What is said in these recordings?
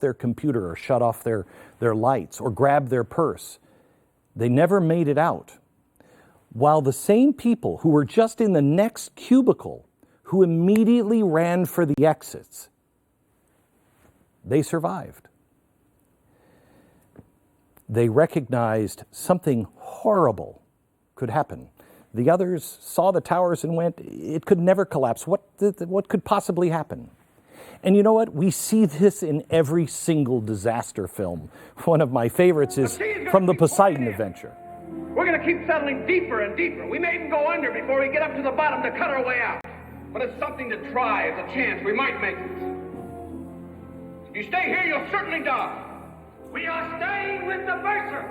their computer or shut off their lights or grab their purse. They never made it out. While the same people who were just in the next cubicle, who immediately ran for the exits, they survived. They recognized something horrible could happen. The others saw the towers and went, it could never collapse. What could possibly happen? And you know what? We see this in every single disaster film. One of my favorites is from the Poseidon Adventure. We're going to keep settling deeper and deeper. We may even go under before we get up to the bottom to cut our way out. But it's something to try. It's a chance. We might make it. If you stay here, you'll certainly die. We are staying with the Bursar.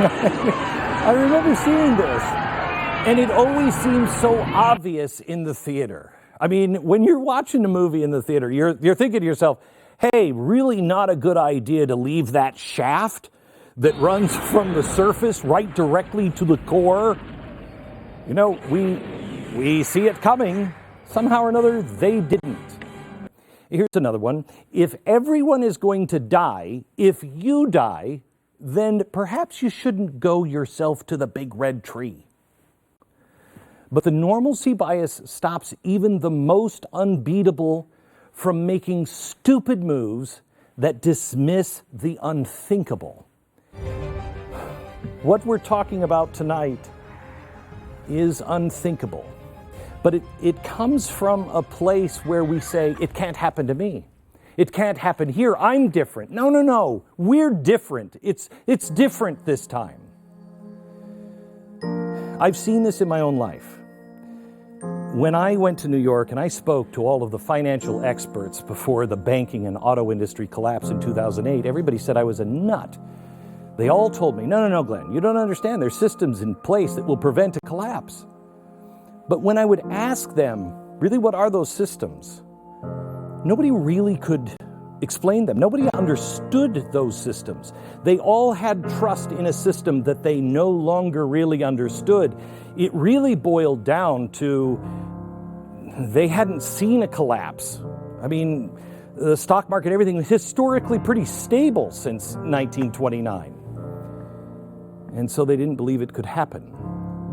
I remember seeing this, and it always seems so obvious in the theater. I mean, when you're watching a movie in the theater, you're thinking to yourself, hey, really not a good idea to leave that shaft that runs from the surface right directly to the core. You know, we see it coming. Somehow or another, they didn't. Here's another one. If everyone is going to die, if you die, then perhaps you shouldn't go yourself to the big red tree. But the normalcy bias stops even the most unbeatable from making stupid moves that dismiss the unthinkable. What we're talking about tonight is unthinkable. But it comes from a place where we say, it can't happen to me. It can't happen here. I'm different. No. We're different. It's different this time. I've seen this in my own life. When I went to New York and I spoke to all of the financial experts before the banking and auto industry collapse in 2008, everybody said I was a nut. They all told me, no, Glenn, you don't understand. There's systems in place that will prevent a collapse. But when I would ask them, really, what are those systems? Nobody really could explain them. Nobody understood those systems. They all had trust in a system that they no longer really understood. It really boiled down to they hadn't seen a collapse. I mean, the stock market, everything was historically pretty stable since 1929. And so they didn't believe it could happen.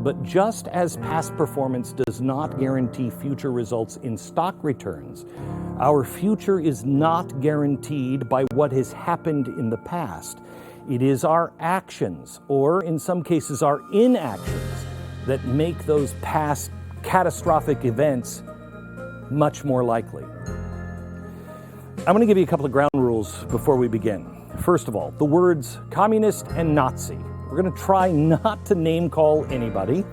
But just as past performance does not guarantee future results in stock returns, our future is not guaranteed by what has happened in the past. It is our actions, or in some cases our inactions, that make those past catastrophic events much more likely. I'm going to give you a couple of ground rules before we begin. First of all, the words communist and Nazi. We're going to try not to name call anybody.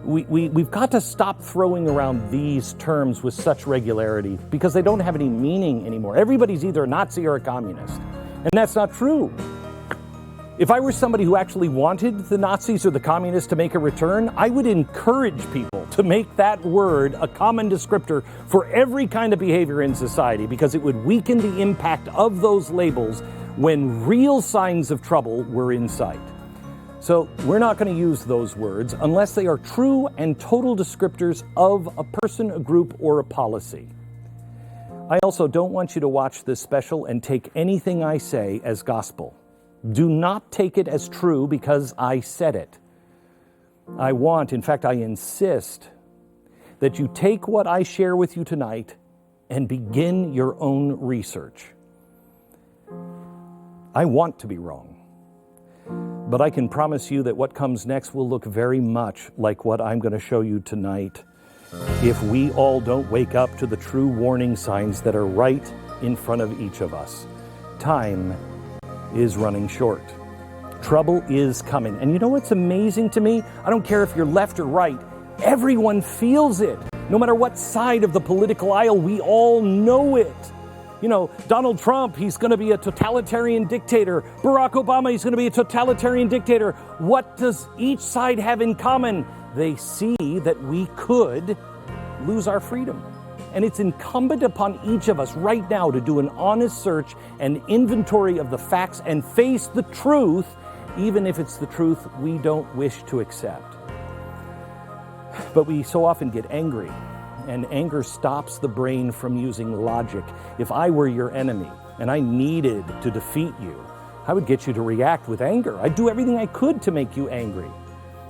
We've got to stop throwing around these terms with such regularity because they don't have any meaning anymore. Everybody's either a Nazi or a communist, and that's not true. If I were somebody who actually wanted the Nazis or the communists to make a return, I would encourage people to make that word a common descriptor for every kind of behavior in society because it would weaken the impact of those labels when real signs of trouble were in sight. So we're not going to use those words unless they are true and total descriptors of a person, a group, or a policy. I also don't want you to watch this special and take anything I say as gospel. Do not take it as true because I said it. I want, in fact, I insist that you take what I share with you tonight and begin your own research. I want to be wrong. But I can promise you that what comes next will look very much like what I'm going to show you tonight if we all don't wake up to the true warning signs that are right in front of each of us. Time is running short. Trouble is coming. And you know what's amazing to me? I don't care if you're left or right. Everyone feels it. No matter what side of the political aisle, we all know it. You know, Donald Trump, he's going to be a totalitarian dictator. Barack Obama, he's going to be a totalitarian dictator. What does each side have in common? They see that we could lose our freedom. And it's incumbent upon each of us right now to do an honest search and inventory of the facts and face the truth, even if it's the truth we don't wish to accept. But we so often get angry, and anger stops the brain from using logic. If I were your enemy and I needed to defeat you, I would get you to react with anger. I'd do everything I could to make you angry.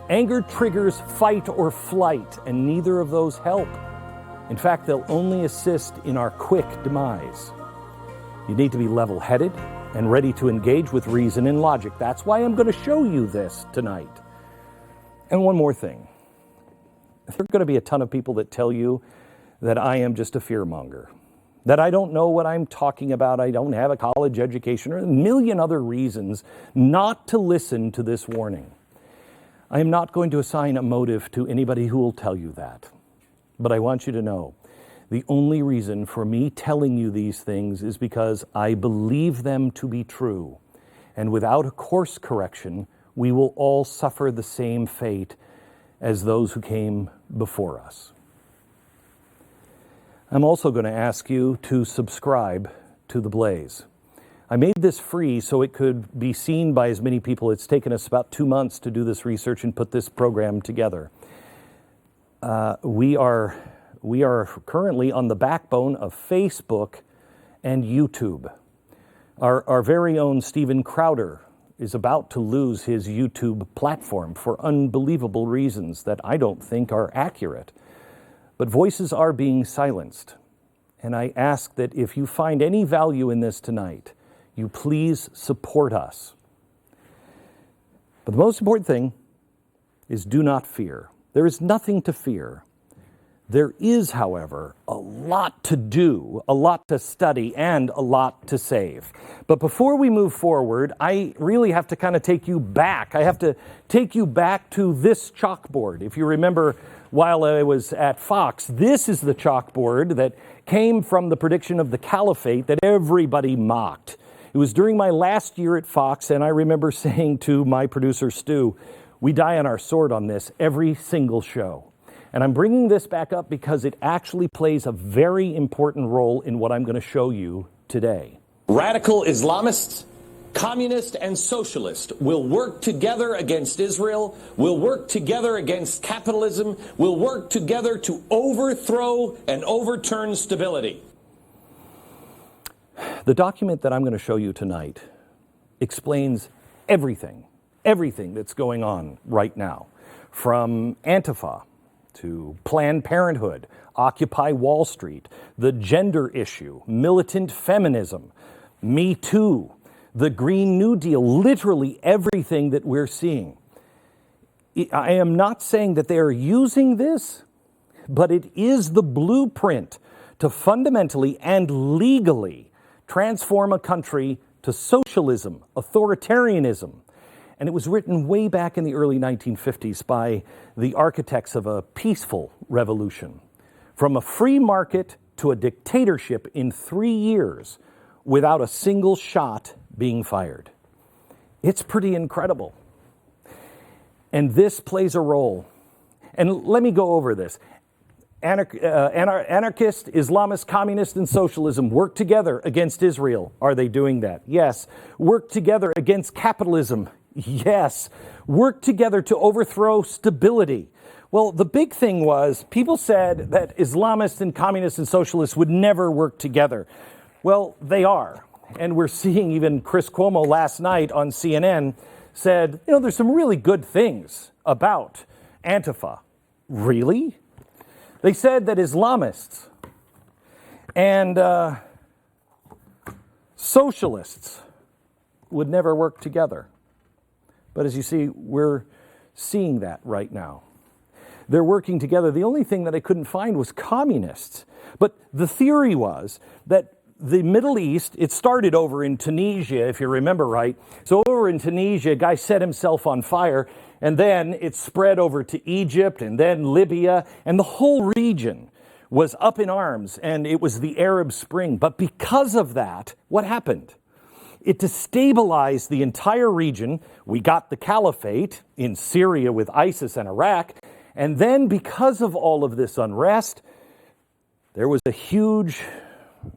Anger triggers fight or flight, and neither of those help. In fact, they'll only assist in our quick demise. You need to be level-headed and ready to engage with reason and logic. That's why I'm going to show you this tonight. And one more thing. There are going to be a ton of people that tell you that I am just a fearmonger, that I don't know what I'm talking about, I don't have a college education, or a million other reasons not to listen to this warning. I am not going to assign a motive to anybody who will tell you that. But I want you to know, the only reason for me telling you these things is because I believe them to be true. And without a course correction, we will all suffer the same fate as those who came before us. I'm also going to ask you to subscribe to The Blaze. I made this free so it could be seen by as many people. It's taken us about 2 months to do this research and put this program together. We are currently on the backbone of Facebook and YouTube. Our very own Steven Crowder is about to lose his YouTube platform for unbelievable reasons that I don't think are accurate. But voices are being silenced. And I ask that if you find any value in this tonight, you please support us. But the most important thing is do not fear. There is nothing to fear. There is, however, a lot to do, a lot to study, and a lot to save. But before we move forward, I really have to kind of take you back. I have to take you back to this chalkboard. If you remember, while I was at Fox, this is the chalkboard that came from the prediction of the caliphate that everybody mocked. It was during my last year at Fox, and I remember saying to my producer, Stu, we die on our sword on this every single show. And I'm bringing this back up because it actually plays a very important role in what I'm going to show you today. Radical Islamists, communists, and socialists will work together against Israel, will work together against capitalism, will work together to overthrow and overturn stability. The document that I'm going to show you tonight explains everything that's going on right now, from Antifa to Planned Parenthood, Occupy Wall Street, the gender issue, militant feminism, Me Too, the Green New Deal, literally everything that we're seeing. I am not saying that they are using this, but it is the blueprint to fundamentally and legally transform a country to socialism, authoritarianism. And it was written way back in the early 1950s by the architects of a peaceful revolution. From a free market to a dictatorship in 3 years without a single shot being fired. It's pretty incredible. And this plays a role. And let me go over this. Anarchist, Islamist, communist, and socialism work together against Israel. Are they doing that? Yes. Work together against capitalism. Yes. Work together to overthrow stability. Well, the big thing was people said that Islamists and communists and socialists would never work together. Well, they are. And we're seeing even Chris Cuomo last night on CNN said, there's some really good things about Antifa. Really? They said that Islamists and socialists would never work together. But as you see, we're seeing that right now. They're working together. The only thing that I couldn't find was communists. But the theory was that the Middle East, it started over in Tunisia, if you remember right. So over in Tunisia, a guy set himself on fire, and then it spread over to Egypt and then Libya, and the whole region was up in arms, and it was the Arab Spring. But because of that, what happened? It destabilized the entire region. We got the caliphate in Syria with ISIS and Iraq. And then because of all of this unrest, there was a huge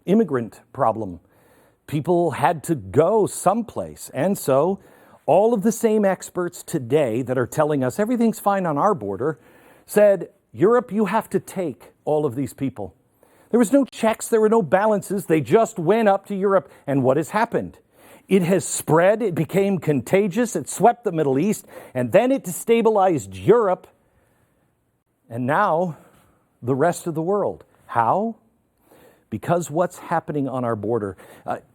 immigrant problem. People had to go someplace. And so all of the same experts today that are telling us everything's fine on our border said Europe, you have to take all of these people. There was no checks, there were no balances. They just went up to Europe. And what has happened? It has spread, it became contagious, it swept the Middle East, and then it destabilized Europe, and now the rest of the world. How? Because what's happening on our border.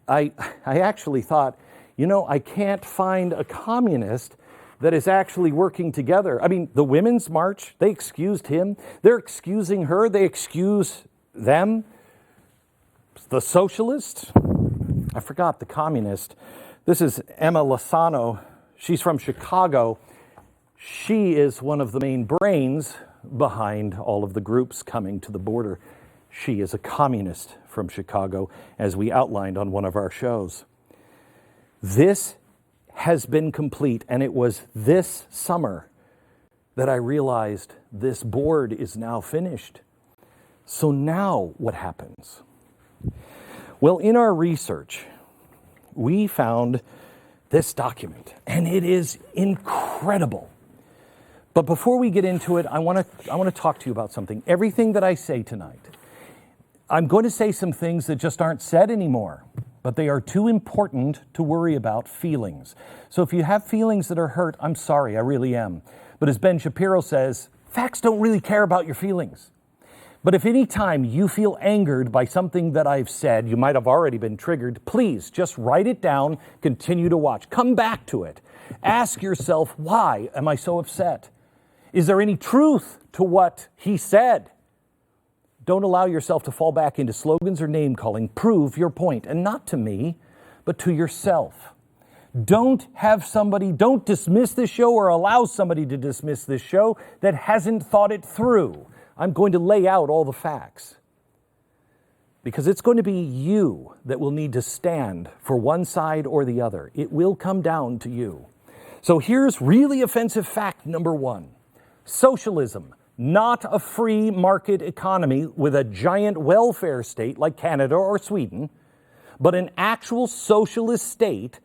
I actually thought, I can't find a communist that is actually working together. I mean, the Women's March, they excused him. They're excusing her. They excuse them. The socialists, I forgot the communist. This is Emma Lozano. She's from Chicago. She is one of the main brains behind all of the groups coming to the border. She is a communist from Chicago, as we outlined on one of our shows. This has been complete, and it was this summer that I realized this board is now finished. So now what happens? Well, in our research, we found this document, and it is incredible. But before we get into it, I want to talk to you about something. Everything that I say tonight, I'm going to say some things that just aren't said anymore, but they are too important to worry about feelings. So if you have feelings that are hurt, I'm sorry, I really am. But as Ben Shapiro says, facts don't really care about your feelings. But if any time you feel angered by something that I've said, you might have already been triggered, please just write it down, continue to watch. Come back to it. Ask yourself, why am I so upset? Is there any truth to what he said? Don't allow yourself to fall back into slogans or name-calling. Prove your point, and not to me, but to yourself. Don't dismiss this show or allow somebody to dismiss this show that hasn't thought it through. I'm going to lay out all the facts. Because it's going to be you that will need to stand for one side or the other. It will come down to you. So here's really offensive fact number one. Socialism, not a free market economy with a giant welfare state like Canada or Sweden, but an actual socialist state,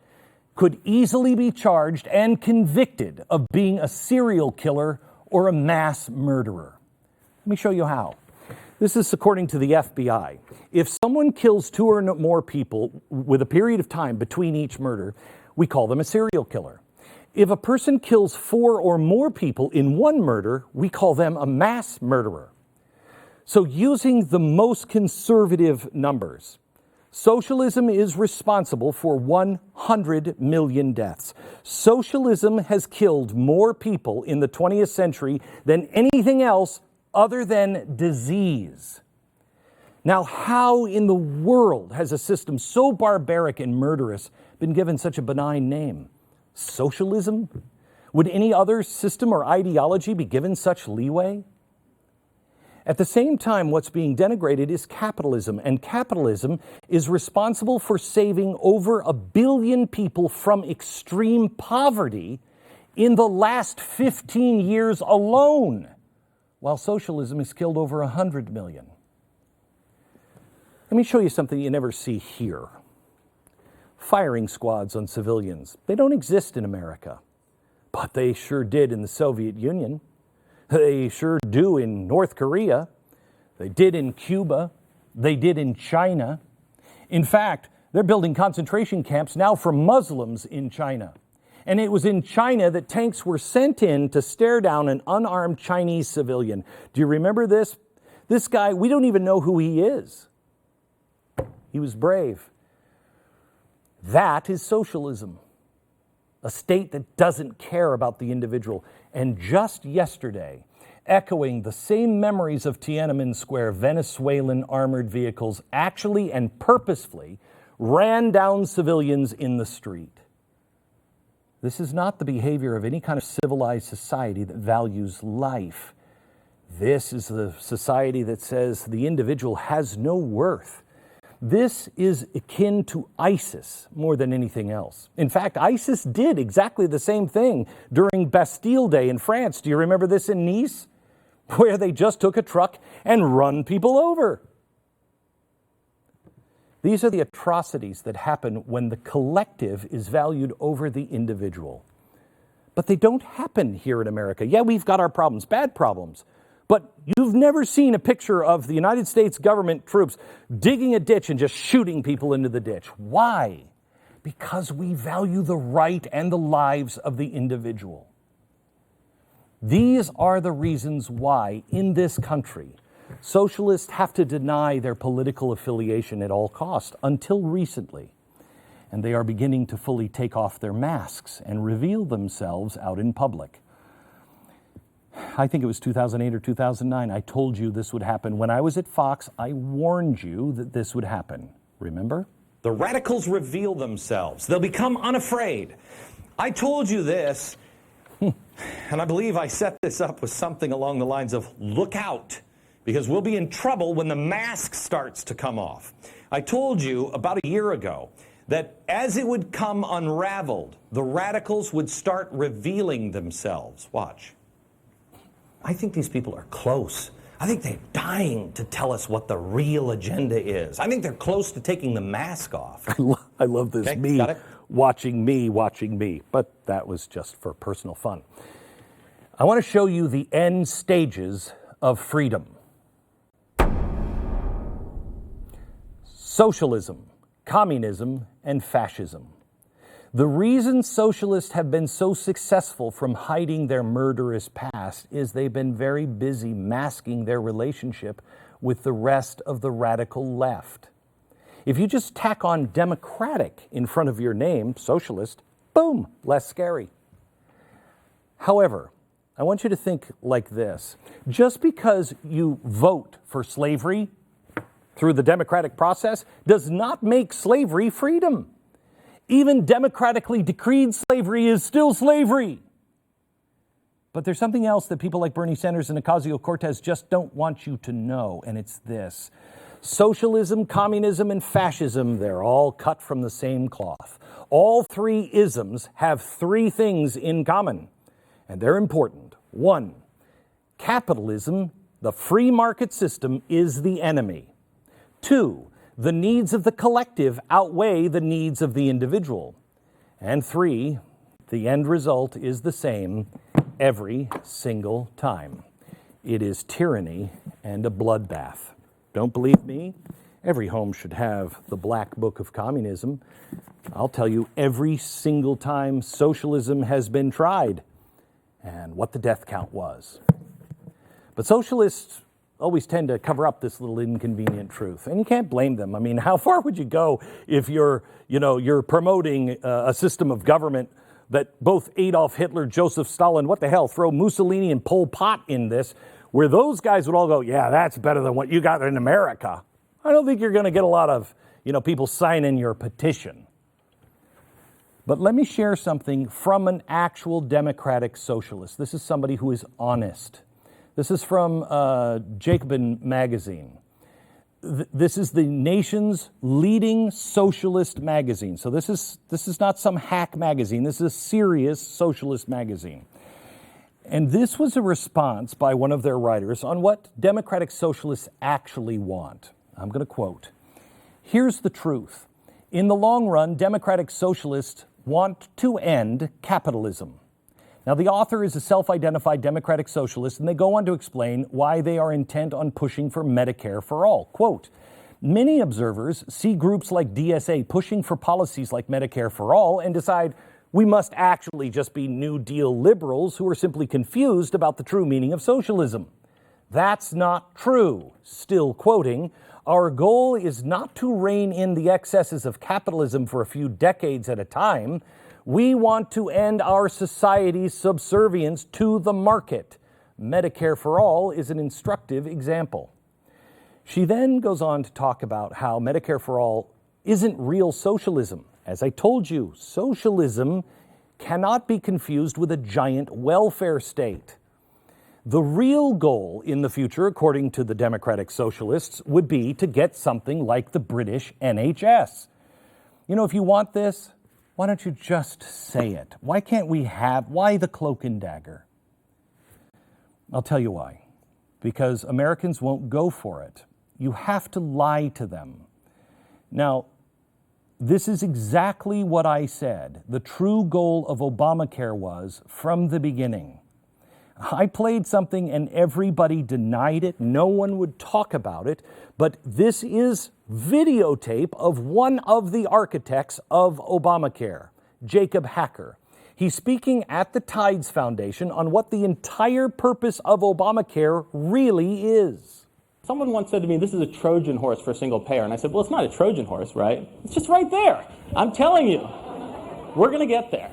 could easily be charged and convicted of being a serial killer or a mass murderer. Let me show you how. This is according to the FBI. If someone kills 2 or more people with a period of time between each murder, we call them a serial killer. If a person kills 4 or more people in one murder, we call them a mass murderer. So using the most conservative numbers, socialism is responsible for 100 million deaths. Socialism has killed more people in the 20th century than anything else other than disease. Now, how in the world has a system so barbaric and murderous been given such a benign name? Socialism? Would any other system or ideology be given such leeway? At the same time, what's being denigrated is capitalism, and capitalism is responsible for saving over 1 billion people from extreme poverty in the last 15 years alone, while socialism has killed over 100 million. Let me show you something you never see here. Firing squads on civilians. They don't exist in America, but they sure did in the Soviet Union. They sure do in North Korea. They did in Cuba. They did in China. In fact, they're building concentration camps now for Muslims in China. And it was in China that tanks were sent in to stare down an unarmed Chinese civilian. Do you remember this? This guy, we don't even know who he is. He was brave. That is socialism. A state that doesn't care about the individual. And just yesterday, echoing the same memories of Tiananmen Square, Venezuelan armored vehicles actually and purposefully ran down civilians in the street. This is not the behavior of any kind of civilized society that values life. This is the society that says the individual has no worth. This is akin to ISIS more than anything else. In fact, ISIS did exactly the same thing during Bastille Day in France. Do you remember this in Nice? Where they just took a truck and run people over. These are the atrocities that happen when the collective is valued over the individual. But they don't happen here in America. Yeah, we've got our problems, bad problems, But you've never seen a picture of the United States government troops digging a ditch and just shooting people into the ditch. Why? Because we value the right and the lives of the individual. These are the reasons why, in this country, socialists have to deny their political affiliation at all costs, until recently. And they are beginning to fully take off their masks and reveal themselves out in public. I think it was 2008 or 2009, I told you this would happen. When I was at Fox, I warned you that this would happen. Remember? The radicals reveal themselves. They'll become unafraid. I told you this, and I believe I set this up with something along the lines of, look out, because we'll be in trouble when the mask starts to come off. I told you about a year ago that as it would come unraveled, the radicals would start revealing themselves. Watch. I think these people are close. I think they're dying to tell us what the real agenda is. I think they're close to taking the mask off. I love this. Okay, me got it? watching me. But that was just for personal fun. I want to show you the end stages of freedom. Socialism, communism, and fascism. The reason socialists have been so successful from hiding their murderous past is they've been very busy masking their relationship with the rest of the radical left. If you just tack on democratic in front of your name, socialist, boom, less scary. However, I want you to think like this. Just because you vote for slavery through the democratic process does not make slavery freedom. Even democratically decreed slavery is still slavery. But there's something else that people like Bernie Sanders and Ocasio-Cortez just don't want you to know, and it's this. Socialism, communism, and fascism, they're all cut from the same cloth. All three isms have three things in common, and they're important. 1, capitalism, the free market system, is the enemy. 2, the needs of the collective outweigh the needs of the individual. And 3, the end result is the same every single time. It is tyranny and a bloodbath. Don't believe me? Every home should have the Black Book of Communism. I'll tell you every single time socialism has been tried and what the death count was. But socialists always tend to cover up this little inconvenient truth. And you can't blame them. I mean, how far would you go if you're promoting a system of government that both Adolf Hitler, Joseph Stalin, what the hell, throw Mussolini and Pol Pot in this, where those guys would all go, yeah, that's better than what you got in America. I don't think you're going to get a lot of, people signing your petition. But let me share something from an actual democratic socialist. This is somebody who is honest. This is from Jacobin magazine. This is the nation's leading socialist magazine. So this is not some hack magazine. This is a serious socialist magazine. And this was a response by one of their writers on what democratic socialists actually want. I'm going to quote, "Here's the truth. In the long run, democratic socialists want to end capitalism." Now, the author is a self-identified democratic socialist, and they go on to explain why they are intent on pushing for Medicare for all. Quote, "Many observers see groups like DSA pushing for policies like Medicare for all and decide we must actually just be New Deal liberals who are simply confused about the true meaning of socialism. That's not true." Still quoting, "Our goal is not to rein in the excesses of capitalism for a few decades at a time. We want to end our society's subservience to the market. Medicare for all is an instructive example." She then goes on to talk about how Medicare for all isn't real socialism. As I told you, socialism cannot be confused with a giant welfare state. The real goal in the future, according to the democratic socialists, would be to get something like the British NHS. If you want this, why don't you just say it? Why the cloak and dagger? I'll tell you why. Because Americans won't go for it. You have to lie to them. Now, this is exactly what I said the true goal of Obamacare was from the beginning. I played something and everybody denied it. No one would talk about it. But this is videotape of one of the architects of Obamacare, Jacob Hacker. He's speaking at the Tides Foundation on what the entire purpose of Obamacare really is. Someone once said to me, this is a Trojan horse for single payer. And I said, well, it's not a Trojan horse, right? It's just right there. I'm telling you, we're going to get there.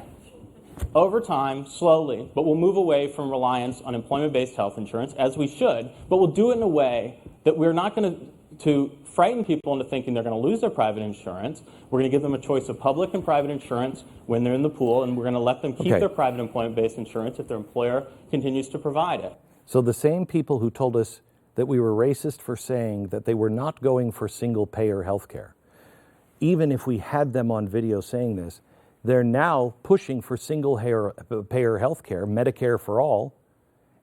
Over time, slowly, but we'll move away from reliance on employment-based health insurance, as we should, but we'll do it in a way that we're not going to frighten people into thinking they're going to lose their private insurance. We're going to give them a choice of public and private insurance when they're in the pool, and we're going to let them keep their private employment-based insurance if their employer continues to provide it. So the same people who told us that we were racist for saying that they were not going for single-payer health care, even if we had them on video saying this, they're now pushing for single-payer health care, Medicare for all,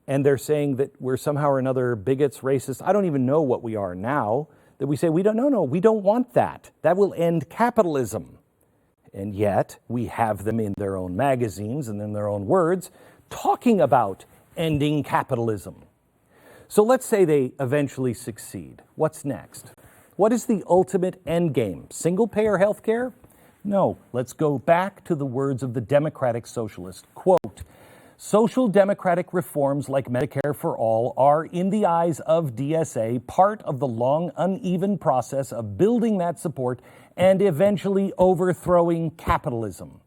and they're saying that we're somehow or another bigots, racists. I don't even know what we are now, that we say, we don't want that. That will end capitalism. And yet, we have them in their own magazines and in their own words talking about ending capitalism. So let's say they eventually succeed. What's next? What is the ultimate end game? Single-payer health care? No, let's go back to the words of the Democratic Socialist. Quote, social democratic reforms like Medicare for all are, in the eyes of DSA, part of the long, uneven process of building that support and eventually overthrowing capitalism.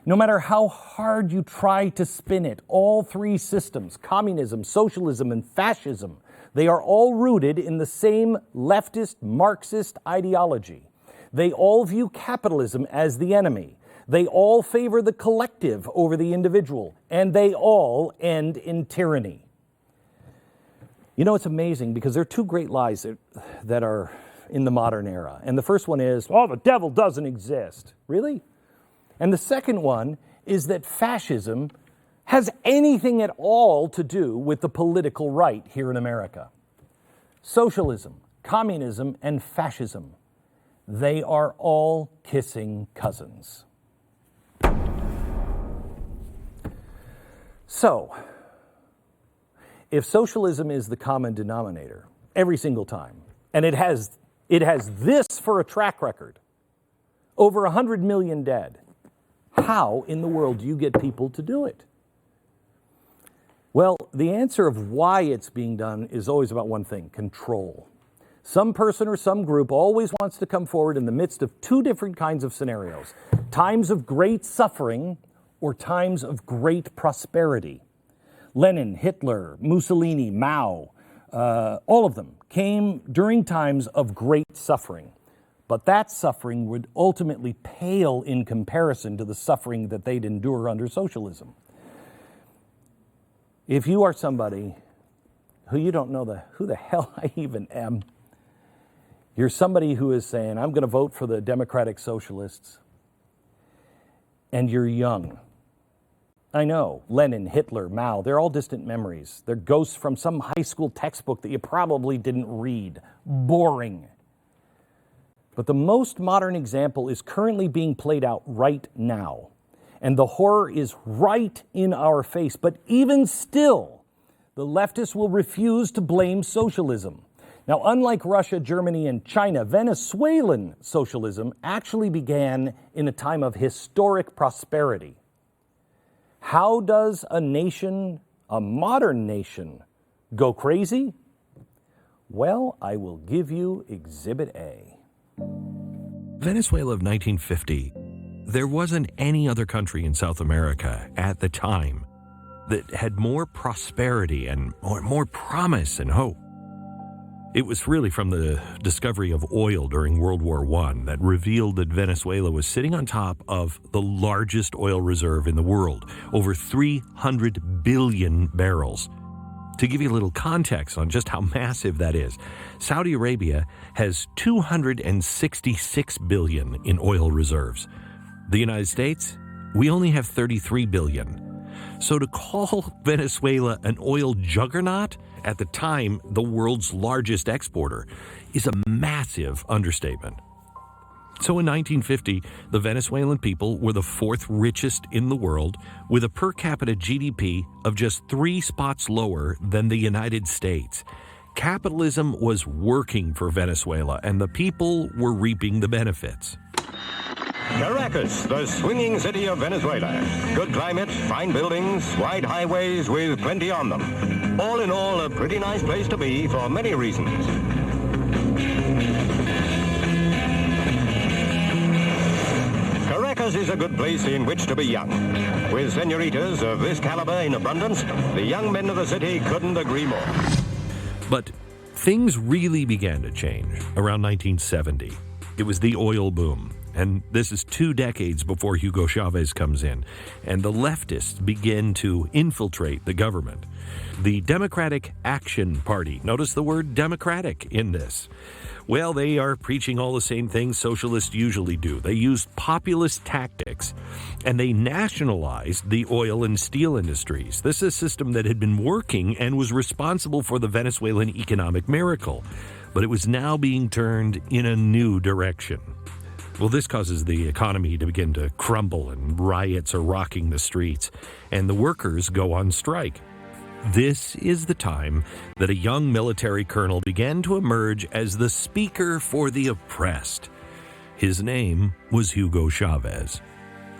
No matter how hard you try to spin it, all three systems, communism, socialism, and fascism, they are all rooted in the same leftist Marxist ideology. They all view capitalism as the enemy. They all favor the collective over the individual, and they all end in tyranny. You know, it's amazing because there are two great lies that are in the modern era. And the first one is, oh, the devil doesn't exist. Really? And the second one is that fascism has anything at all to do with the political right here in America. Socialism, communism, and fascism, they are all kissing cousins. So, if socialism is the common denominator every single time, and it has this for a track record, over 100 million dead, how in the world do you get people to do it? Well, the answer of why it's being done is always about one thing: control. Some person or some group always wants to come forward in the midst of two different kinds of scenarios: times of great suffering or times of great prosperity. Lenin, Hitler, Mussolini, Mao, all of them came during times of great suffering. But that suffering would ultimately pale in comparison to the suffering that they'd endure under socialism. If you are somebody who you don't know who the hell I even am, you're somebody who is saying, I'm going to vote for the Democratic Socialists, and you're young. I know, Lenin, Hitler, Mao, they're all distant memories. They're ghosts from some high school textbook that you probably didn't read. Boring. But the most modern example is currently being played out right now. And the horror is right in our face. But even still, the leftists will refuse to blame socialism. Now, unlike Russia, Germany, and China, Venezuelan socialism actually began in a time of historic prosperity. How does a nation, a modern nation, go crazy? Well, I will give you Exhibit A. Venezuela of 1950. There wasn't any other country in South America at the time that had more prosperity and more promise and hope. It was really from the discovery of oil during World War I that revealed that Venezuela was sitting on top of the largest oil reserve in the world, over 300 billion barrels. To give you a little context on just how massive that is, Saudi Arabia has 266 billion in oil reserves. The United States, we only have 33 billion. So to call Venezuela an oil juggernaut, at the time the world's largest exporter, is a massive understatement. So in 1950, the Venezuelan people were the fourth richest in the world, with a per capita GDP of just 3 spots lower than the United States. Capitalism was working for Venezuela, and the people were reaping the benefits. Caracas, the swinging city of Venezuela. Good climate, fine buildings, wide highways with plenty on them. All in all, a pretty nice place to be for many reasons. Caracas is a good place in which to be young. With senoritas of this caliber in abundance, the young men of the city couldn't agree more. But things really began to change around 1970. It was the oil boom. And this is 2 decades before Hugo Chavez comes in, and the leftists begin to infiltrate the government. The Democratic Action Party, notice the word democratic in this. Well, they are preaching all the same things socialists usually do. They used populist tactics, and they nationalized the oil and steel industries. This is a system that had been working and was responsible for the Venezuelan economic miracle, but it was now being turned in a new direction. Well, this causes the economy to begin to crumble, and riots are rocking the streets, and the workers go on strike. This is the time that a young military colonel began to emerge as the speaker for the oppressed. His name was Hugo Chavez.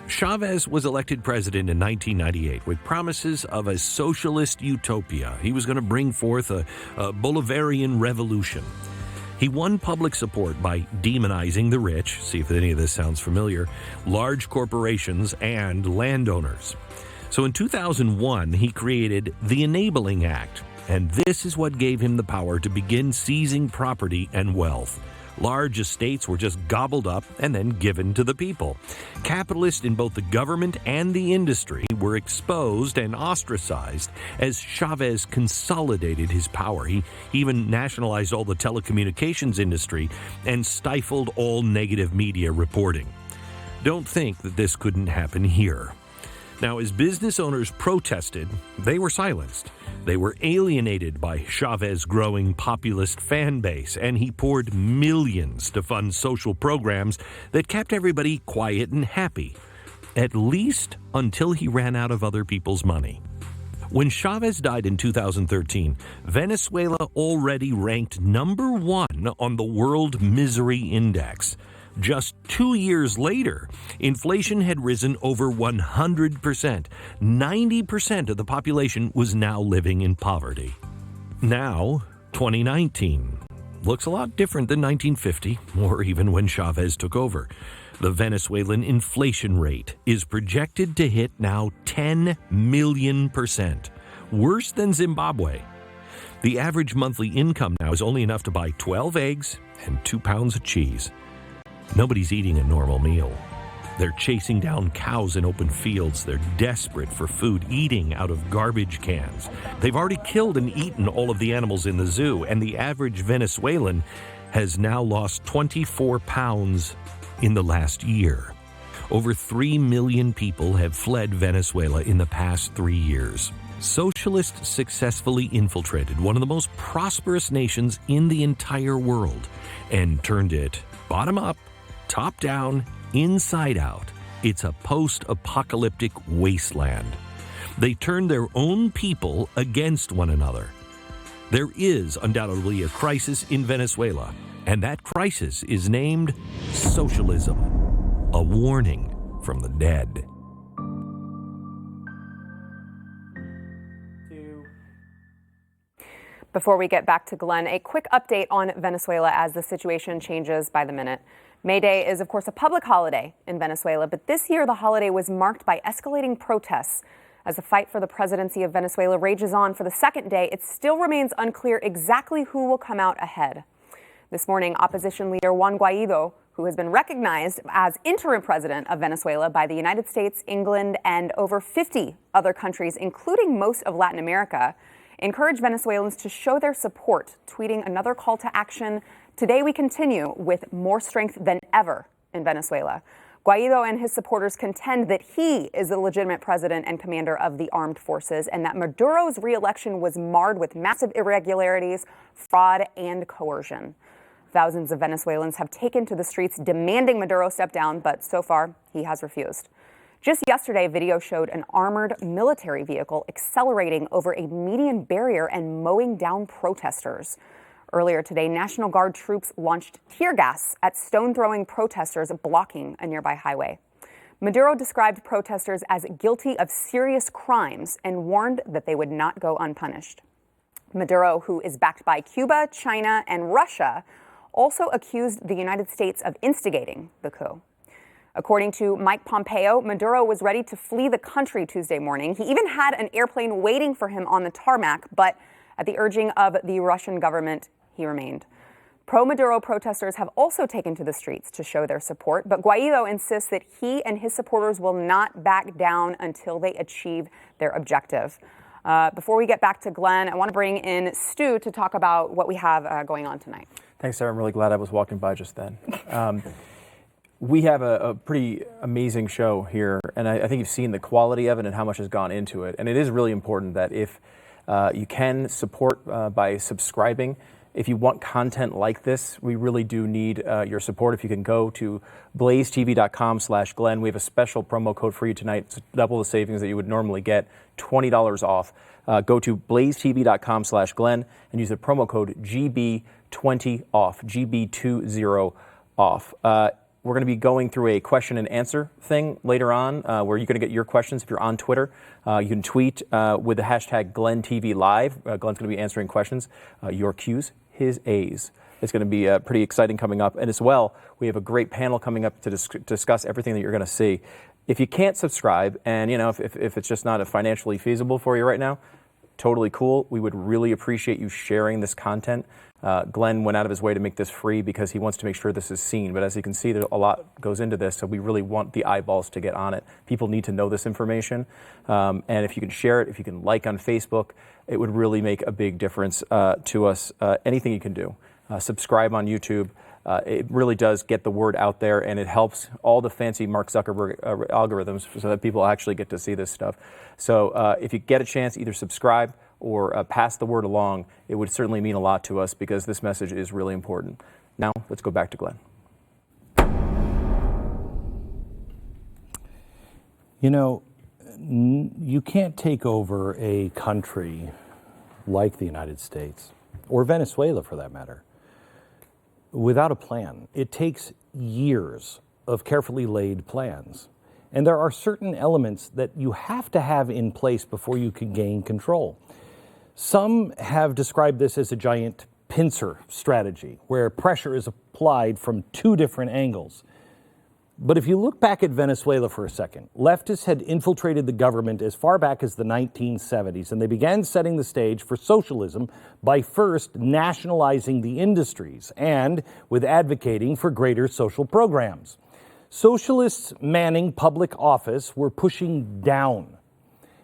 Chavez was elected president in 1998 with promises of a socialist utopia. He was going to bring forth a Bolivarian revolution. He won public support by demonizing the rich, see if any of this sounds familiar, large corporations, and landowners. So in 2001, he created the Enabling Act, and this is what gave him the power to begin seizing property and wealth. Large estates were just gobbled up and then given to the people. Capitalists in both the government and the industry were exposed and ostracized as Chavez consolidated his power. He even nationalized all the telecommunications industry and stifled all negative media reporting. Don't think that this couldn't happen here. Now, as business owners protested, they were silenced. They were alienated by Chavez's growing populist fan base, and he poured millions to fund social programs that kept everybody quiet and happy, at least until he ran out of other people's money. When Chavez died in 2013, Venezuela already ranked number 1 on the World Misery Index. Just 2 years later, inflation had risen over 100%. 90% of the population was now living in poverty. Now, 2019 looks a lot different than 1950, or even when Chavez took over. The Venezuelan inflation rate is projected to hit now 10 million%, worse than Zimbabwe. The average monthly income now is only enough to buy 12 eggs and 2 pounds of cheese. Nobody's eating a normal meal. They're chasing down cows in open fields. They're desperate for food, eating out of garbage cans. They've already killed and eaten all of the animals in the zoo, and the average Venezuelan has now lost 24 pounds in the last year. Over 3 million people have fled Venezuela in the past 3 years. Socialists successfully infiltrated one of the most prosperous nations in the entire world and turned it bottom up, top down, inside out. It's a post-apocalyptic wasteland. They turned their own people against one another. There is undoubtedly a crisis in Venezuela, and that crisis is named socialism, a warning from the dead. Before we get back to Glenn, a quick update on Venezuela as the situation changes by the minute. May Day is, of course, a public holiday in Venezuela, but this year the holiday was marked by escalating protests. As the fight for the presidency of Venezuela rages on for the second day, it still remains unclear exactly who will come out ahead. This morning, opposition leader Juan Guaido, who has been recognized as interim president of Venezuela by the United States, England, and over 50 other countries, including most of Latin America, encouraged Venezuelans to show their support, tweeting another call to action. Today we continue with more strength than ever in Venezuela. Guaido and his supporters contend that he is the legitimate president and commander of the armed forces, and that Maduro's re-election was marred with massive irregularities, fraud, and coercion. Thousands of Venezuelans have taken to the streets demanding Maduro step down, but so far he has refused. Just yesterday, video showed an armored military vehicle accelerating over a median barrier and mowing down protesters. Earlier today, National Guard troops launched tear gas at stone-throwing protesters blocking a nearby highway. Maduro described protesters as guilty of serious crimes and warned that they would not go unpunished. Maduro, who is backed by Cuba, China, and Russia, also accused the United States of instigating the coup. According to Mike Pompeo, Maduro was ready to flee the country Tuesday morning. He even had an airplane waiting for him on the tarmac, but at the urging of the Russian government, he remained. Pro-Maduro protesters have also taken to the streets to show their support, but Guaido insists that he and his supporters will not back down until they achieve their objective. Before we get back to Glenn, I want to bring in Stu to talk about what we have going on tonight. Thanks, Sarah. I'm really glad I was walking by just then. We have a pretty amazing show here, and I think you've seen the quality of it and how much has gone into it. And it is really important that if you can support by subscribing. If you want content like this, we really do need your support. If you can go to blazetv.com/Glenn. We have a special promo code for you tonight. It's double the savings that you would normally get, $20 off. Go to blazetv.com/Glenn and use the promo code GB20 off, GB20 off. We're going to be going through a question and answer thing later on where you're going to get your questions. If you're on Twitter, you can tweet with the hashtag GlennTVLive. Glenn's going to be answering questions. Your Q's, his A's. It's going to be pretty exciting coming up. And as well, we have a great panel coming up to discuss everything that you're going to see. If you can't subscribe and, if it's just not financially feasible for you right now, totally cool. We would really appreciate you sharing this content. Glenn went out of his way to make this free because he wants to make sure this is seen. But as you can see, a lot goes into this, so we really want the eyeballs to get on it. People need to know this information. And if you can share it, if you can like on Facebook, it would really make a big difference to us. Anything you can do. Subscribe on YouTube. It really does get the word out there, and it helps all the fancy Mark Zuckerberg algorithms so that people actually get to see this stuff. So if you get a chance, either subscribe or pass the word along. It would certainly mean a lot to us because this message is really important. Now, let's go back to Glenn. You can't take over a country like the United States, or Venezuela for that matter, without a plan. It takes years of carefully laid plans. And there are certain elements that you have to have in place before you can gain control. Some have described this as a giant pincer strategy, where pressure is applied from two different angles. But if you look back at Venezuela for a second, leftists had infiltrated the government as far back as the 1970s, and they began setting the stage for socialism by first nationalizing the industries and with advocating for greater social programs. Socialists manning public office were pushing down.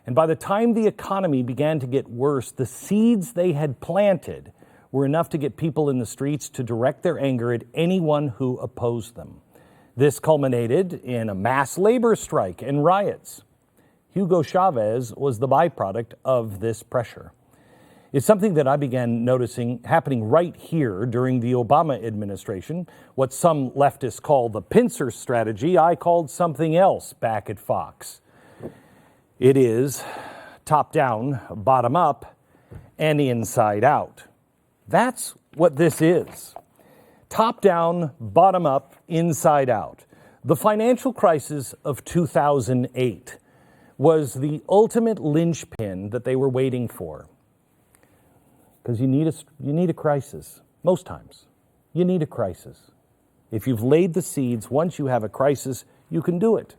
And by the time the economy began to get worse, the seeds they had planted were enough to get people in the streets to direct their anger at anyone who opposed them. This culminated in a mass labor strike and riots. Hugo Chavez was the byproduct of this pressure. It's something that I began noticing happening right here during the Obama administration. What some leftists call the pincer strategy, I called something else back at Fox. It is top down, bottom up, and inside out. That's what this is. Top down, bottom up, inside out. The financial crisis of 2008 was the ultimate linchpin that they were waiting for. Because you need a crisis. Most times, you need a crisis. If you've laid the seeds, once you have a crisis, you can do it.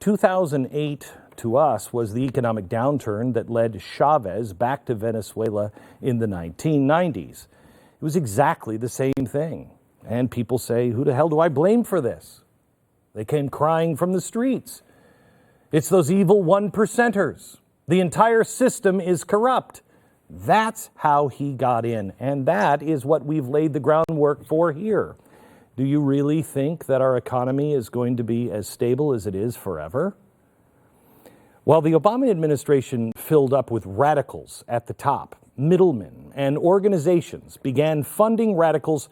2008 to us was the economic downturn that led Chavez back to Venezuela in the 1990s. It was exactly the same thing. And people say, who the hell do I blame for this? They came crying from the streets. It's those evil 1%ers. The entire system is corrupt. That's how he got in. And that is what we've laid the groundwork for here. Do you really think that our economy is going to be as stable as it is forever? While the Obama administration filled up with radicals at the top, middlemen and organizations began funding radicals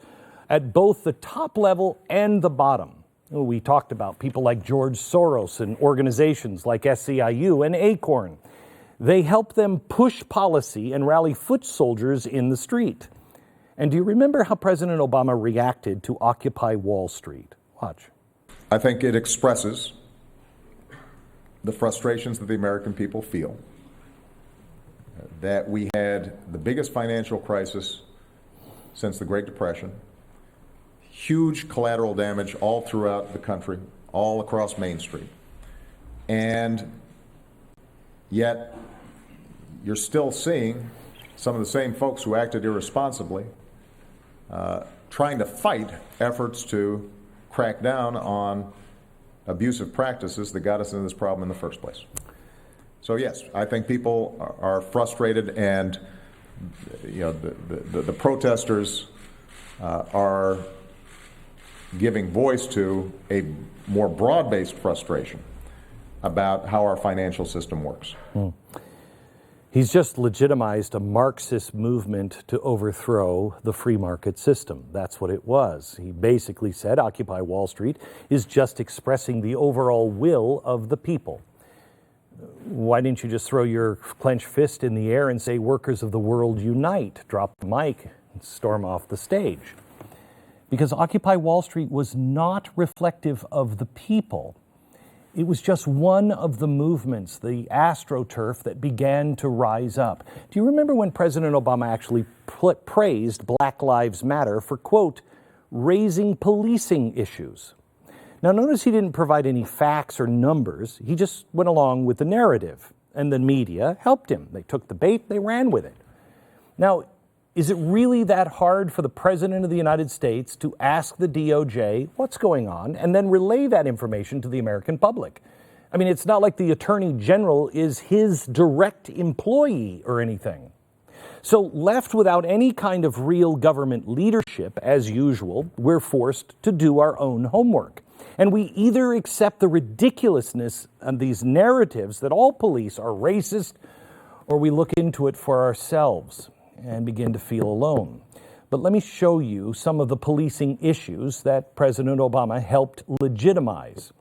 at both the top level and the bottom. We talked about people like George Soros and organizations like SEIU and Acorn. They help them push policy and rally foot soldiers in the street. And do you remember how President Obama reacted to Occupy Wall Street? Watch. I think it expresses the frustrations that the American people feel, that we had the biggest financial crisis since the Great Depression, huge collateral damage all throughout the country, all across Main Street. And yet, you're still seeing some of the same folks who acted irresponsibly trying to fight efforts to crack down on abusive practices that got us into this problem in the first place. So yes, I think people are frustrated, and the protesters are giving voice to a more broad-based frustration about how our financial system works. He's just legitimized a Marxist movement to overthrow the free market system. That's what it was. He basically said Occupy Wall Street is just expressing the overall will of the people. Why didn't you just throw your clenched fist in the air and say, workers of the world unite, drop the mic, and storm off the stage? Because Occupy Wall Street was not reflective of the people. It was just one of the movements, the AstroTurf, that began to rise up. Do you remember when President Obama actually praised Black Lives Matter for, quote, raising policing issues? Now, notice he didn't provide any facts or numbers. He just went along with the narrative, and the media helped him. They took the bait, they ran with it. Now, is it really that hard for the President of the United States to ask the DOJ what's going on and then relay that information to the American public? I mean, it's not like the Attorney General is his direct employee or anything. So left without any kind of real government leadership, as usual, we're forced to do our own homework. And we either accept the ridiculousness of these narratives that all police are racist, or we look into it for ourselves and begin to feel alone. But let me show you some of the policing issues that President Obama helped legitimize.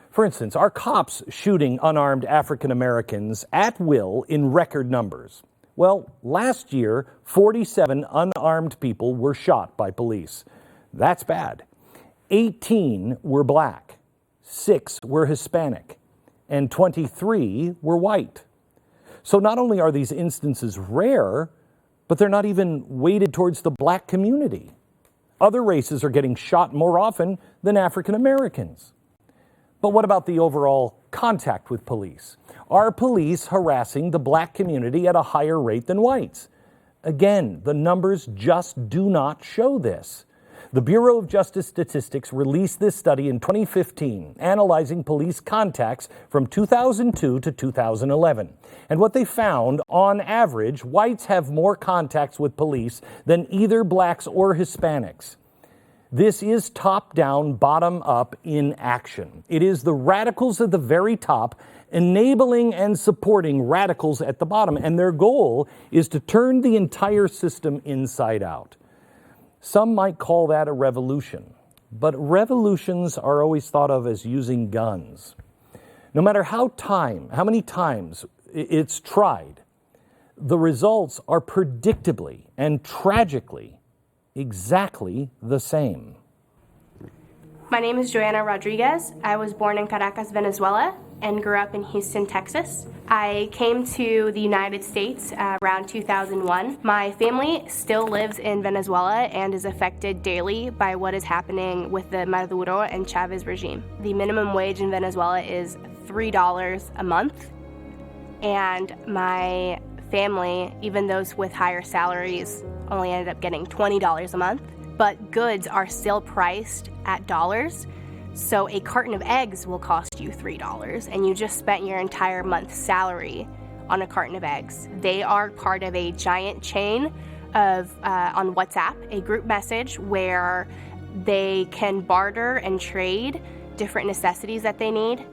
For instance, are cops shooting unarmed African Americans at will in record numbers? Well, last year, 47 unarmed people were shot by police. That's bad. 18 were black, 6 were Hispanic, and 23 were white. So not only are these instances rare, but they're not even weighted towards the black community. Other races are getting shot more often than African Americans. But what about the overall contact with police? Are police harassing the black community at a higher rate than whites? Again, the numbers just do not show this. The Bureau of Justice Statistics released this study in 2015, analyzing police contacts from 2002 to 2011. And what they found, on average, whites have more contacts with police than either blacks or Hispanics. This is top-down, bottom-up in action. It is the radicals at the very top enabling and supporting radicals at the bottom, and their goal is to turn the entire system inside out. Some might call that a revolution, but revolutions are always thought of as using guns. No matter how many times it's tried, the results are predictably and tragically exactly the same. My name is Joanna Rodriguez. I was born in Caracas, Venezuela, and grew up in Houston, Texas. I came to the United States around 2001. My family still lives in Venezuela and is affected daily by what is happening with the Maduro and Chavez regime. The minimum wage in Venezuela is $3 a month, and my family, even those with higher salaries, only ended up getting $20 a month. But goods are still priced at dollars. So a carton of eggs will cost you $3, and you just spent your entire month's salary on a carton of eggs. They are part of a giant chain of on WhatsApp, a group message where they can barter and trade different necessities that they need.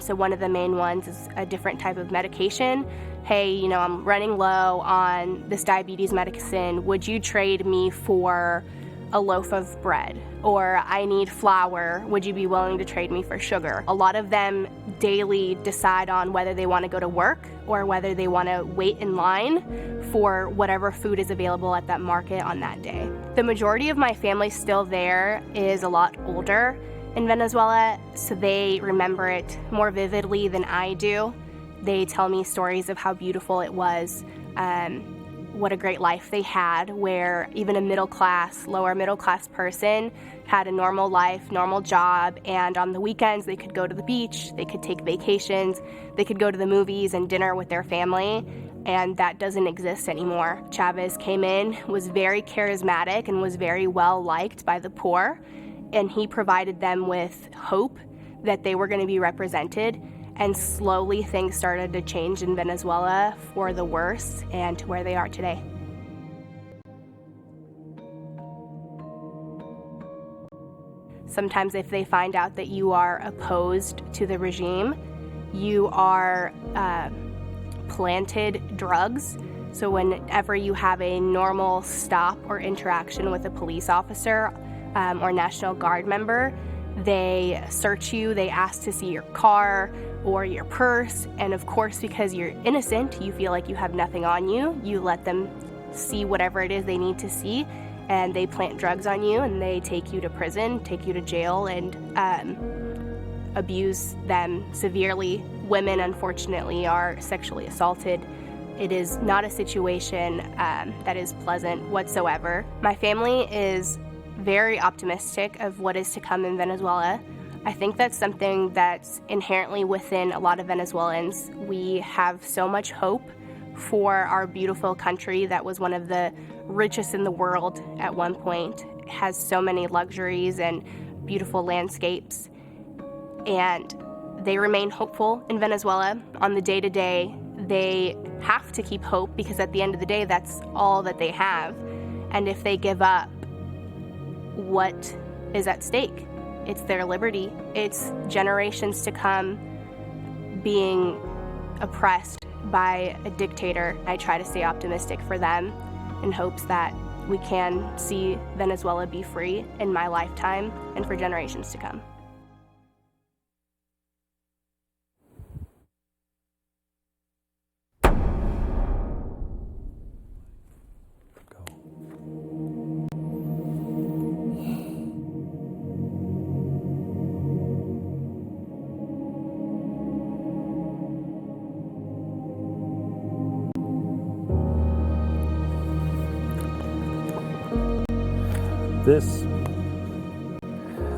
So one of the main ones is a different type of medication. Hey, I'm running low on this diabetes medicine. Would you trade me for a loaf of bread, or I need flour, would you be willing to trade me for sugar? A lot of them daily decide on whether they want to go to work or whether they want to wait in line for whatever food is available at that market on that day. The majority of my family still there is a lot older in Venezuela, so they remember it more vividly than I do. They tell me stories of how beautiful it was, what a great life they had, where even a lower middle class person had a normal life, normal job, and on the weekends they could go to the beach, they could take vacations, they could go to the movies and dinner with their family, and that doesn't exist anymore. Chavez came in, was very charismatic, and was very well liked by the poor, and he provided them with hope that they were going to be represented. And slowly things started to change in Venezuela for the worse and to where they are today. Sometimes if they find out that you are opposed to the regime, you are planted drugs. So whenever you have a normal stop or interaction with a police officer or National Guard member, they search you, they ask to see your car or your purse, and of course, because you're innocent, you feel like you have nothing on you, you let them see whatever it is they need to see, and they plant drugs on you, and they take you to prison, take you to jail, and abuse them severely. Women, unfortunately, are sexually assaulted. It is not a situation that is pleasant whatsoever. My family is very optimistic of what is to come in Venezuela. I think that's something that's inherently within a lot of Venezuelans. We have so much hope for our beautiful country that was one of the richest in the world at one point. It has so many luxuries and beautiful landscapes. And they remain hopeful in Venezuela. On the day-to-day, they have to keep hope because at the end of the day, that's all that they have. And if they give up, what is at stake? It's their liberty. It's generations to come being oppressed by a dictator. I try to stay optimistic for them in hopes that we can see Venezuela be free in my lifetime and for generations to come.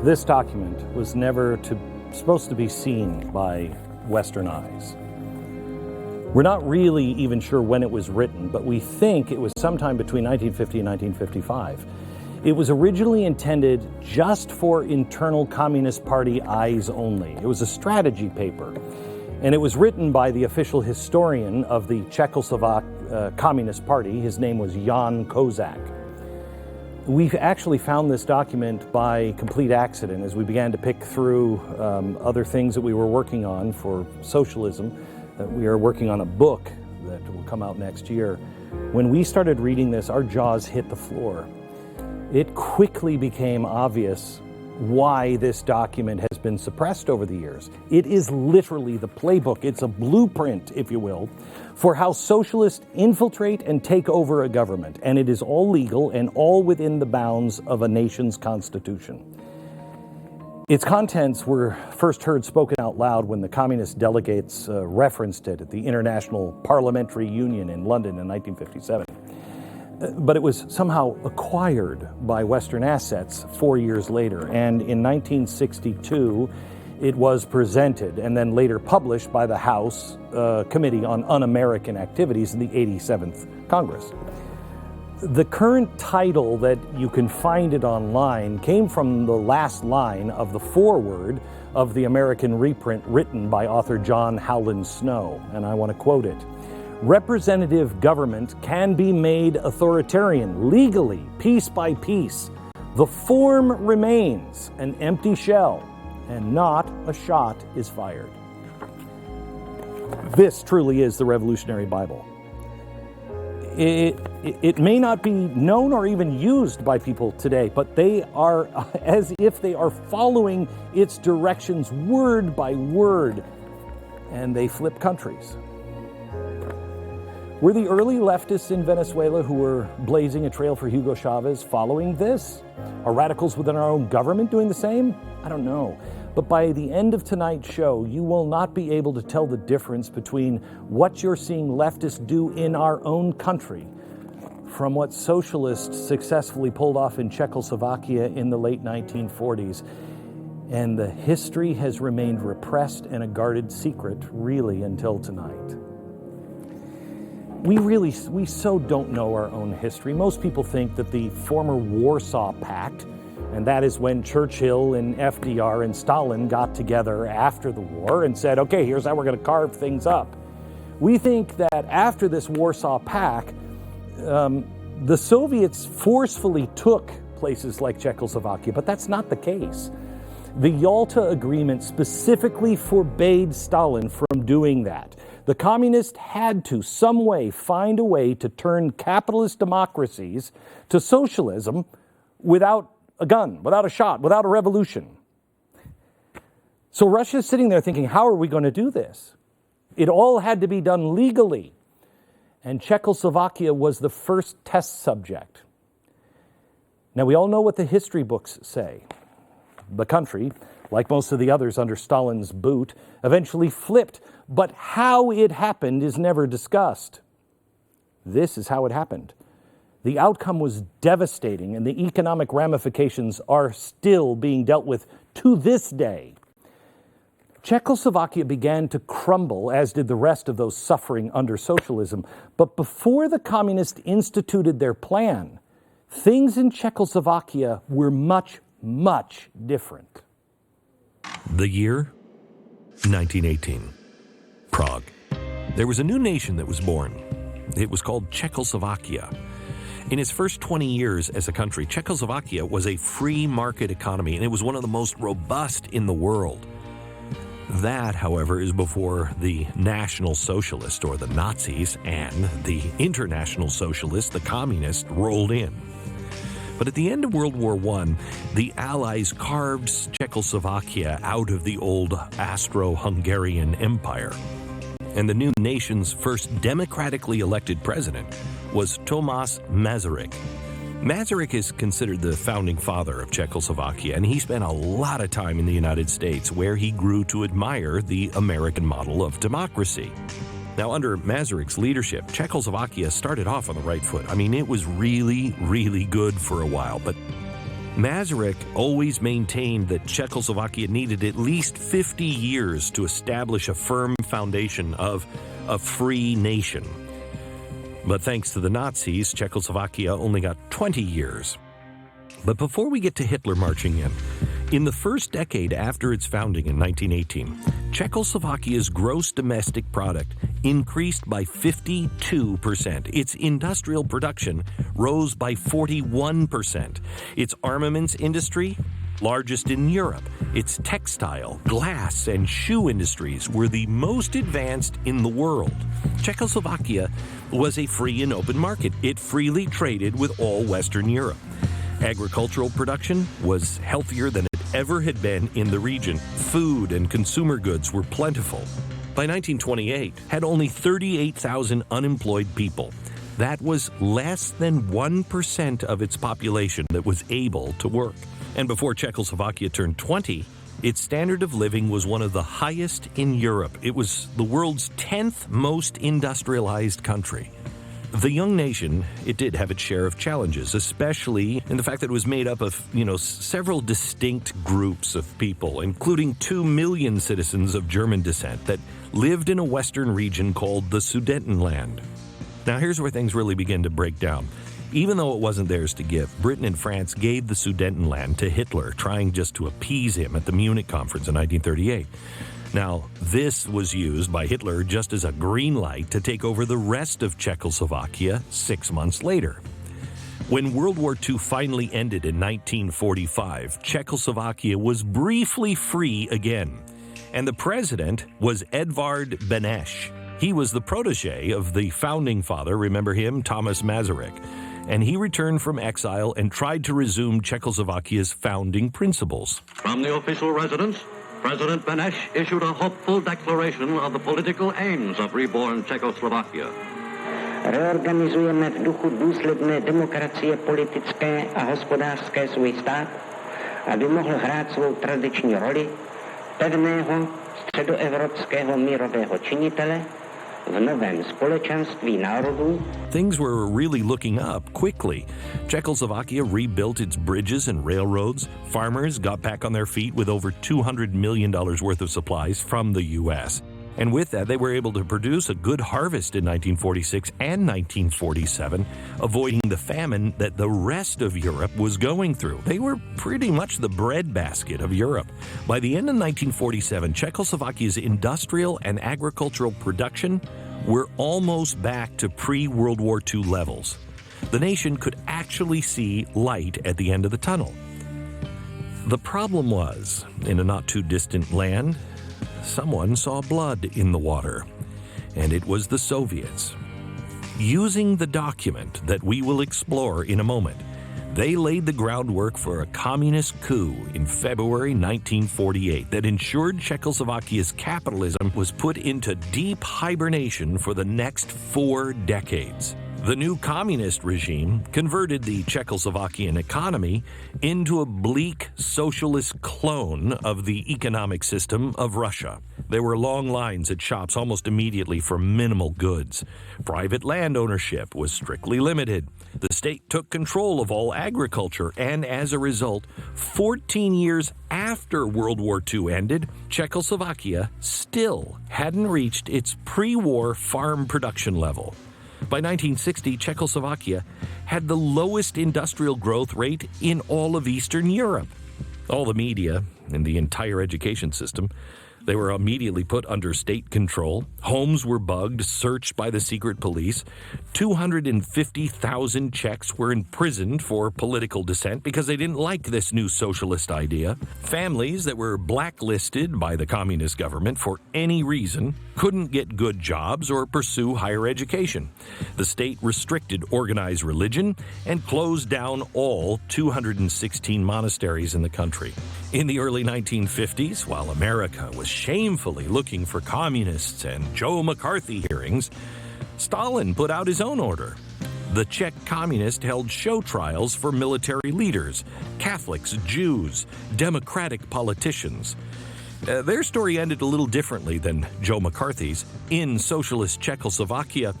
This document was never supposed to be seen by Western eyes. We're not really even sure when it was written, but we think it was sometime between 1950 and 1955. It was originally intended just for internal Communist Party eyes only. It was a strategy paper, and it was written by the official historian of the Czechoslovak Communist Party. His name was Jan Kozak. We actually found this document by complete accident as we began to pick through other things that we were working on for socialism. We are working on a book that will come out next year. When we started reading this, our jaws hit the floor. It quickly became obvious why this document has been suppressed over the years. It is literally the playbook. It's a blueprint, if you will, for how socialists infiltrate and take over a government. And it is all legal and all within the bounds of a nation's constitution. Its contents were first heard spoken out loud when the communist delegates referenced it at the International Parliamentary Union in London in 1957. But it was somehow acquired by Western assets 4 years later. And in 1962, it was presented and then later published by the House Committee on Un-American Activities in the 87th Congress. The current title that you can find it online came from the last line of the foreword of the American reprint written by author John Howland Snow, and I want to quote it. Representative government can be made authoritarian legally, piece by piece. The form remains an empty shell, and not a shot is fired. This truly is the revolutionary Bible. It may not be known or even used by people today, but they are as if they are following its directions word by word, and they flip countries. Were the early leftists in Venezuela who were blazing a trail for Hugo Chavez following this? Are radicals within our own government doing the same? I don't know. But by the end of tonight's show, you will not be able to tell the difference between what you're seeing leftists do in our own country from what socialists successfully pulled off in Czechoslovakia in the late 1940s. And the history has remained repressed and a guarded secret, really, until tonight. We so don't know our own history. Most people think that the former Warsaw Pact, and that is when Churchill and FDR and Stalin got together after the war and said, okay, here's how we're going to carve things up. We think that after this Warsaw Pact, the Soviets forcefully took places like Czechoslovakia, but that's not the case. The Yalta Agreement specifically forbade Stalin from doing that. The communists had to, some way, find a way to turn capitalist democracies to socialism without a gun, without a shot, without a revolution. So Russia's sitting there thinking, how are we going to do this? It all had to be done legally. And Czechoslovakia was the first test subject. Now, we all know what the history books say. The country, like most of the others under Stalin's boot, eventually flipped. But how it happened is never discussed. This is how it happened. The outcome was devastating, and the economic ramifications are still being dealt with to this day. Czechoslovakia began to crumble, as did the rest of those suffering under socialism. But before the communists instituted their plan, things in Czechoslovakia were much, much different. The year? 1918. Prague. There was a new nation that was born. It was called Czechoslovakia. In its first 20 years as a country, Czechoslovakia was a free market economy, and it was one of the most robust in the world. That, however, is before the National Socialists, or the Nazis, and the International Socialists, the Communists, rolled in. But at the end of World War I, the Allies carved Czechoslovakia out of the old Austro-Hungarian Empire. And the new nation's first democratically elected president was Tomáš Masaryk. Masaryk is considered the founding father of Czechoslovakia, and he spent a lot of time in the United States, where he grew to admire the American model of democracy. Now, under Masaryk's leadership, Czechoslovakia started off on the right foot. I mean, it was really, really good for a while, but Masaryk always maintained that Czechoslovakia needed at least 50 years to establish a firm foundation of a free nation. But thanks to the Nazis, Czechoslovakia only got 20 years. But before we get to Hitler marching in the first decade after its founding in 1918, Czechoslovakia's gross domestic product increased by 52%. Its industrial production rose by 41%. Its armaments industry, largest in Europe. Its textile, glass, and shoe industries were the most advanced in the world. Czechoslovakia was a free and open market. It freely traded with all Western Europe. Agricultural production was healthier than it ever had been in the region. Food and consumer goods were plentiful. By 1928, had only 38,000 unemployed people. That was less than 1% of its population that was able to work. And before Czechoslovakia turned 20, its standard of living was one of the highest in Europe. It was the world's 10th most industrialized country. The young nation, it did have its share of challenges, especially in the fact that it was made up of, several distinct groups of people, including 2 million citizens of German descent that lived in a western region called the Sudetenland. Now, here's where things really begin to break down. Even though it wasn't theirs to give, Britain and France gave the Sudetenland to Hitler, trying just to appease him at the Munich Conference in 1938. Now, this was used by Hitler just as a green light to take over the rest of Czechoslovakia 6 months later. When World War II finally ended in 1945, Czechoslovakia was briefly free again, and the president was Edvard Beneš. He was the protege of the founding father, remember him, Thomas Masaryk, and he returned from exile and tried to resume Czechoslovakia's founding principles. From the official residence, President Beneš issued a hopeful declaration of the political aims of reborn Czechoslovakia. Reorganizujeme v duchu důsledné demokracie politické a hospodářské svůj stát, aby mohl hrát svou tradiční roli pevného středoevropského mírového činitele v novém společenství národů. Things were really looking up quickly. Czechoslovakia rebuilt its bridges and railroads. Farmers got back on their feet with over $200 million worth of supplies from the U.S. And with that, they were able to produce a good harvest in 1946 and 1947, avoiding the famine that the rest of Europe was going through. They were pretty much the breadbasket of Europe. By the end of 1947, Czechoslovakia's industrial and agricultural production were almost back to pre-World War II levels. The nation could actually see light at the end of the tunnel. The problem was, in a not-too-distant land, someone saw blood in the water, and it was the Soviets. Using the document that we will explore in a moment, they laid the groundwork for a communist coup in February 1948 that ensured Czechoslovakia's capitalism was put into deep hibernation for the next 4 decades. The new communist regime converted the Czechoslovakian economy into a bleak socialist clone of the economic system of Russia. There were long lines at shops almost immediately for minimal goods. Private land ownership was strictly limited. The state took control of all agriculture, and as a result, 14 years after World War II ended, Czechoslovakia still hadn't reached its pre-war farm production level. By 1960, Czechoslovakia had the lowest industrial growth rate in all of Eastern Europe. All the media and the entire education system, they were immediately put under state control. Homes were bugged, searched by the secret police. 250,000 Czechs were imprisoned for political dissent because they didn't like this new socialist idea. Families that were blacklisted by the communist government for any reason couldn't get good jobs or pursue higher education. The state restricted organized religion and closed down all 216 monasteries in the country. In the early 1950s, while America was shamefully looking for communists and Joe McCarthy hearings, Stalin put out his own order. The Czech communists held show trials for military leaders, Catholics, Jews, Democratic politicians. Their story ended a little differently than Joe McCarthy's. In socialist Czechoslovakia,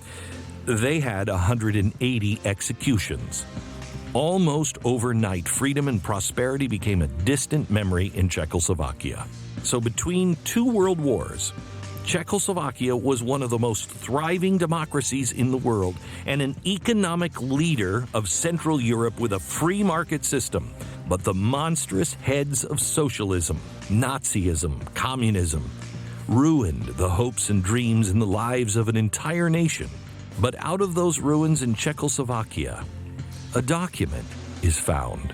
they had 180 executions. Almost overnight, freedom and prosperity became a distant memory in Czechoslovakia. So between 2 world wars, Czechoslovakia was one of the most thriving democracies in the world and an economic leader of Central Europe with a free market system. But the monstrous heads of socialism, Nazism, communism, ruined the hopes and dreams and the lives of an entire nation. But out of those ruins in Czechoslovakia, a document is found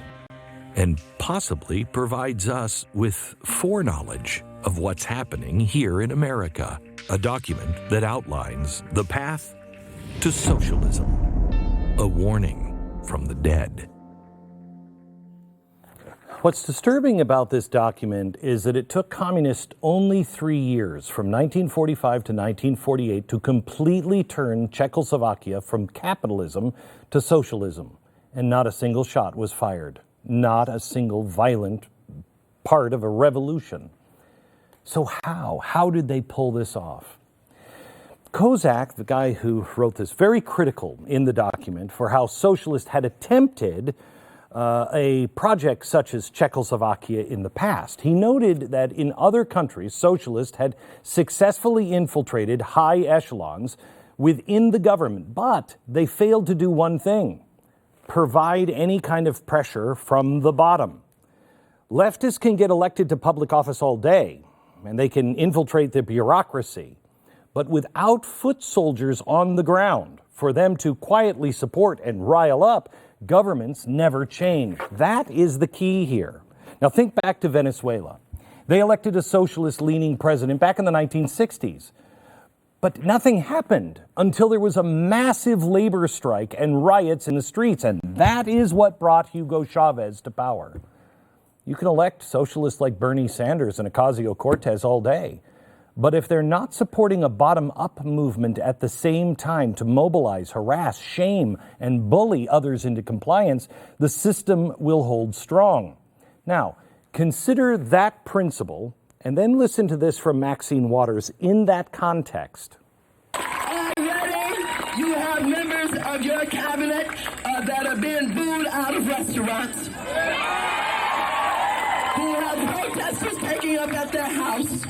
and possibly provides us with foreknowledge of what's happening here in America. A document that outlines the path to socialism. A warning from the dead. What's disturbing about this document is that it took communists only 3 years, from 1945 to 1948, to completely turn Czechoslovakia from capitalism to socialism. And not a single shot was fired. Not a single violent part of a revolution. So how did they pull this off? Kozak, the guy who wrote this, very critical in the document for how socialists had attempted a project such as Czechoslovakia in the past. He noted that in other countries, socialists had successfully infiltrated high echelons within the government, but they failed to do one thing: provide any kind of pressure from the bottom. Leftists can get elected to public office all day, and they can infiltrate the bureaucracy, but without foot soldiers on the ground for them to quietly support and rile up, governments never change. That is the key here. Now think back to Venezuela. They elected a socialist-leaning president back in the 1960s. But nothing happened until there was a massive labor strike and riots in the streets, and that is what brought Hugo Chavez to power. You can elect socialists like Bernie Sanders and Ocasio-Cortez all day, but if they're not supporting a bottom-up movement at the same time to mobilize, harass, shame, and bully others into compliance, the system will hold strong. Now, consider that principle, and then listen to this from Maxine Waters in that context. Already, you have members of your cabinet that are being booed out of restaurants, who have protesters taking up at their house,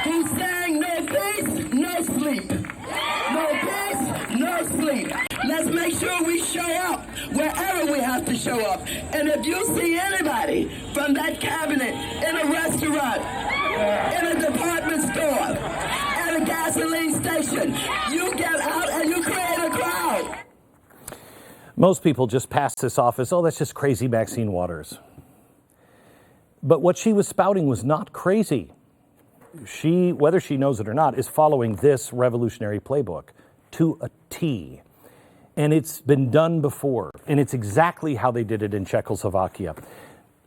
who's saying no peace, no sleep. No peace, no sleep. Let's make sure we show up wherever we have to show up. And if you see anybody from that cabinet in a restaurant, in a department store, at a gasoline station, you get out and you create a crowd. Most people just pass this off as, oh, that's just crazy Maxine Waters. But what she was spouting was not crazy. She, whether she knows it or not, is following this revolutionary playbook to a T. And it's been done before, and it's exactly how they did it in Czechoslovakia.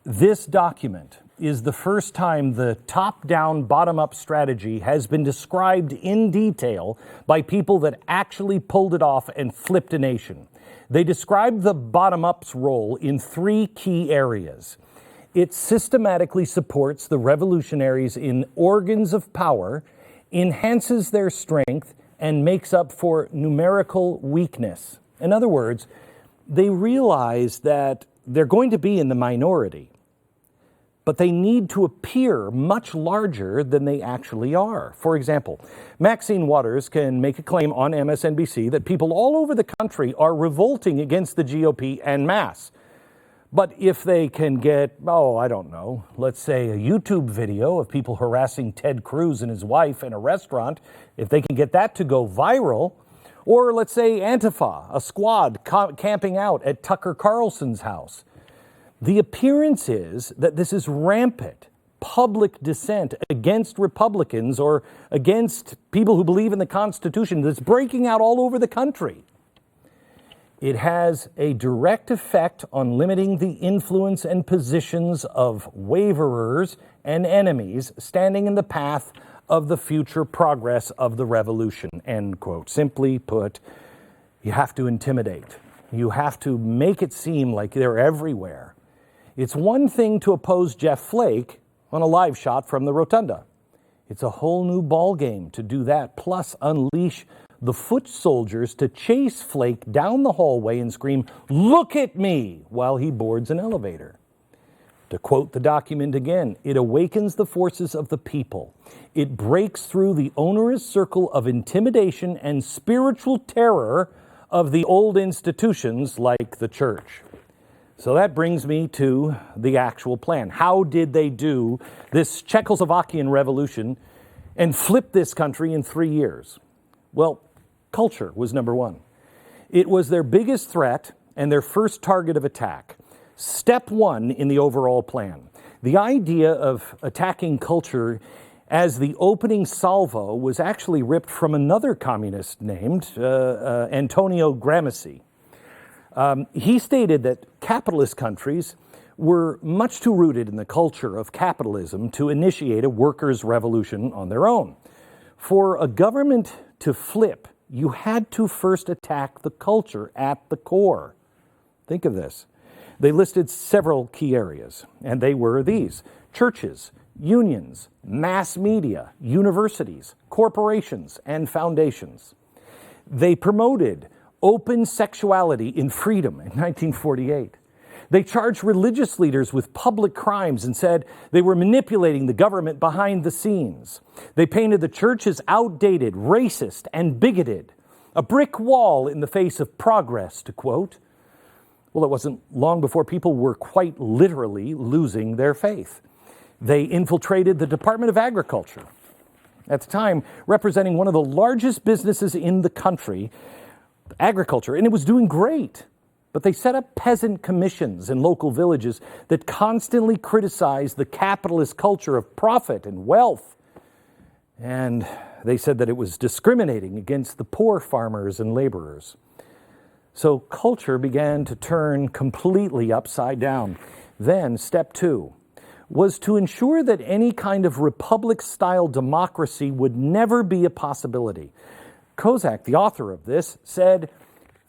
This document is the first time the top-down, bottom-up strategy has been described in detail by people that actually pulled it off and flipped a nation. They described the bottom-up's role in 3 key areas. It systematically supports the revolutionaries in organs of power, enhances their strength, and makes up for numerical weakness. In other words, they realize that they're going to be in the minority, but they need to appear much larger than they actually are. For example, Maxine Waters can make a claim on MSNBC that people all over the country are revolting against the GOP en masse. But if they can get, let's say a YouTube video of people harassing Ted Cruz and his wife in a restaurant, if they can get that to go viral, or let's say Antifa, a squad camping out at Tucker Carlson's house, the appearance is that this is rampant public dissent against Republicans or against people who believe in the Constitution that's breaking out all over the country. It has a direct effect on limiting the influence and positions of waverers and enemies standing in the path of the future progress of the revolution, end quote. Simply put, you have to intimidate. You have to make it seem like they're everywhere. It's one thing to oppose Jeff Flake on a live shot from the rotunda. It's a whole new ballgame to do that, plus unleash the foot soldiers to chase Flake down the hallway and scream, "Look at me," while he boards an elevator. To quote the document again, it awakens the forces of the people. It breaks through the onerous circle of intimidation and spiritual terror of the old institutions like the church. So that brings me to the actual plan. How did they do this Czechoslovakian revolution and flip this country in 3 years? Well, culture was number one. It was their biggest threat and their first target of attack. Step one in the overall plan. The idea of attacking culture as the opening salvo was actually ripped from another communist named Antonio Gramsci. He stated that capitalist countries were much too rooted in the culture of capitalism to initiate a workers' revolution on their own. For a government to flip, you had to first attack the culture at the core. Think of this. They listed several key areas, and they were these: churches, unions, mass media, universities, corporations, and foundations. They promoted open sexuality in freedom in 1948. They charged religious leaders with public crimes and said they were manipulating the government behind the scenes. They painted the church as outdated, racist, and bigoted, a brick wall in the face of progress, to quote. Well, it wasn't long before people were quite literally losing their faith. They infiltrated the Department of Agriculture, at the time representing one of the largest businesses in the country, agriculture, and it was doing great. But they set up peasant commissions in local villages that constantly criticized the capitalist culture of profit and wealth. And They said that it was discriminating against the poor farmers and laborers. So culture began to turn completely upside down. Then, step 2 was to ensure that any kind of republic-style democracy would never be a possibility. Kozak, the author of this, said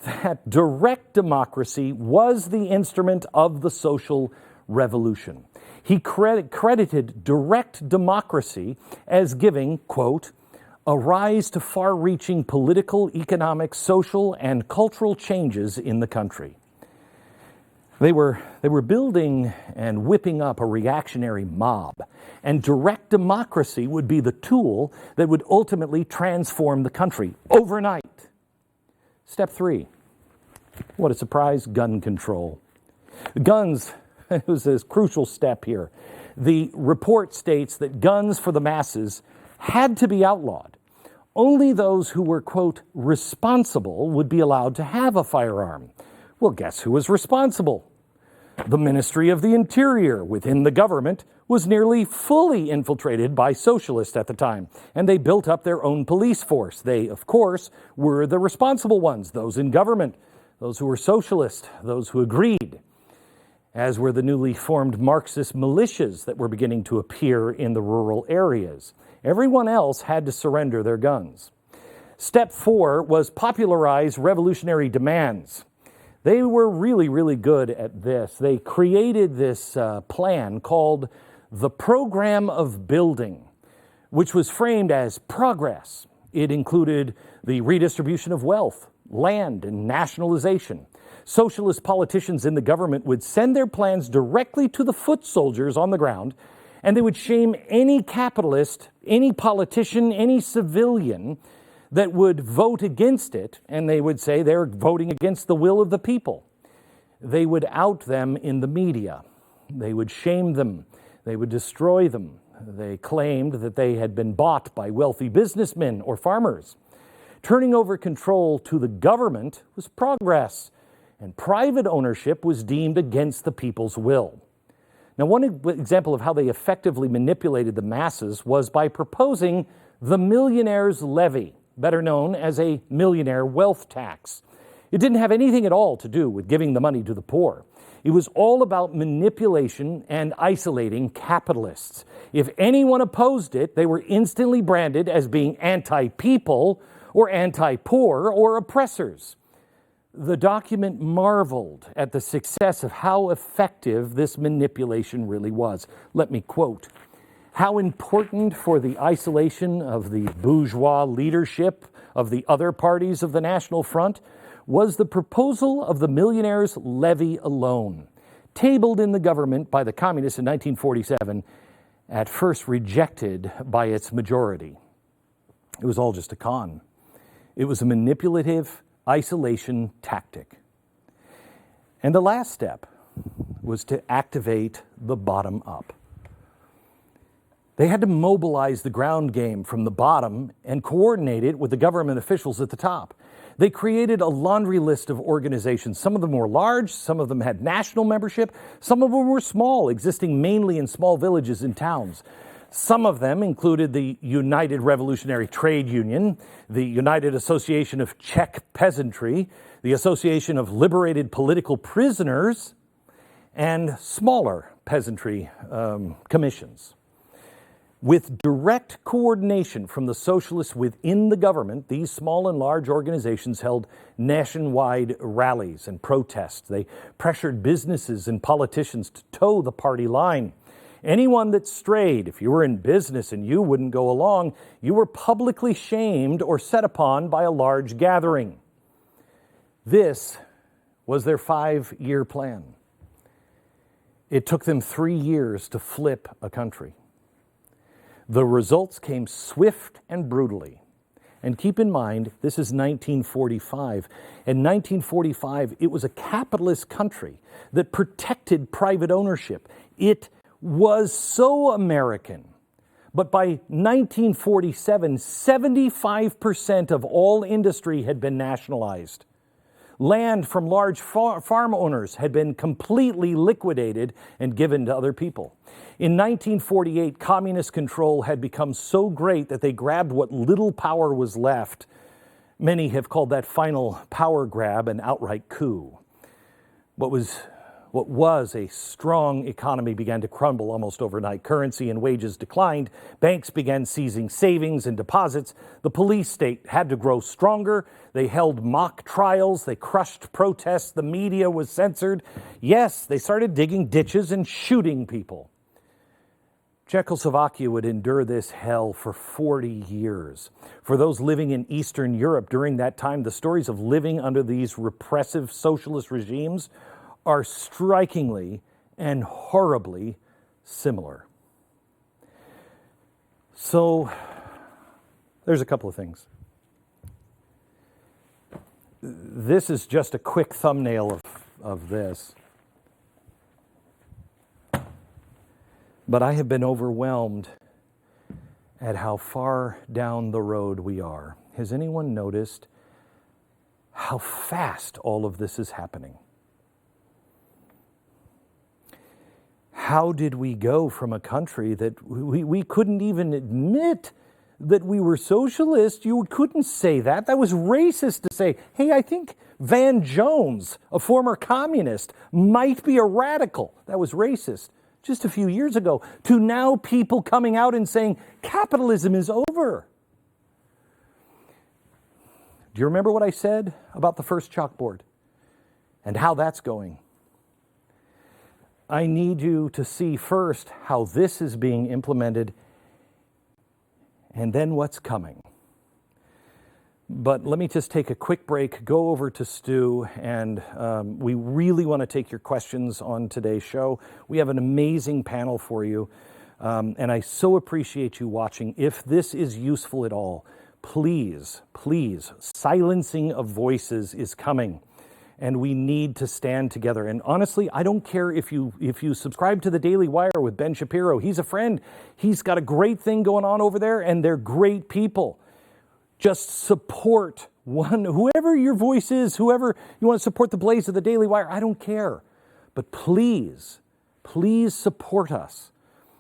that direct democracy was the instrument of the social revolution. He credited direct democracy as giving, quote, a rise to far-reaching political, economic, social, and cultural changes in the country. They were building and whipping up a reactionary mob, and direct democracy would be the tool that would ultimately transform the country overnight. Step 3, what a surprise, gun control. Guns, it was a crucial step here. The report states that guns for the masses had to be outlawed. Only those who were, quote, responsible would be allowed to have a firearm. Well, guess who was responsible? The Ministry of the Interior within the government was nearly fully infiltrated by socialists at the time, and they built up their own police force. They, of course, were the responsible ones, those in government, those who were socialist, those who agreed, as were the newly formed Marxist militias that were beginning to appear in the rural areas. Everyone else had to surrender their guns. Step 4 was popularize revolutionary demands. They were really, really good at this. They created this plan called the Program of Building, which was framed as progress. It included the redistribution of wealth, land, and nationalization. Socialist politicians in the government would send their plans directly to the foot soldiers on the ground, and they would shame any capitalist, any politician, any civilian that would vote against it, and they would say they're voting against the will of the people. They would out them in the media. They would shame them. They would destroy them. They claimed that they had been bought by wealthy businessmen or farmers. Turning over control to the government was progress, and private ownership was deemed against the people's will. Now, one example of how they effectively manipulated the masses was by proposing the millionaire's levy, better known as a millionaire wealth tax. It didn't have anything at all to do with giving the money to the poor. It was all about manipulation and isolating capitalists. If anyone opposed it, they were instantly branded as being anti-people or anti-poor or oppressors. The document marveled at the success of how effective this manipulation really was. Let me quote, "How important for the isolation of the bourgeois leadership of the other parties of the National Front was the proposal of the millionaire's levy alone, tabled in the government by the communists in 1947, at first rejected by its majority." It was all just a con. It was a manipulative isolation tactic. And the last step was to activate the bottom up. They had to mobilize the ground game from the bottom and coordinate it with the government officials at the top. They created a laundry list of organizations. Some of them were large, some of them had national membership, some of them were small, existing mainly in small villages and towns. Some of them included the United Revolutionary Trade Union, the United Association of Czech Peasantry, the Association of Liberated Political Prisoners, and smaller peasantry commissions. With direct coordination from the socialists within the government, these small and large organizations held nationwide rallies and protests. They pressured businesses and politicians to toe the party line. Anyone that strayed, if you were in business and you wouldn't go along, you were publicly shamed or set upon by a large gathering. This was their 5-year plan. It took them 3 years to flip a country. The results came swift and brutally. And keep in mind, this is 1945. In 1945, it was a capitalist country that protected private ownership. It was so American. But by 1947, 75% of all industry had been nationalized. Land from large farm owners had been completely liquidated and given to other people. In 1948, communist control had become so great that they grabbed what little power was left. Many have called that final power grab an outright coup. What was a strong economy began to crumble almost overnight. Currency and wages declined. Banks began seizing savings and deposits. The police state had to grow stronger. They held mock trials. They crushed protests. The media was censored. Yes, they started digging ditches and shooting people. Czechoslovakia would endure this hell for 40 years. For those living in Eastern Europe during that time, the stories of living under these repressive socialist regimes are strikingly and horribly similar. So, there's a couple of things. This is just a quick thumbnail of this. But I have been overwhelmed at how far down the road we are. Has anyone noticed how fast all of this is happening? How did we go from a country that we couldn't even admit that we were socialist? You couldn't say that. That was racist to say, hey, I think Van Jones, a former communist, might be a radical. That was racist just a few years ago, to now people coming out and saying capitalism is over. Do you remember what I said about the first chalkboard and how that's going? I need you to see first how this is being implemented and then what's coming. But let me just take a quick break, go over to Stu, and we really want to take your questions on today's show. We have an amazing panel for you, and I so appreciate you watching. If this is useful at all, please, silencing of voices is coming, and we need to stand together. And honestly, I don't care if you subscribe to the Daily Wire with Ben Shapiro. He's a friend. He's got a great thing going on over there, and they're great people. Just support whoever your voice is, whoever you want to support the Blaze of the Daily Wire. I don't care. But please support us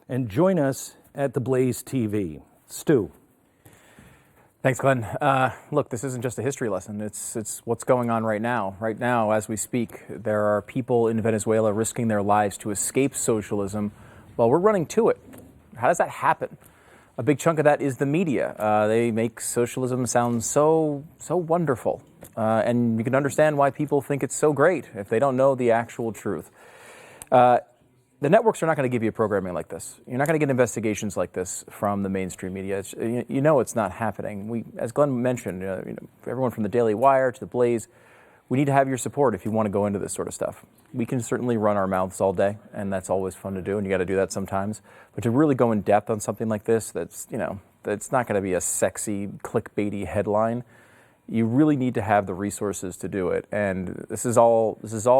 and join us at the Blaze TV. Stu. Thanks, Glenn. Look, this isn't just a history lesson. It's what's going on right now. Right now, as we speak, there are people in Venezuela risking their lives to escape socialism while we're running to it. How does that happen? A big chunk of that is the media. They make socialism sound so wonderful. And you can understand why people think it's so great if they don't know the actual truth. The networks are not going to give you programming like this. You're not going to get investigations like this from the mainstream media. You know it's not happening. As Glenn mentioned, everyone from the Daily Wire to the Blaze, we need to have your support if you want to go into this sort of stuff. We can certainly run our mouths all day, and that's always fun to do, and you got to do that sometimes. But to really go in depth on something like this, that's not going to be a sexy, clickbaity headline. You really need to have the resources to do it, and this is all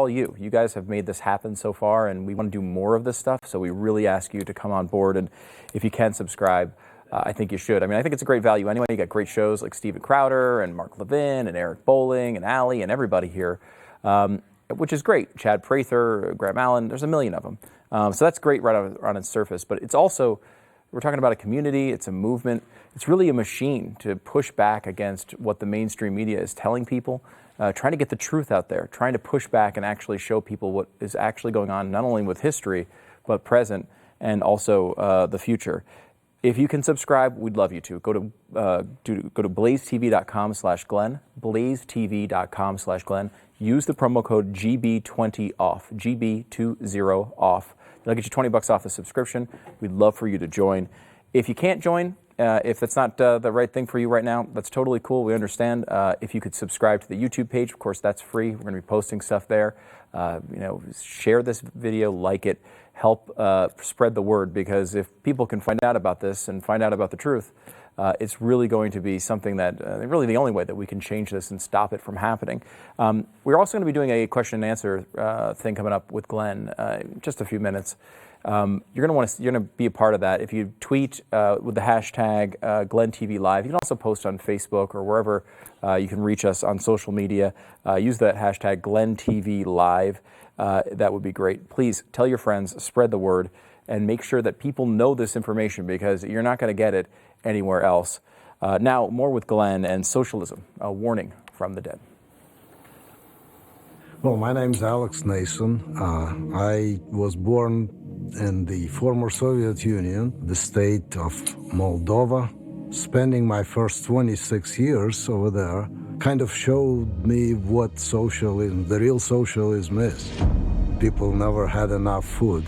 you. You guys have made this happen so far, and we want to do more of this stuff. So we really ask you to come on board, and if you can subscribe, I think you should. I mean, I think it's a great value anyway. You got great shows like Stephen Crowder and Mark Levin and Eric Bolling and Ali and everybody here, which is great. Chad Prather, Graham Allen, there's a million of them. So that's great right on its surface. But it's also, we're talking about a community, it's a movement. It's really a machine to push back against what the mainstream media is telling people, trying to get the truth out there, trying to push back and actually show people what is actually going on, not only with history, but present and also the future. If you can subscribe, we'd love you to. Go to blazetv.com/Glenn, blazetv.com/Glenn. Use the promo code GB20OFF, GB20OFF. That'll get you $20 off the subscription. We'd love for you to join. If you can't join, if it's not the right thing for you right now, that's totally cool. We understand. If you could subscribe to the YouTube page, of course, that's free. We're going to be posting stuff there. Share this video, like it. Help spread the word, because if people can find out about this and find out about the truth, it's really going to be something that, really the only way that we can change this and stop it from happening. We're also going to be doing a question and answer thing coming up with Glenn in just a few minutes. You're going to be a part of that. If you tweet with the hashtag GlennTV Live, you can also post on Facebook or wherever you can reach us on social media. Use that hashtag GlennTV Live. That would be great. Please tell your friends, spread the word, and make sure that people know this information because you're not going to get it anywhere else. Now, more with Glenn and socialism, a warning from the dead. Well, my name's Alex Nason. I was born in the former Soviet Union, the state of Moldova. Spending my first 26 years over there kind of showed me what socialism, the real socialism is. People never had enough food.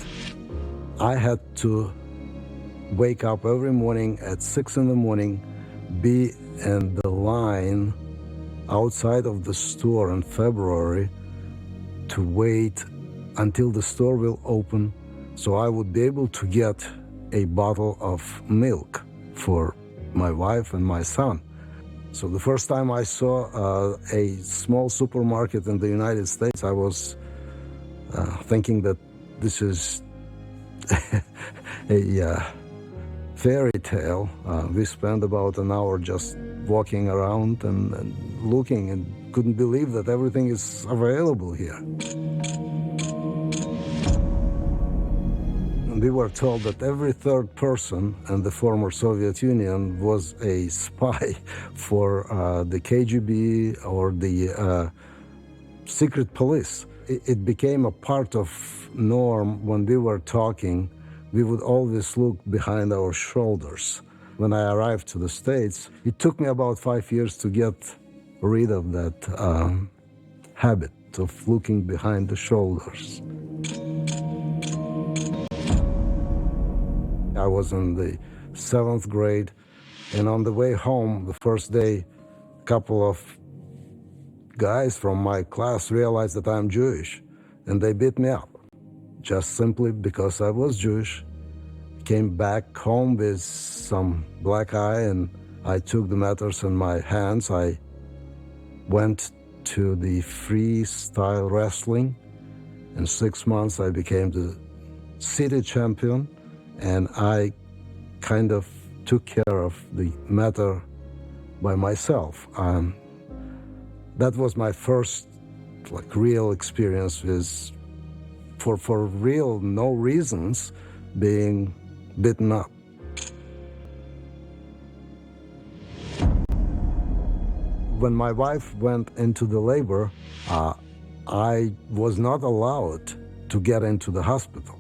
I had to wake up every morning at 6 in the morning, be in the line outside of the store in February to wait until the store will open so I would be able to get a bottle of milk for my wife and my son. So the first time I saw a small supermarket in the United States, I was thinking that this is a fairy tale. We spent about an hour just walking around and looking and couldn't believe that everything is available here. We were told that every third person in the former Soviet Union was a spy for the KGB or the secret police. It became a part of norm when we were talking. We would always look behind our shoulders. When I arrived to the States, it took me about 5 years to get rid of that habit of looking behind the shoulders. I was in the 7th grade, and on the way home, the first day, a couple of guys from my class realized that I'm Jewish, and they beat me up, just simply because I was Jewish. Came back home with some black eye, and I took the matters in my hands. I went to the freestyle wrestling. In 6 months, I became the city champion. And I kind of took care of the matter by myself. That was my first real experience with, for real no reasons, being beaten up. When my wife went into the labor, I was not allowed to get into the hospital.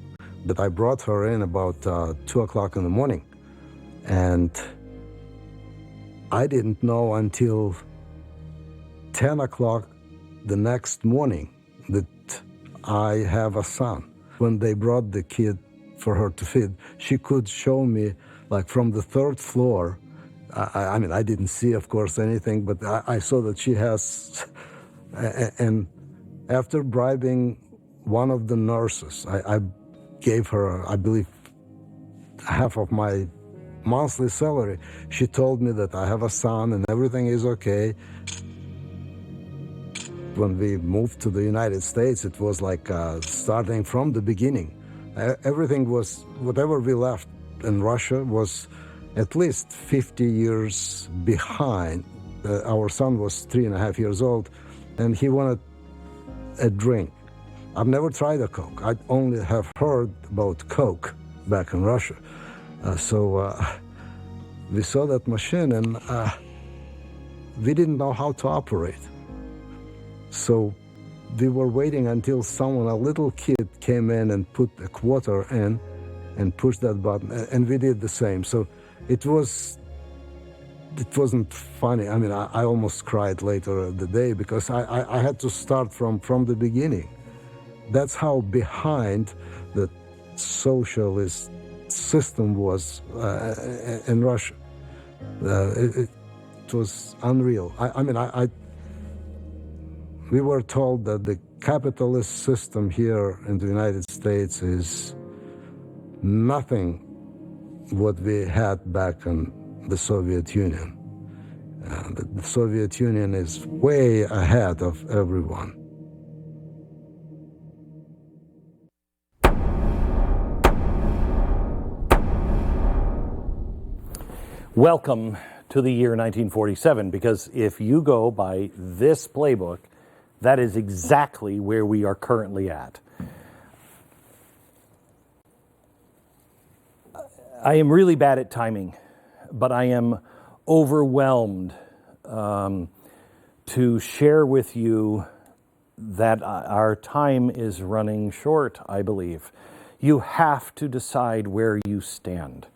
But I brought her in about 2 o'clock in the morning. And I didn't know until 10 o'clock the next morning that I have a son. When they brought the kid for her to feed, she could show me, from the 3rd floor. I mean, I didn't see, of course, anything, but I saw that she has. And after bribing one of the nurses, I gave her, I believe, half of my monthly salary. She told me that I have a son and everything is okay. When we moved to the United States, it was like starting from the beginning. Everything was, whatever we left in Russia was at least 50 years behind. Our son was 3.5 years old, and he wanted a drink. I've never tried a Coke. I only have heard about Coke back in Russia. So we saw that machine, and we didn't know how to operate. So we were waiting until someone, a little kid, came in and put a quarter in and pushed that button, and we did the same. So it wasn't funny. I mean, I almost cried later the day because I had to start from the beginning. That's how behind the socialist system was in Russia. It was unreal. We were told that the capitalist system here in the United States is nothing what we had back in the Soviet Union. The Soviet Union is way ahead of everyone. Welcome to the year 1947, because if you go by this playbook, that is exactly where we are currently at. I am really bad at timing, but I am overwhelmed to share with you that our time is running short, I believe. You have to decide where you stand.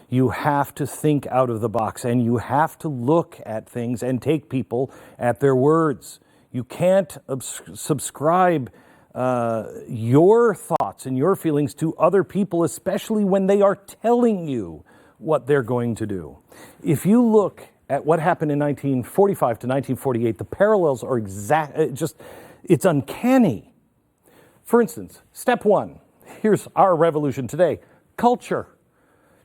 You have to think out of the box, and you have to look at things and take people at their words. You can't subscribe your thoughts and your feelings to other people, especially when they are telling you what they're going to do. If you look at what happened in 1945 to 1948, the parallels are it's uncanny. For instance, step one, here's our revolution today, culture.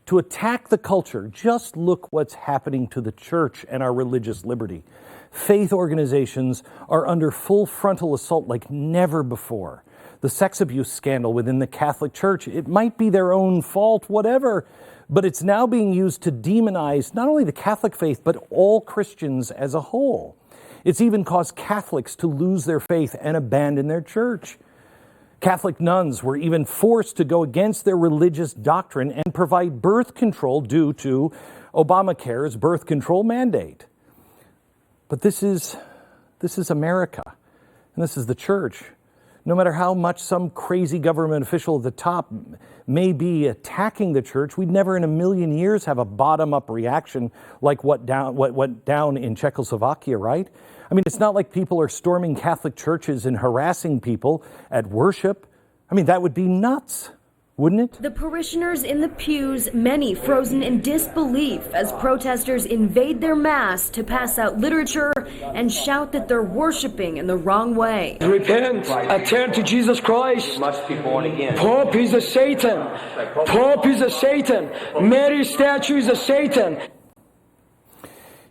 To attack the culture, just look what's happening to the church and our religious liberty. Faith organizations are under full frontal assault like never before. The sex abuse scandal within the Catholic Church, it might be their own fault, whatever, but it's now being used to demonize not only the Catholic faith, but all Christians as a whole. It's even caused Catholics to lose their faith and abandon their church. Catholic nuns were even forced to go against their religious doctrine and provide birth control due to Obamacare's birth control mandate. But this is America, and this is the church. No matter how much some crazy government official at the top may be attacking the church, we'd never in a million years have a bottom-up reaction like what went down in Czechoslovakia, right? I mean, it's not like people are storming Catholic churches and harassing people at worship. I mean, that would be nuts, wouldn't it? The parishioners in the pews, many frozen in disbelief as protesters invade their mass to pass out literature and shout that they're worshiping in the wrong way. Repent and turn to Jesus Christ. You must be born again. Pope is a Satan. Pope is a Satan. Mary's statue is a Satan.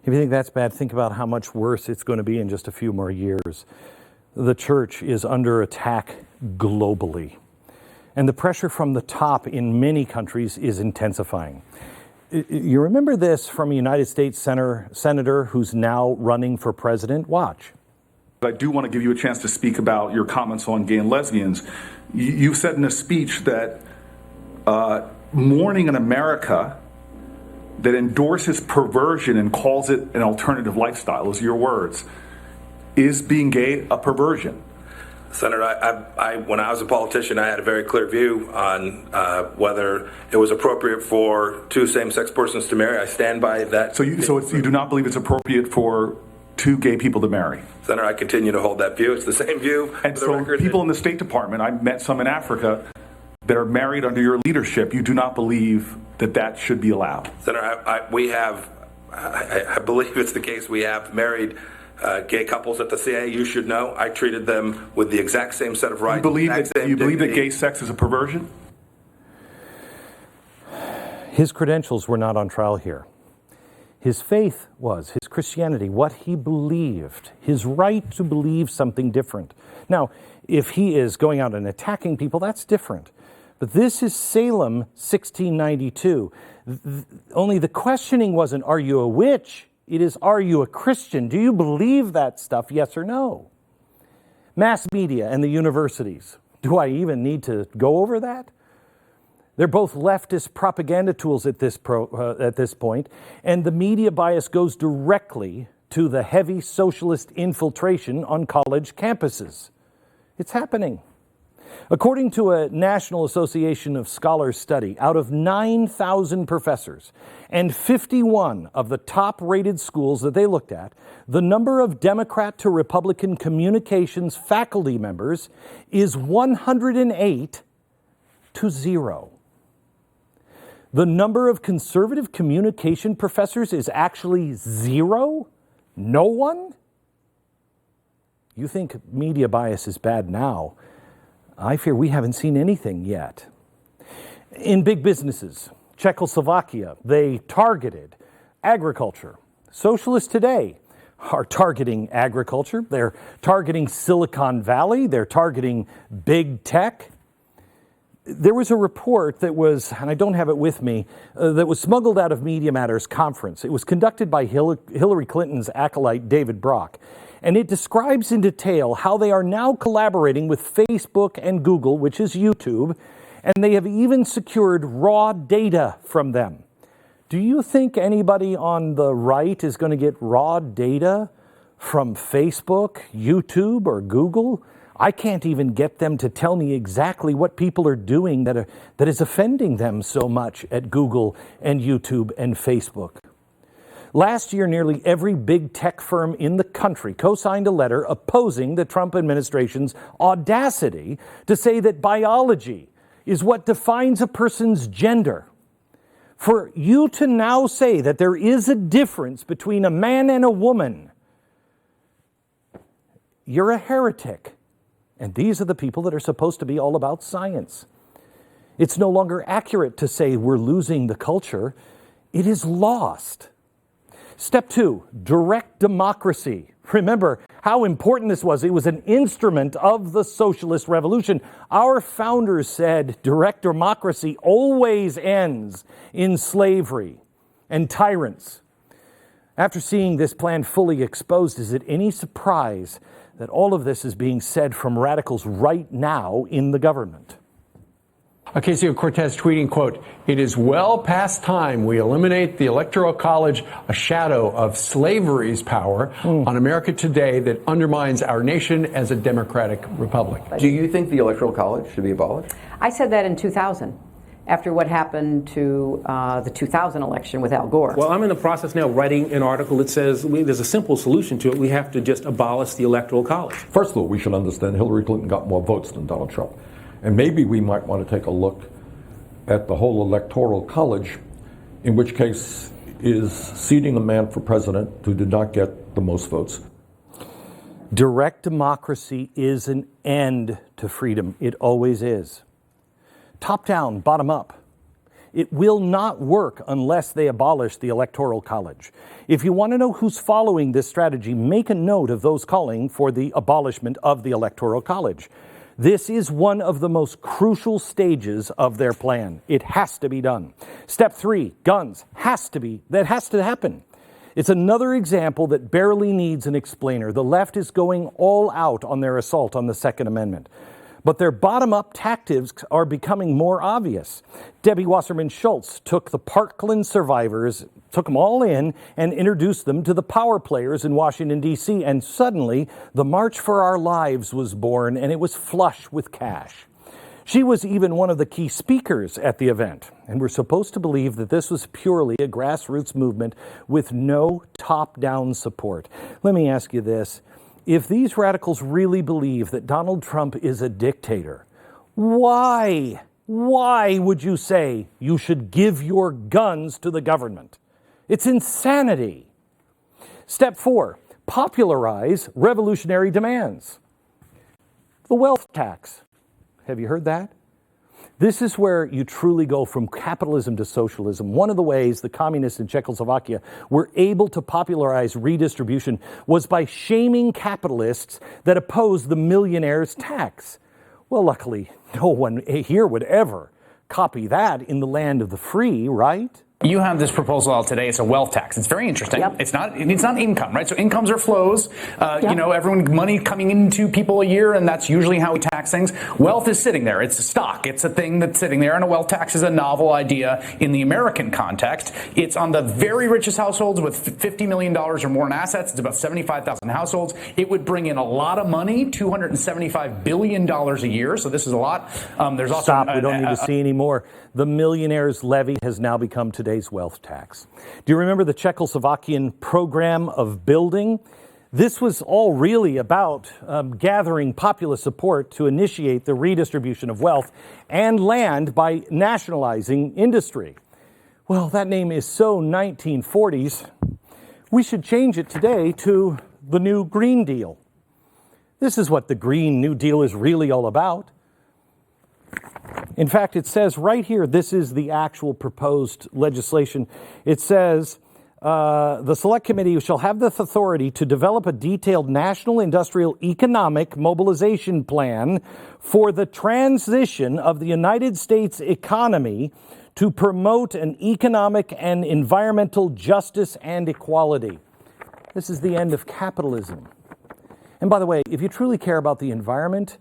If you think that's bad, think about how much worse it's going to be in just a few more years. The church is under attack globally, and the pressure from the top in many countries is intensifying. You remember this from a United States senator who's now running for president? Watch. I do want to give you a chance to speak about your comments on gay and lesbians. You said in a speech that mourning an America that endorses perversion and calls it an alternative lifestyle, those are your words. Is being gay a perversion? Senator, when I was a politician, I had a very clear view on whether it was appropriate for two same-sex persons to marry. I stand by that. So you do not believe it's appropriate for two gay people to marry? Senator, I continue to hold that view. It's the same view. And so people in the State Department, I met some in Africa, that are married under your leadership, you do not believe that that should be allowed? Senator, I believe it's the case. We have married gay couples at the CIA. You should know I treated them with the exact same set of rights. You believe that gay sex is a perversion? His credentials were not on trial here. His faith was, his Christianity, what he believed, his right to believe something different. Now, if he is going out and attacking people, that's different. But this is Salem 1692. Only the questioning wasn't, are you a witch? It is, are you a Christian? Do you believe that stuff, yes or no? Mass media and the universities. Do I even need to go over that? They're both leftist propaganda tools at this point, and the media bias goes directly to the heavy socialist infiltration on college campuses. It's happening. According to a National Association of Scholars study, out of 9,000 professors and 51 of the top-rated schools that they looked at, the number of Democrat to Republican communications faculty members is 108 to 0. The number of conservative communication professors is actually 0? No one? You think media bias is bad now. I fear we haven't seen anything yet. In big businesses, Czechoslovakia, they targeted Agriculture. Socialists today are targeting agriculture. They're targeting Silicon Valley. They're targeting big tech. There was a report that was, and I don't have it with me, that was smuggled out of Media Matters conference. It was conducted by Hillary Clinton's acolyte, David Brock. And it describes in detail how they are now collaborating with Facebook and Google, which is YouTube, and they have even secured raw data from them. Do you think anybody on the right is going to get raw data from Facebook, YouTube, or Google? I can't even get them to tell me exactly what people are doing that is offending them so much at Google and YouTube and Facebook. Last year, nearly every big tech firm in the country co-signed a letter opposing the Trump administration's audacity to say that biology is what defines a person's gender. For you to now say that there is a difference between a man and a woman, you're a heretic. And these are the people that are supposed to be all about science. It's no longer accurate to say we're losing the culture. It is lost. Step 2, direct democracy. Remember how important this was. It was an instrument of the socialist revolution. Our founders said direct democracy always ends in slavery and tyrants. After seeing this plan fully exposed, is it any surprise that all of this is being said from radicals right now in the government? Ocasio-Cortez tweeting, quote, "It is well past time we eliminate the Electoral College, a shadow of slavery's power on America today that undermines our nation as a democratic republic." Do you think the Electoral College should be abolished? I said that in 2000, after what happened to the 2000 election with Al Gore. Well, I'm in the process now of writing an article that says there's a simple solution to it. We have to just abolish the Electoral College. First of all, we should understand Hillary Clinton got more votes than Donald Trump. And maybe we might want to take a look at the whole Electoral College, in which case is seating a man for president who did not get the most votes. Direct democracy is an end to freedom. It always is. Top down, bottom up. It will not work unless they abolish the Electoral College. If you want to know who's following this strategy, make a note of those calling for the abolishment of the Electoral College. This is one of the most crucial stages of their plan. It has to be done. Step 3, guns, that has to happen. It's another example that barely needs an explainer. The left is going all out on their assault on the Second Amendment. But their bottom-up tactics are becoming more obvious. Debbie Wasserman Schultz took the Parkland survivors, took them all in, and introduced them to the power players in Washington, D.C., and suddenly the March for Our Lives was born, and it was flush with cash. She was even one of the key speakers at the event, and we're supposed to believe that this was purely a grassroots movement with no top-down support. Let me ask you this. If these radicals really believe that Donald Trump is a dictator, why would you say you should give your guns to the government? It's insanity. Step 4, popularize revolutionary demands. The wealth tax. Have you heard that? This is where you truly go from capitalism to socialism. One of the ways the communists in Czechoslovakia were able to popularize redistribution was by shaming capitalists that opposed the millionaire's tax. Well, luckily, no one here would ever copy that in the land of the free, right? You have this proposal out today. It's a wealth tax. It's very interesting. Yep. It's not income, right? So incomes are flows. You know, money coming into people a year, and that's usually how we tax things. Wealth is sitting there. It's a stock. It's a thing that's sitting there, and a wealth tax is a novel idea in the American context. It's on the very richest households with $50 million or more in assets. It's about 75,000 households. It would bring in a lot of money, $275 billion a year. So this is a lot. There's also Stop. We don't need to see any more. The millionaire's levy has now become today's wealth tax. Do you remember the Czechoslovakian program of building? This was all really about gathering popular support to initiate the redistribution of wealth and land by nationalizing industry. Well, that name is so 1940s. We should change it today to the New Green Deal. This is what the Green New Deal is really all about. In fact, it says right here, this is the actual proposed legislation. It says The Select Committee shall have the authority to develop a detailed national industrial economic mobilization plan for the transition of the United States economy to promote an economic and environmental justice and equality. This is the end of capitalism. And by the way, if you truly care about the environment,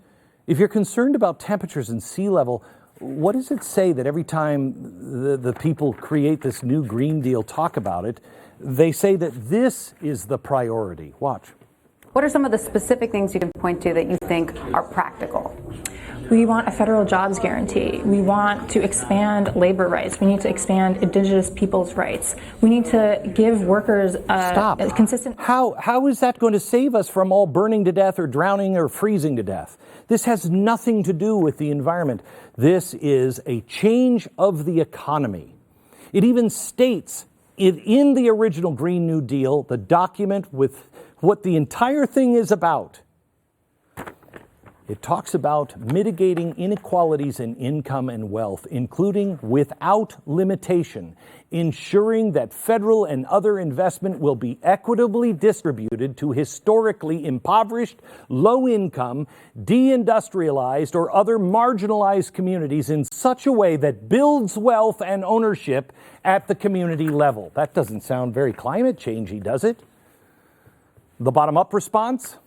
if you're concerned about temperatures and sea level, what does it say that every time the people create this new Green Deal, talk about it, they say that this is the priority? Watch. What are some of the specific things you can point to that you think are practical? We want a federal jobs guarantee. We want to expand labor rights. We need to expand indigenous people's rights. We need to give workers a consistent... How is that going to save us from all burning to death or drowning or freezing to death? This has nothing to do with the environment. This is a change of the economy. It even states in the original Green New Deal, the document with what the entire thing is about. It talks about mitigating inequalities in income and wealth, including without limitation, ensuring that federal and other investment will be equitably distributed to historically impoverished, low-income, deindustrialized, or other marginalized communities in such a way that builds wealth and ownership at the community level. That doesn't sound very climate changey, does it? The bottom-up response?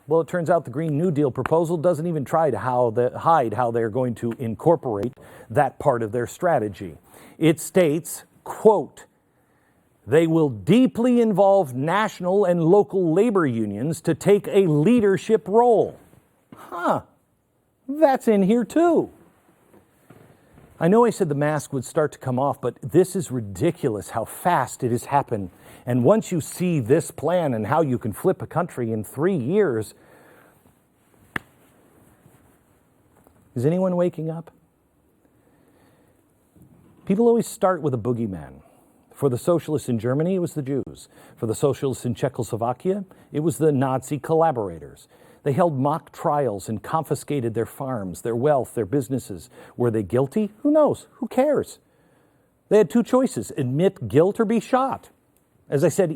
Well, it turns out the Green New Deal proposal doesn't even try to hide how they're going to incorporate that part of their strategy. It states, quote, they will deeply involve national and local labor unions to take a leadership role. That's in here too. I know I said the mask would start to come off, but this is ridiculous how fast it has happened. And once you see this plan and how you can flip a country in 3 years, is anyone waking up? People always start with a boogeyman. For the socialists in Germany, it was the Jews. For the socialists in Czechoslovakia, it was the Nazi collaborators. They held mock trials and confiscated their farms, their wealth, their businesses. Were they guilty? Who knows? Who cares? They had two choices: admit guilt or be shot. As I said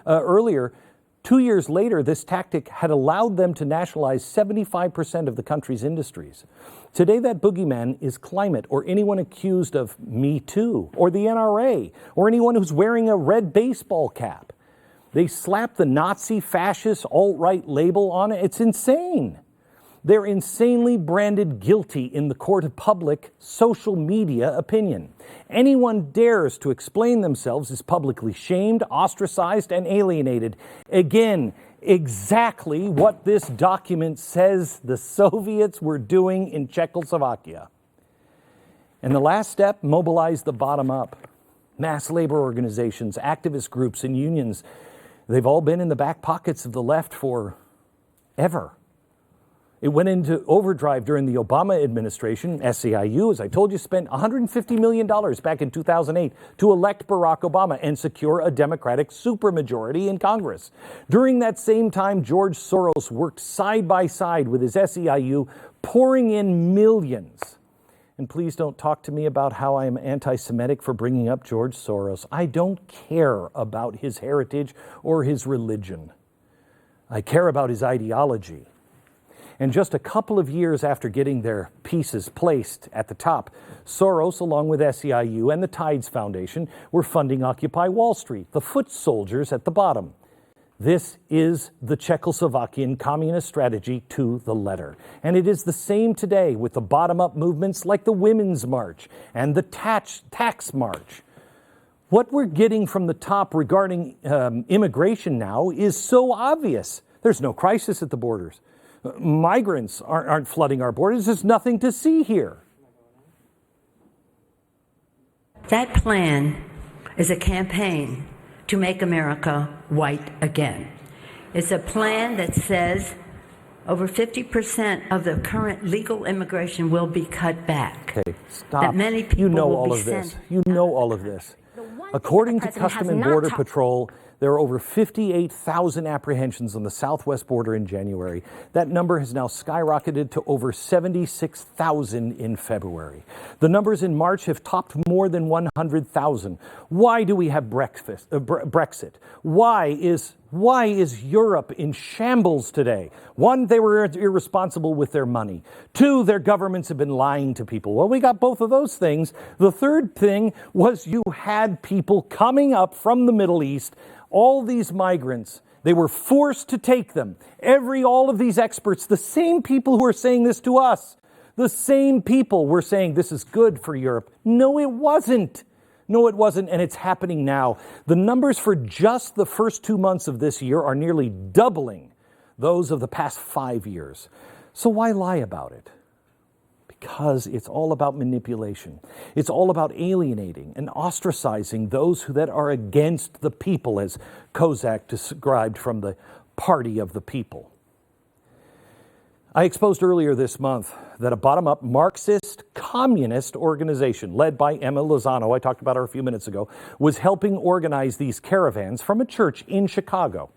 earlier, 2 years later, this tactic had allowed them to nationalize 75% of the country's industries. Today, that boogeyman is climate, or anyone accused of Me Too, or the NRA, or anyone who's wearing a red baseball cap. They slap the Nazi, fascist, alt-right label on it. It's insane. They're insanely branded guilty in the court of public social media opinion. Anyone dares to explain themselves is publicly shamed, ostracized, and alienated. Again, exactly what this document says the Soviets were doing in Czechoslovakia. And the last step, mobilize the bottom up. Mass labor organizations, activist groups, and unions, they've all been in the back pockets of the left for ever. It went into overdrive during the Obama administration. SEIU, as I told you, spent $150 million back in 2008 to elect Barack Obama and secure a Democratic supermajority in Congress. During that same time, George Soros worked side by side with his SEIU, pouring in millions. And please don't talk to me about how I am anti-Semitic for bringing up George Soros. I don't care about his heritage or his religion. I care about his ideology. And just a couple of years after getting their pieces placed at the top, Soros, along with SEIU and the Tides Foundation, were funding Occupy Wall Street, the foot soldiers at the bottom. This is the Czechoslovakian communist strategy to the letter. And it is the same today with the bottom-up movements like the Women's March and the Tax March. What we're getting from the top regarding immigration now is so obvious. There's no crisis at the borders. Migrants aren't flooding our borders. There's nothing to see here. That plan is a campaign to make America white again. It's a plan that says over 50% of the current legal immigration will be cut back. Okay, stop. That many people you know will all be of this. sent. You know all of this. According to Customs and Border Patrol, There are over 58,000 apprehensions on the southwest border in January. That number has now skyrocketed to over 76,000 in February. The numbers in March have topped more than 100,000. Why do we have Brexit? Why is Europe in shambles today? One, they were irresponsible with their money. Two, their governments have been lying to people. Well, we got both of those things. The third thing was you had people coming up from the Middle East, all these migrants. They were forced to take them. All of these experts, the same people who are saying this to us, the same people were saying this is good for Europe. No, it wasn't. No, it wasn't, and it's happening now. The numbers for just the first 2 months of this year are nearly doubling those of the past 5 years. So why lie about it? Because it's all about manipulation. It's all about alienating and ostracizing those that are against the people, as Kozak described from the party of the people. I exposed earlier this month that a bottom-up Marxist communist organization led by Emma Lozano, I talked about her a few minutes ago, was helping organize these caravans from a church in Chicago.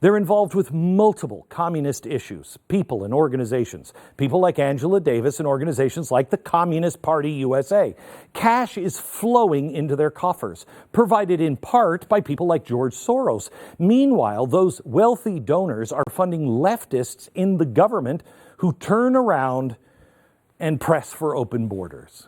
They're involved with multiple communist issues, people and organizations, people like Angela Davis and organizations like the Communist Party USA. Cash is flowing into their coffers, provided in part by people like George Soros. Meanwhile, those wealthy donors are funding leftists in the government who turn around and press for open borders.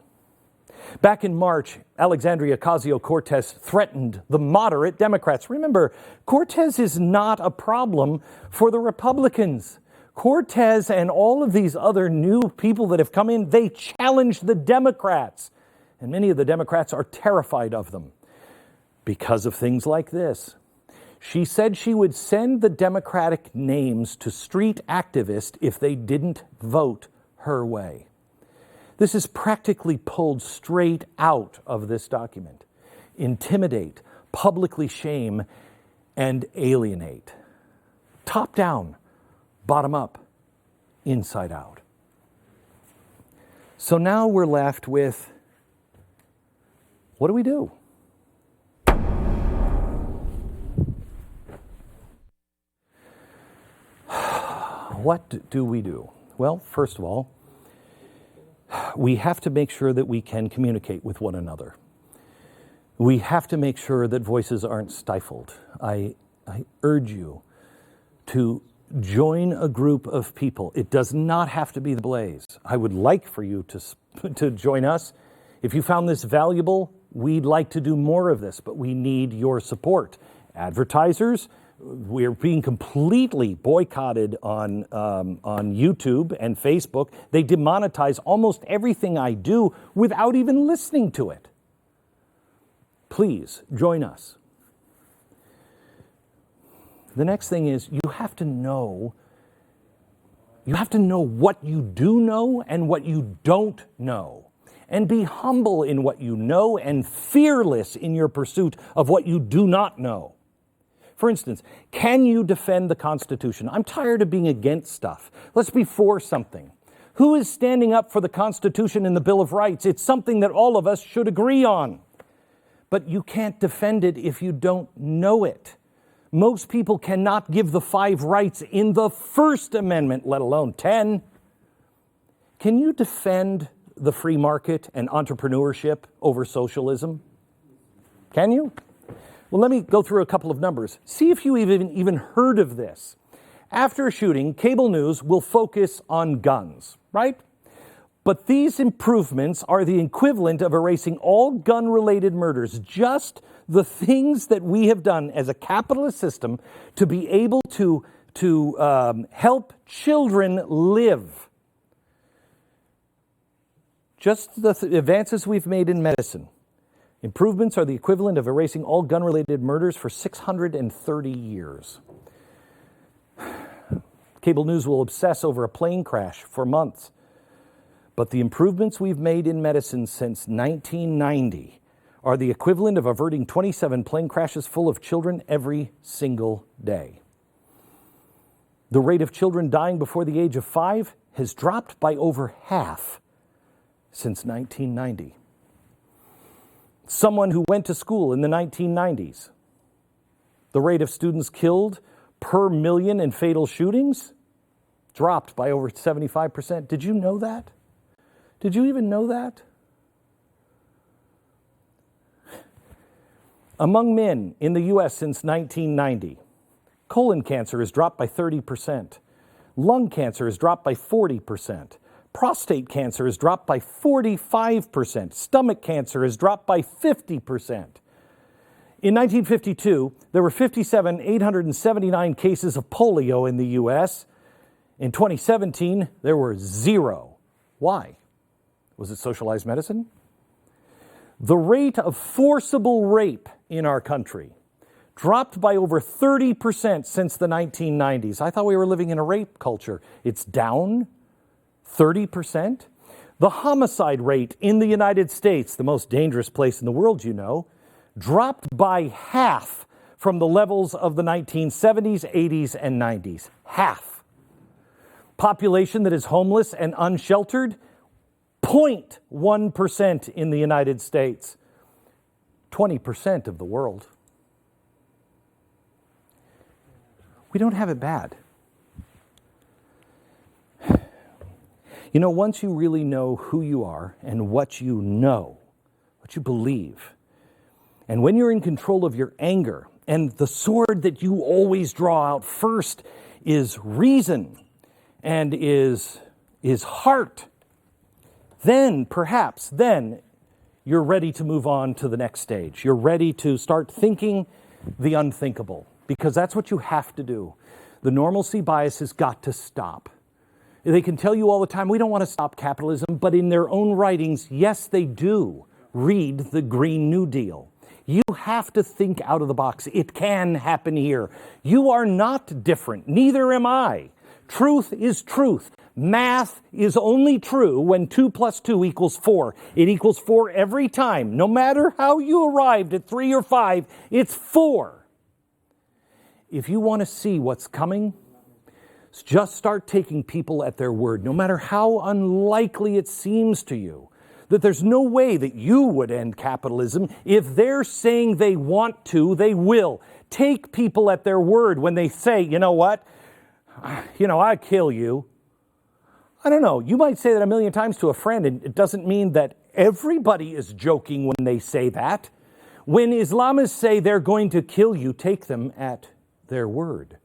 Back in March, Alexandria Ocasio-Cortez threatened the moderate Democrats. Remember, Cortez is not a problem for the Republicans. Cortez and all of these other new people that have come in, they challenge the Democrats. And many of the Democrats are terrified of them because of things like this. She said she would send the Democratic names to street activists if they didn't vote her way. This is practically pulled straight out of this document. Intimidate, publicly shame, and alienate. Top down, bottom up, inside out. So now we're left with, what do we do? What do we do? Well, first of all, we have to make sure that we can communicate with one another. We have to make sure that voices aren't stifled. I urge you to join a group of people. It does not have to be the Blaze. I would like for you to join us. If you found this valuable, we'd like to do more of this, but we need your support. Advertisers, we're being completely boycotted on YouTube and Facebook. They demonetize almost everything I do without even listening to it. Please join us. The next thing is you have to know what you do know and what you don't know. And be humble in what you know and fearless in your pursuit of what you do not know. For instance, can you defend the Constitution? I'm tired of being against stuff. Let's be for something. Who is standing up for the Constitution and the Bill of Rights? It's something that all of us should agree on. But you can't defend it if you don't know it. Most people cannot give the 5 rights in the First Amendment, let alone 10. Can you defend the free market and entrepreneurship over socialism? Can you? Well, let me go through a couple of numbers. See if you even heard of this. After a shooting, cable news will focus on guns, right? But these improvements are the equivalent of erasing all gun-related murders, just the things that we have done as a capitalist system to be able to help children live. Just the advances we've made in medicine. Improvements are the equivalent of erasing all gun-related murders for 630 years. Cable news will obsess over a plane crash for months. But the improvements we've made in medicine since 1990 are the equivalent of averting 27 plane crashes full of children every single day. The rate of children dying before the age of 5 has dropped by over half since 1990. Someone who went to school in the 1990s The rate of students killed per million in fatal shootings dropped by over 75%. Did you know that? Did you even know that? Among men in the U.S. since 1990, colon cancer has dropped by 30%. Lung cancer has dropped by 40%. Prostate cancer has dropped by 45%. Stomach cancer has dropped by 50%. In 1952, there were 879 cases of polio in the U.S. In 2017, there were 0. Why? Was it socialized medicine? The rate of forcible rape in our country dropped by over 30% since the 1990s. I thought we were living in a rape culture. It's down 30%. The homicide rate in the United States, the most dangerous place in the world, you know, dropped by half from the levels of the 1970s, 80s, and 90s. Half. Population that is homeless and unsheltered, 0.1% in the United States. 20% of the world. We don't have it bad. You know, once you really know who you are and what you know, what you believe, and when you're in control of your anger, and the sword that you always draw out first is reason and is heart, then perhaps you're ready to move on to the next stage. You're ready to start thinking the unthinkable, because that's what you have to do. The normalcy bias has got to stop. They can tell you all the time, we don't want to stop capitalism, but in their own writings, yes, they do. Read the Green New Deal. You have to think out of the box. It can happen here. You are not different. Neither am I. Truth is truth. Math is only true when 2 + 2 = 4. It equals 4 every time. No matter how you arrived at 3 or 5, it's 4. If you want to see what's coming, just start taking people at their word, no matter how unlikely it seems to you, that there's no way that you would end capitalism. If they're saying they want to, they will. Take people at their word when they say, you know what, I kill you. I don't know, you might say that a million times to a friend, and it doesn't mean that everybody is joking when they say that. When Islamists say they're going to kill you, take them at their word.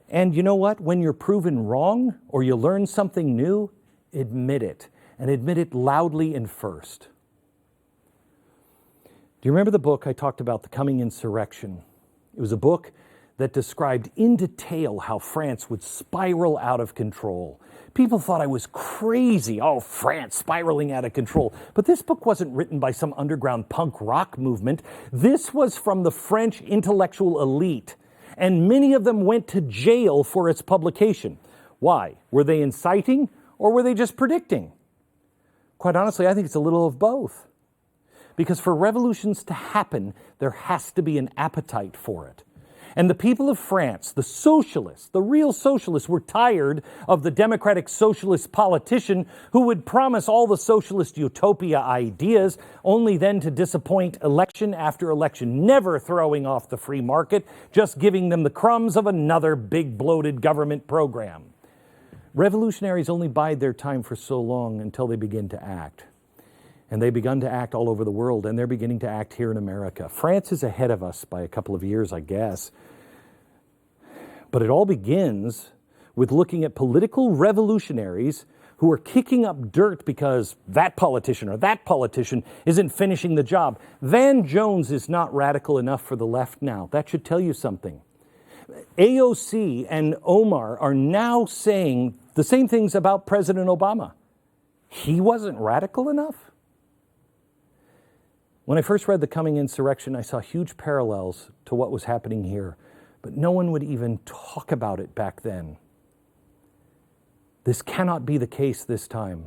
And you know what? When you're proven wrong or you learn something new, admit it. And admit it loudly and first. Do you remember the book I talked about, The Coming Insurrection? It was a book that described in detail how France would spiral out of control. People thought I was crazy. Oh, France spiraling out of control. But this book wasn't written by some underground punk rock movement. This was from the French intellectual elite. And many of them went to jail for its publication. Why? Were they inciting or were they just predicting? Quite honestly, I think it's a little of both. Because for revolutions to happen, there has to be an appetite for it. And the people of France, the socialists, the real socialists, were tired of the democratic socialist politician who would promise all the socialist utopia ideas, only then to disappoint election after election, never throwing off the free market, just giving them the crumbs of another big bloated government program. Revolutionaries only bide their time for so long until they begin to act. And they've begun to act all over the world, and they're beginning to act here in America. France is ahead of us by a couple of years, I guess. But it all begins with looking at political revolutionaries who are kicking up dirt because that politician or that politician isn't finishing the job. Van Jones is not radical enough for the left now. That should tell you something. AOC and Omar are now saying the same things about President Obama. He wasn't radical enough? When I first read The Coming Insurrection, I saw huge parallels to what was happening here, but no one would even talk about it back then. This cannot be the case this time.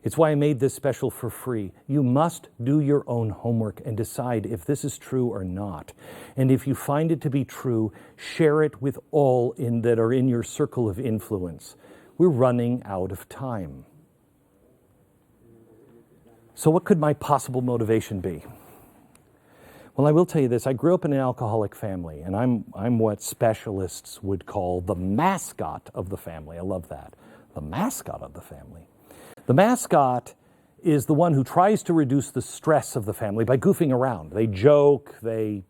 It's why I made this special for free. You must do your own homework and decide if this is true or not. And if you find it to be true, share it with all that are in your circle of influence. We're running out of time. So what could my possible motivation be? Well, I will tell you this. I grew up in an alcoholic family, and I'm what specialists would call the mascot of the family. I love that. The mascot of the family. The mascot is the one who tries to reduce the stress of the family by goofing around. They joke, they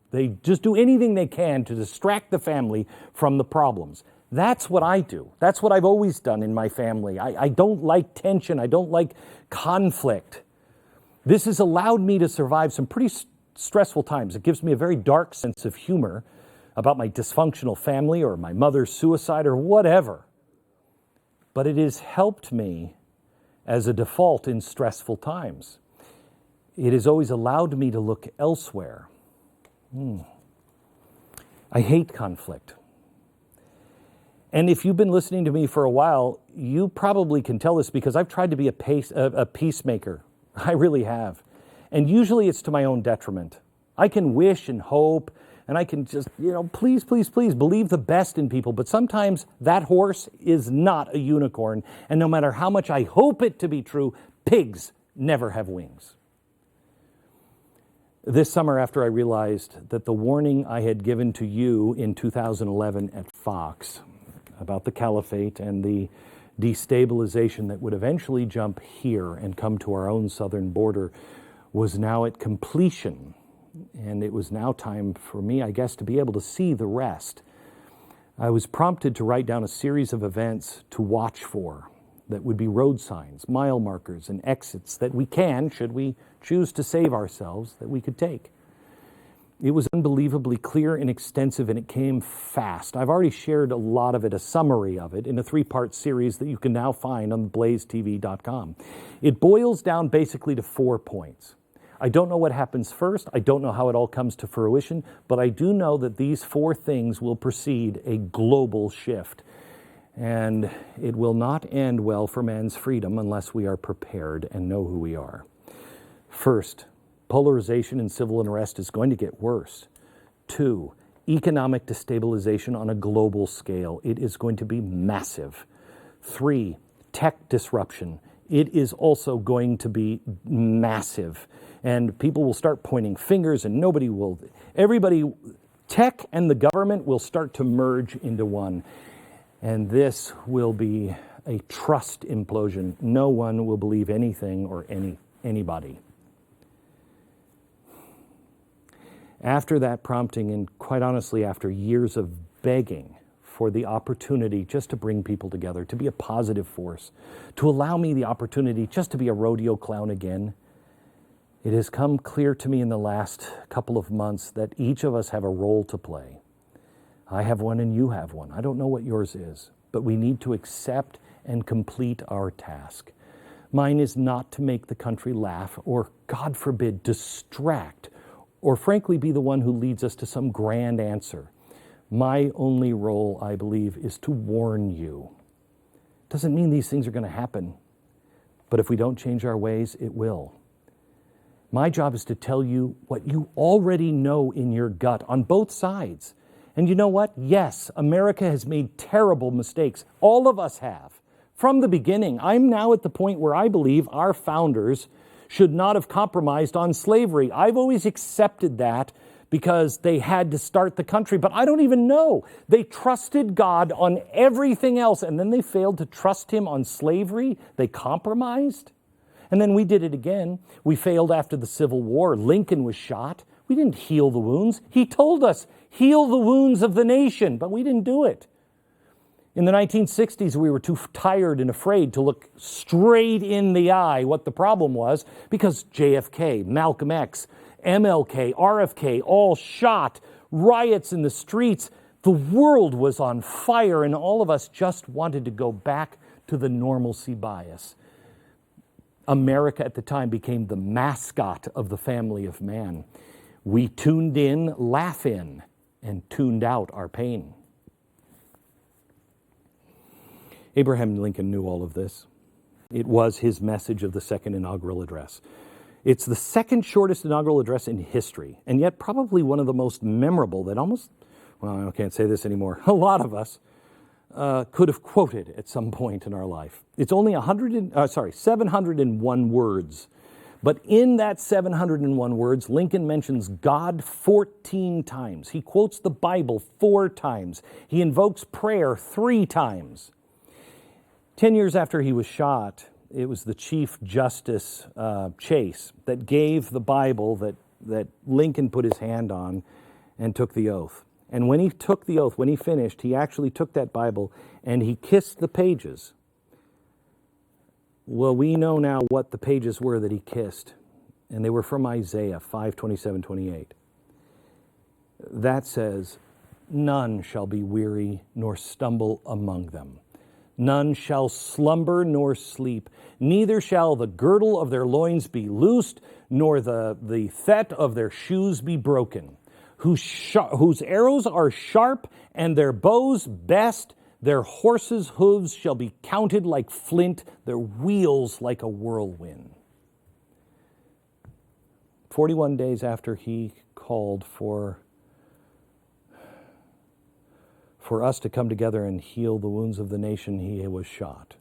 just do anything they can to distract the family from the problems. That's what I do. That's what I've always done in my family. I don't like tension. I don't like conflict. This has allowed me to survive some pretty stressful times. It gives me a very dark sense of humor about my dysfunctional family or my mother's suicide or whatever. But it has helped me as a default in stressful times. It has always allowed me to look elsewhere. I hate conflict. And if you've been listening to me for a while, you probably can tell this because I've tried to be a peacemaker. I really have. And usually it's to my own detriment. I can wish and hope, and I can just, please, please, please believe the best in people. But sometimes that horse is not a unicorn. And no matter how much I hope it to be true, pigs never have wings. This summer, after I realized that the warning I had given to you in 2011 at Fox about the caliphate and the destabilization that would eventually jump here and come to our own southern border was now at completion. And it was now time for me, I guess, to be able to see the rest. I was prompted to write down a series of events to watch for that would be road signs, mile markers, and exits that we can, should we choose to save ourselves, that we could take. It was unbelievably clear and extensive, and it came fast. I've already shared a lot of it, a summary of it, in a 3-part series that you can now find on BlazeTV.com. It boils down basically to 4 points. I don't know what happens first. I don't know how it all comes to fruition, but I do know that these 4 things will precede a global shift. And it will not end well for man's freedom unless we are prepared and know who we are. First, polarization and civil unrest is going to get worse. 2, economic destabilization on a global scale. It is going to be massive. 3, tech disruption. It is also going to be massive. And people will start pointing fingers and tech and the government will start to merge into one. And this will be a trust implosion. No one will believe anything or anybody. After that prompting, and quite honestly, after years of begging for the opportunity just to bring people together, to be a positive force, to allow me the opportunity just to be a rodeo clown again, it has come clear to me in the last couple of months that each of us have a role to play. I have one and you have one. I don't know what yours is, but we need to accept and complete our task. Mine is not to make the country laugh or, God forbid, distract or frankly be the one who leads us to some grand answer. My only role, I believe, is to warn you. Doesn't mean these things are going to happen, but if we don't change our ways, it will. My job is to tell you what you already know in your gut on both sides. And you know what? Yes, America has made terrible mistakes. All of us have. From the beginning, I'm now at the point where I believe our founders should not have compromised on slavery. I've always accepted that because they had to start the country, but I don't even know. They trusted God on everything else, and then they failed to trust Him on slavery. They compromised. And then we did it again. We failed after the Civil War. Lincoln was shot. We didn't heal the wounds. He told us, heal the wounds of the nation, but we didn't do it. In the 1960s, we were too tired and afraid to look straight in the eye what the problem was because JFK, Malcolm X, MLK, RFK, all shot, riots in the streets. The world was on fire, and all of us just wanted to go back to the normalcy bias. America at the time became the mascot of the family of man. We tuned in, laugh in, and tuned out our pain. Abraham Lincoln knew all of this. It was his message of the second inaugural address. It's the second shortest inaugural address in history, and yet probably one of the most memorable that I can't say this anymore, a lot of us could have quoted at some point in our life. It's only 701 words, But in that 701 words, Lincoln mentions God 14 times. He quotes the Bible 4 times. He invokes prayer 3 times. 10 years after he was shot, it was the Chief Justice Chase that gave the Bible that Lincoln put his hand on and took the oath. And when he took the oath, when he finished, he actually took that Bible and he kissed the pages. Well, we know now what the pages were that he kissed, and they were from Isaiah 5:27-28. That says, "None shall be weary nor stumble among them. None shall slumber nor sleep. Neither shall the girdle of their loins be loosed, nor the thet of their shoes be broken. Whose arrows are sharp and their bows best. Their horses' hooves shall be counted like flint, their wheels like a whirlwind." 41 days after he called for us to come together and heal the wounds of the nation, he was shot.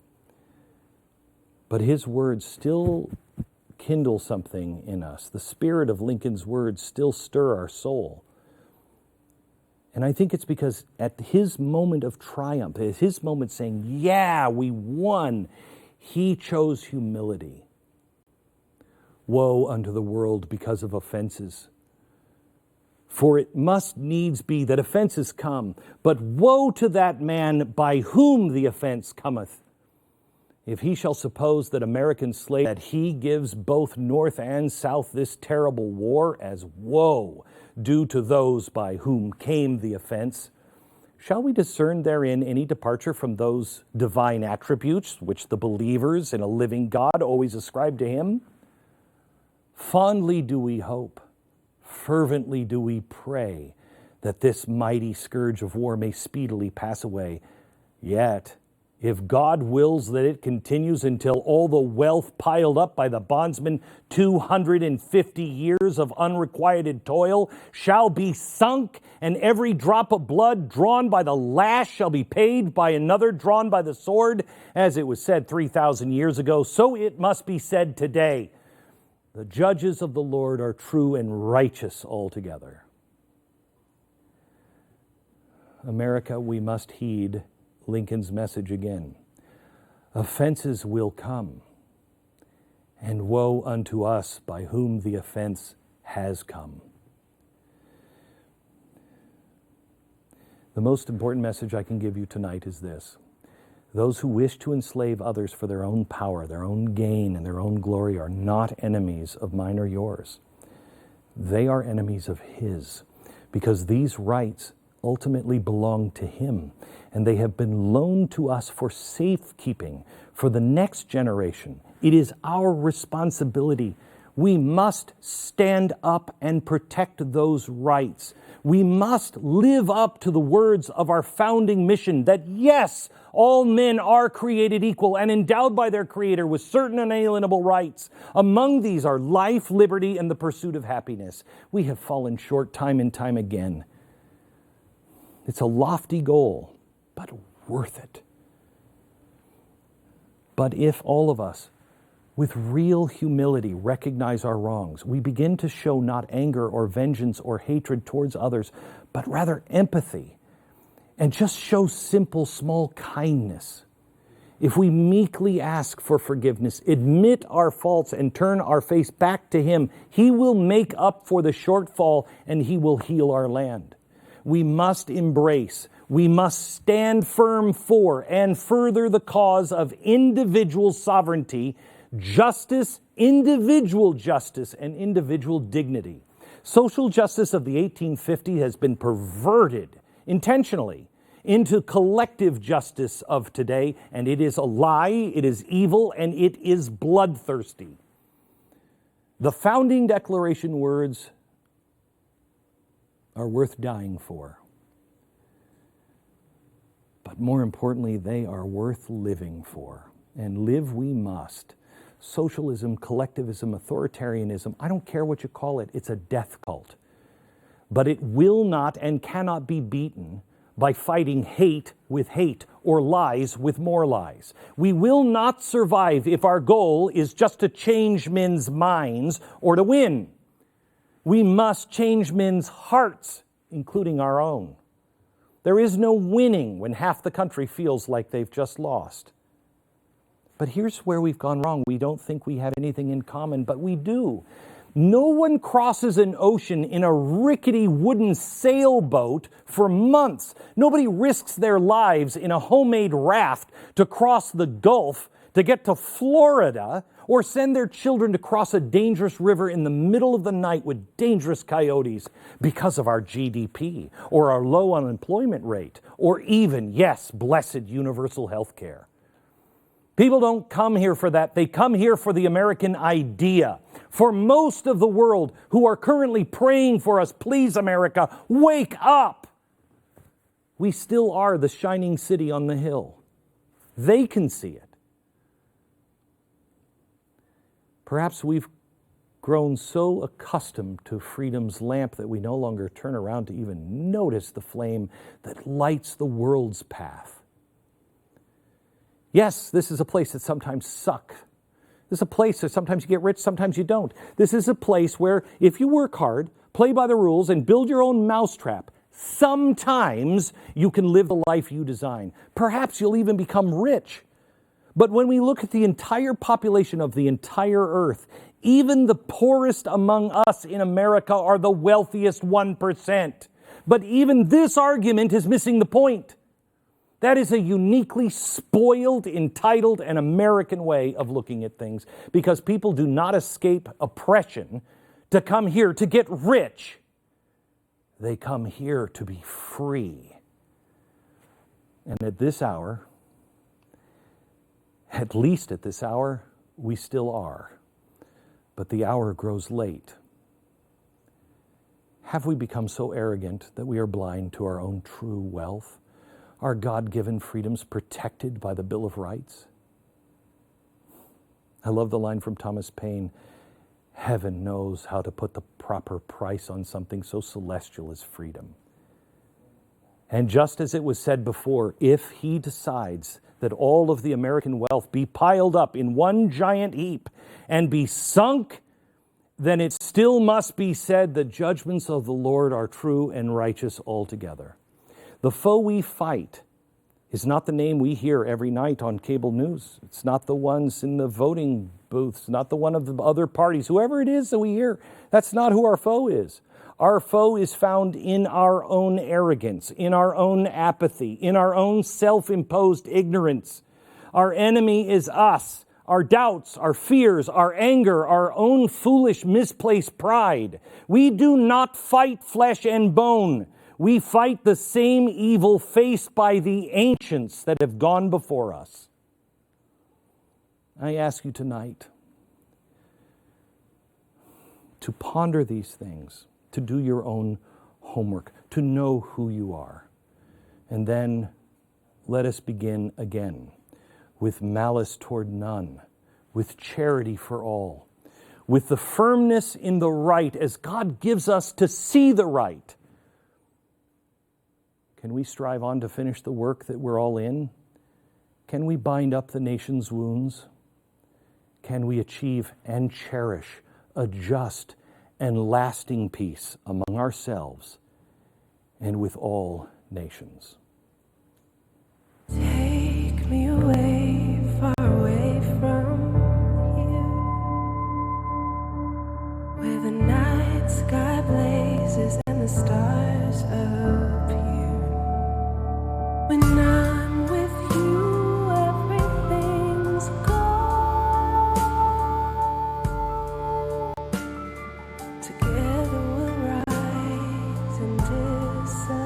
But his words still kindle something in us. The spirit of Lincoln's words still stir our soul. And I think it's because at his moment of triumph, at his moment saying, yeah, we won, he chose humility. Woe unto the world because of offenses. For it must needs be that offenses come, but woe to that man by whom the offense cometh. If he shall suppose that American slave, that he gives both North and South this terrible war as woe due to those by whom came the offense, shall we discern therein any departure from those divine attributes which the believers in a living God always ascribe to him? Fondly do we hope, fervently do we pray that this mighty scourge of war may speedily pass away. Yet, if God wills that it continues until all the wealth piled up by the bondsmen 250 years of unrequited toil shall be sunk, and every drop of blood drawn by the lash shall be paid by another drawn by the sword, as it was said 3,000 years ago, so it must be said today. The judges of the Lord are true and righteous altogether. America, we must heed Lincoln's message again. Offenses will come, and woe unto us by whom the offense has come. The most important message I can give you tonight is this. Those who wish to enslave others for their own power, their own gain, and their own glory are not enemies of mine or yours. They are enemies of his, because these rights ultimately belong to him, and they have been loaned to us for safekeeping for the next generation. It is our responsibility. We must stand up and protect those rights. We must live up to the words of our founding mission that, yes, all men are created equal and endowed by their Creator with certain unalienable rights. Among these are life, liberty, and the pursuit of happiness. We have fallen short time and time again. It's a lofty goal, but worth it. But if all of us, with real humility, recognize our wrongs, we begin to show not anger or vengeance or hatred towards others, but rather empathy, and just show simple, small kindness. If we meekly ask for forgiveness, admit our faults, and turn our face back to him, he will make up for the shortfall and he will heal our land. We must embrace, we must stand firm for and further the cause of individual sovereignty, justice, individual justice, and individual dignity. Social justice of the 1850s has been perverted intentionally into collective justice of today, and it is a lie, it is evil, and it is bloodthirsty. The founding declaration words are worth dying for. But more importantly, they are worth living for. And live we must. Socialism, collectivism, authoritarianism, I don't care what you call it, it's a death cult. But it will not and cannot be beaten by fighting hate with hate or lies with more lies. We will not survive if our goal is just to change men's minds or to win. We must change men's hearts, including our own. There is no winning when half the country feels like they've just lost. But here's where we've gone wrong. We don't think we have anything in common, but we do. No one crosses an ocean in a rickety wooden sailboat for months. Nobody risks their lives in a homemade raft to cross the Gulf to get to Florida, or send their children to cross a dangerous river in the middle of the night with dangerous coyotes because of our GDP, or our low unemployment rate, or even, yes, blessed universal health care. People don't come here for that. They come here for the American idea. For most of the world who are currently praying for us, please, America, wake up. We still are the shining city on the hill. They can see it. Perhaps we've grown so accustomed to freedom's lamp that we no longer turn around to even notice the flame that lights the world's path. Yes, this is a place that sometimes sucks. This is a place that sometimes you get rich, sometimes you don't. This is a place where if you work hard, play by the rules, and build your own mousetrap, sometimes you can live the life you design. Perhaps you'll even become rich. But when we look at the entire population of the entire earth, even the poorest among us in America are the wealthiest 1%. But even this argument is missing the point. That is a uniquely spoiled, entitled, and American way of looking at things, because people do not escape oppression to come here to get rich. They come here to be free. And at this hour, at least at this hour, we still are. But the hour grows late. Have we become so arrogant that we are blind to our own true wealth? Our God-given freedoms protected by the Bill of Rights? I love the line from Thomas Paine, heaven knows how to put the proper price on something so celestial as freedom. And just as it was said before, if he decides that all of the American wealth be piled up in one giant heap and be sunk, then it still must be said the judgments of the Lord are true and righteous altogether. The foe we fight is not the name we hear every night on cable news. It's not the ones in the voting booths, not the one of the other parties, whoever it is that we hear. That's not who our foe is. Our foe is found in our own arrogance, in our own apathy, in our own self-imposed ignorance. Our enemy is us, our doubts, our fears, our anger, our own foolish, misplaced pride. We do not fight flesh and bone. We fight the same evil faced by the ancients that have gone before us. I ask you tonight to ponder these things, to do your own homework, to know who you are. And then let us begin again with malice toward none, with charity for all, with the firmness in the right as God gives us to see the right. Can we strive on to finish the work that we're all in? Can we bind up the nation's wounds? Can we achieve and cherish a just and lasting peace among ourselves and with all nations? Take me away, far away from here, where the night sky blazes and the stars appear. When I'm with you, everything's gone. Together we'll rise and disappear.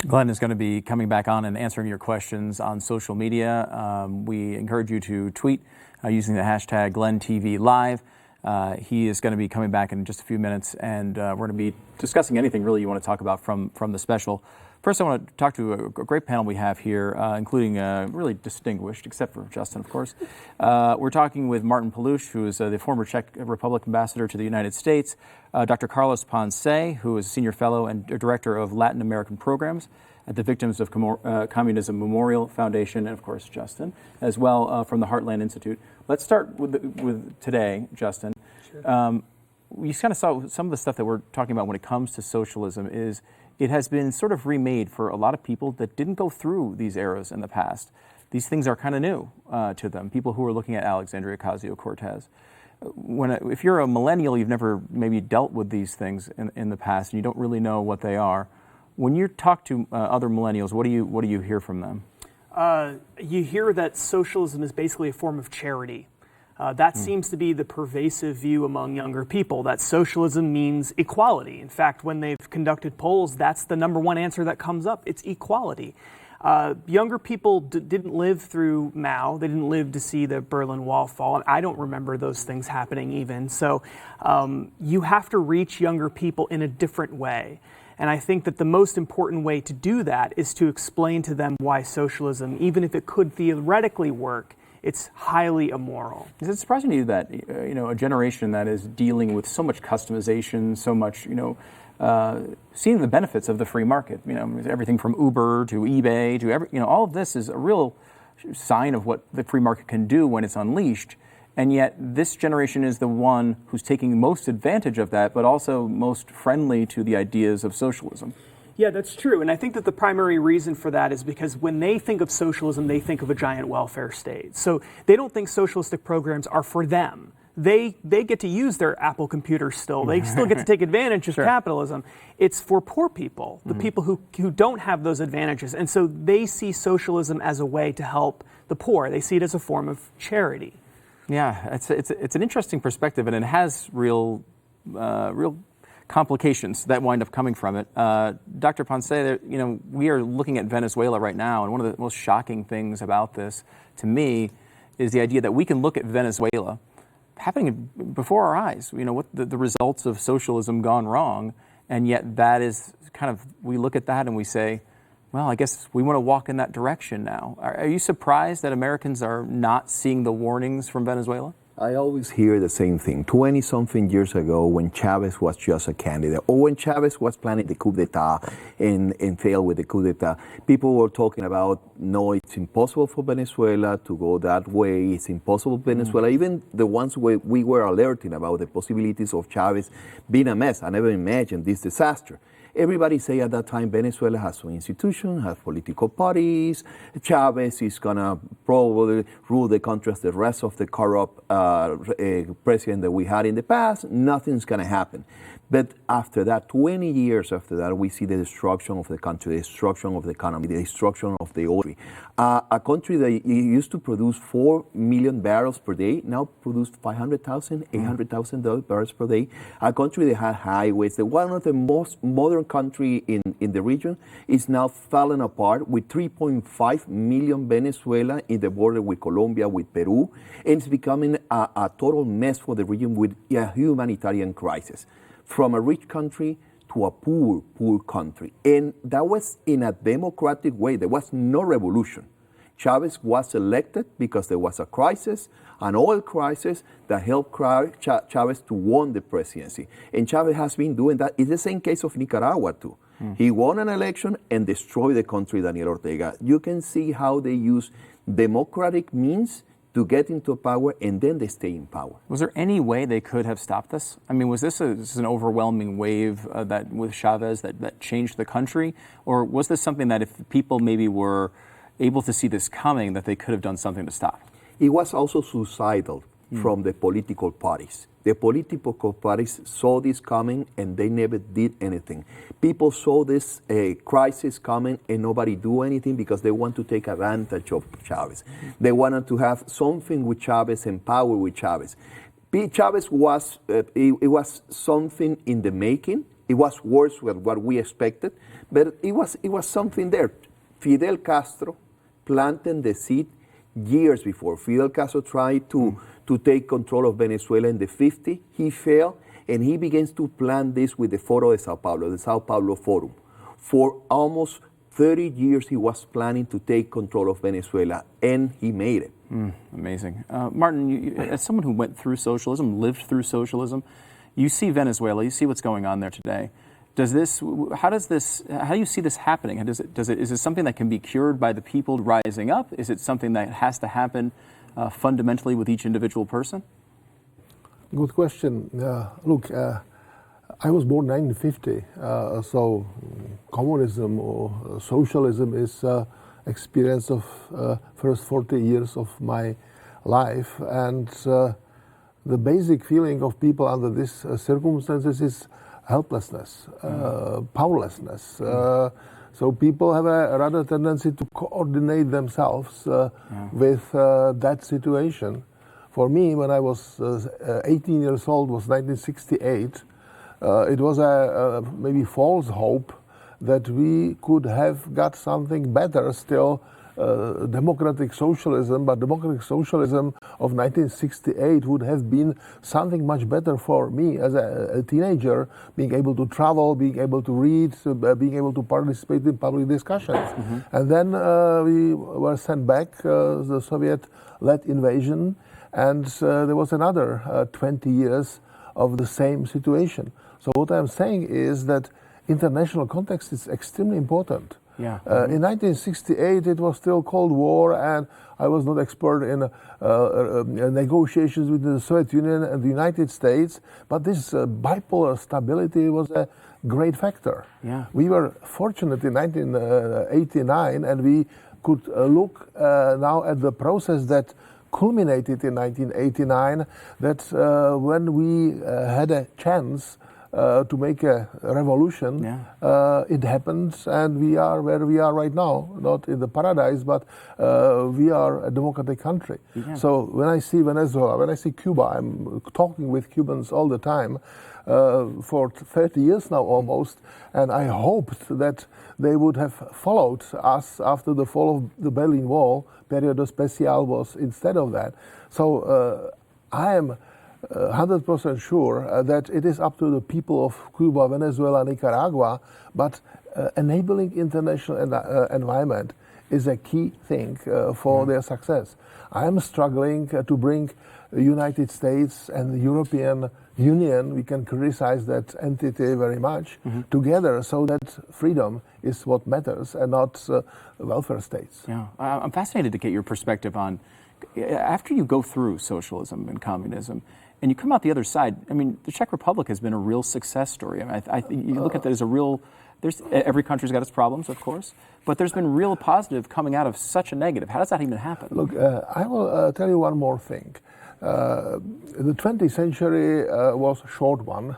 Glenn is going to be coming back on and answering your questions on social media. We encourage you to tweet using the hashtag GlennTVLive. He is going to be coming back in just a few minutes, and we're going to be discussing anything really you want to talk about from the special. First, I want to talk to a great panel we have here, including really distinguished, except for Justin, of course. We're talking with Martin Palush, who is the former Czech Republic ambassador to the United States, Dr. Carlos Ponce, who is a senior fellow and director of Latin American programs at the Victims of Communism Memorial Foundation, and of course, Justin, as well from the Heartland Institute. Let's start with today, Justin. Sure. You kind of saw some of the stuff that we're talking about when it comes to socialism is it has been sort of remade for a lot of people that didn't go through these eras in the past. These things are kind of new to them, people who are looking at Alexandria Ocasio-Cortez. If you're a millennial, you've never maybe dealt with these things in the past, and you don't really know what they are. When you talk to other millennials, what do you hear from them? You hear that socialism is basically a form of charity. That seems to be the pervasive view among younger people, that socialism means equality. In fact, when they've conducted polls, that's the number one answer that comes up. It's equality. Younger people didn't live through Mao. They didn't live to see the Berlin Wall fall. And I don't remember those things happening even. So you have to reach younger people in a different way. And I think that the most important way to do that is to explain to them why socialism, even if it could theoretically work, it's highly immoral. Is it surprising to you that a generation that is dealing with so much customization, so much seeing the benefits of the free market, everything from Uber to eBay to all of this is a real sign of what the free market can do when it's unleashed, and yet this generation is the one who's taking most advantage of that, but also most friendly to the ideas of socialism. Yeah, that's true. And I think that the primary reason for that is because when they think of socialism, they think of a giant welfare state. So they don't think socialistic programs are for them. They get to use their Apple computers still. They still get to take advantage of capitalism. It's for poor people, the people who don't have those advantages. And so they see socialism as a way to help the poor. They see it as a form of charity. Yeah, it's an interesting perspective, and it has real complications that wind up coming from it. Dr. Ponce, we are looking at Venezuela right now, and one of the most shocking things about this, to me, is the idea that we can look at Venezuela happening before our eyes, what the results of socialism gone wrong, and yet that is kind of, we look at that and we say, well, I guess we want to walk in that direction now. Are you surprised that Americans are not seeing the warnings from Venezuela? I always hear the same thing. 20-something years ago, when Chavez was just a candidate, or when Chavez was planning the coup d'etat and failed with the coup d'etat, people were talking about, no, it's impossible for Venezuela to go that way. It's impossible for Venezuela. Even the ones where we were alerting about the possibilities of Chavez being a mess. I never imagined this disaster. Everybody say at that time, Venezuela has some institutions, has political parties. Chavez is going to probably rule the country as the rest of the corrupt president that we had in the past. Nothing's going to happen. But after that, 20 years after that, we see the destruction of the country, the destruction of the economy, the destruction of the oil. A country that used to produce 4 million barrels per day now produces 500,000, 800,000 barrels per day. A country that had highways, one of the most modern country in the region, is now falling apart with 3.5 million Venezuela in the border with Colombia, with Peru, and it's becoming a total mess for the region with a humanitarian crisis. From a rich country to a poor country. And that was in a democratic way. There was no revolution. Chavez was elected because there was a crisis, an oil crisis that helped Chavez to win the presidency. And Chavez has been doing that. It's the same case of Nicaragua too. He won an election and destroyed the country, Daniel Ortega. You can see how they use democratic means to get into power, and then they stay in power. Was there any way they could have stopped this? I mean, was this an overwhelming wave that with Chavez that changed the country? Or was this something that if people maybe were able to see this coming, that they could have done something to stop? It was also suicidal from the political parties. The political parties saw this coming and they never did anything. People saw this crisis coming and nobody do anything because they want to take advantage of Chavez. They wanted to have something with Chavez and power with Chavez. Chavez was, it was something in the making. It was worse than what we expected, but it was something there. Fidel Castro planted the seed years before. Fidel Castro tried to take control of Venezuela in the 50s. He failed, and he begins to plan this with the Foro de Sao Paulo, the Sao Paulo Forum, for almost 30 years he was planning to take control of Venezuela, and he made it. Amazing. Martin, you, as someone who went through socialism, lived through socialism, you see Venezuela, you see what's going on there today. How do you see this happening? Is it something that can be cured by the people rising up? Is it something that has to happen fundamentally with each individual person? Good question. Look, I was born in 1950, so communism or socialism is experience of first 40 years of my life, and the basic feeling of people under these circumstances is helplessness, powerlessness. So people have a rather tendency to coordinate themselves with that situation. For me, when I was 18 years old, was 1968, it was a maybe false hope that we could have got something better still, democratic socialism, but democratic socialism of 1968 would have been something much better for me as a teenager, being able to travel, being able to read, being able to participate in public discussions. And then we were sent back, the Soviet-led invasion, and there was another 20 years of the same situation. So what I'm saying is that international context is extremely important. In 1968, it was still Cold War, and I was not expert in negotiations with the Soviet Union and the United States, but this bipolar stability was a great factor. We were fortunate in 1989, and we could look now at the process that culminated in 1989, that when we had a chance to make a revolution, it happened, and we are where we are right now, not in the paradise, but we are a democratic country. So when I see Venezuela, when I see Cuba, I'm talking with Cubans all the time, for 30 years now almost, and I hoped that they would have followed us after the fall of the Berlin Wall. Periodo Especial was instead of that. So I am 100% sure that it is up to the people of Cuba, Venezuela, Nicaragua, but enabling international environment is a key thing for their success. I am struggling to bring the United States and the European Union, we can criticize that entity very much, together so that freedom is what matters and not welfare states. I'm fascinated to get your perspective on, after you go through socialism and communism, and you come out the other side, I mean, the Czech Republic has been a real success story. I mean, you look at that as a real, every country's got its problems, of course, but there's been real positive coming out of such a negative. How does that even happen? Look, I will tell you one more thing. The 20th century was a short one,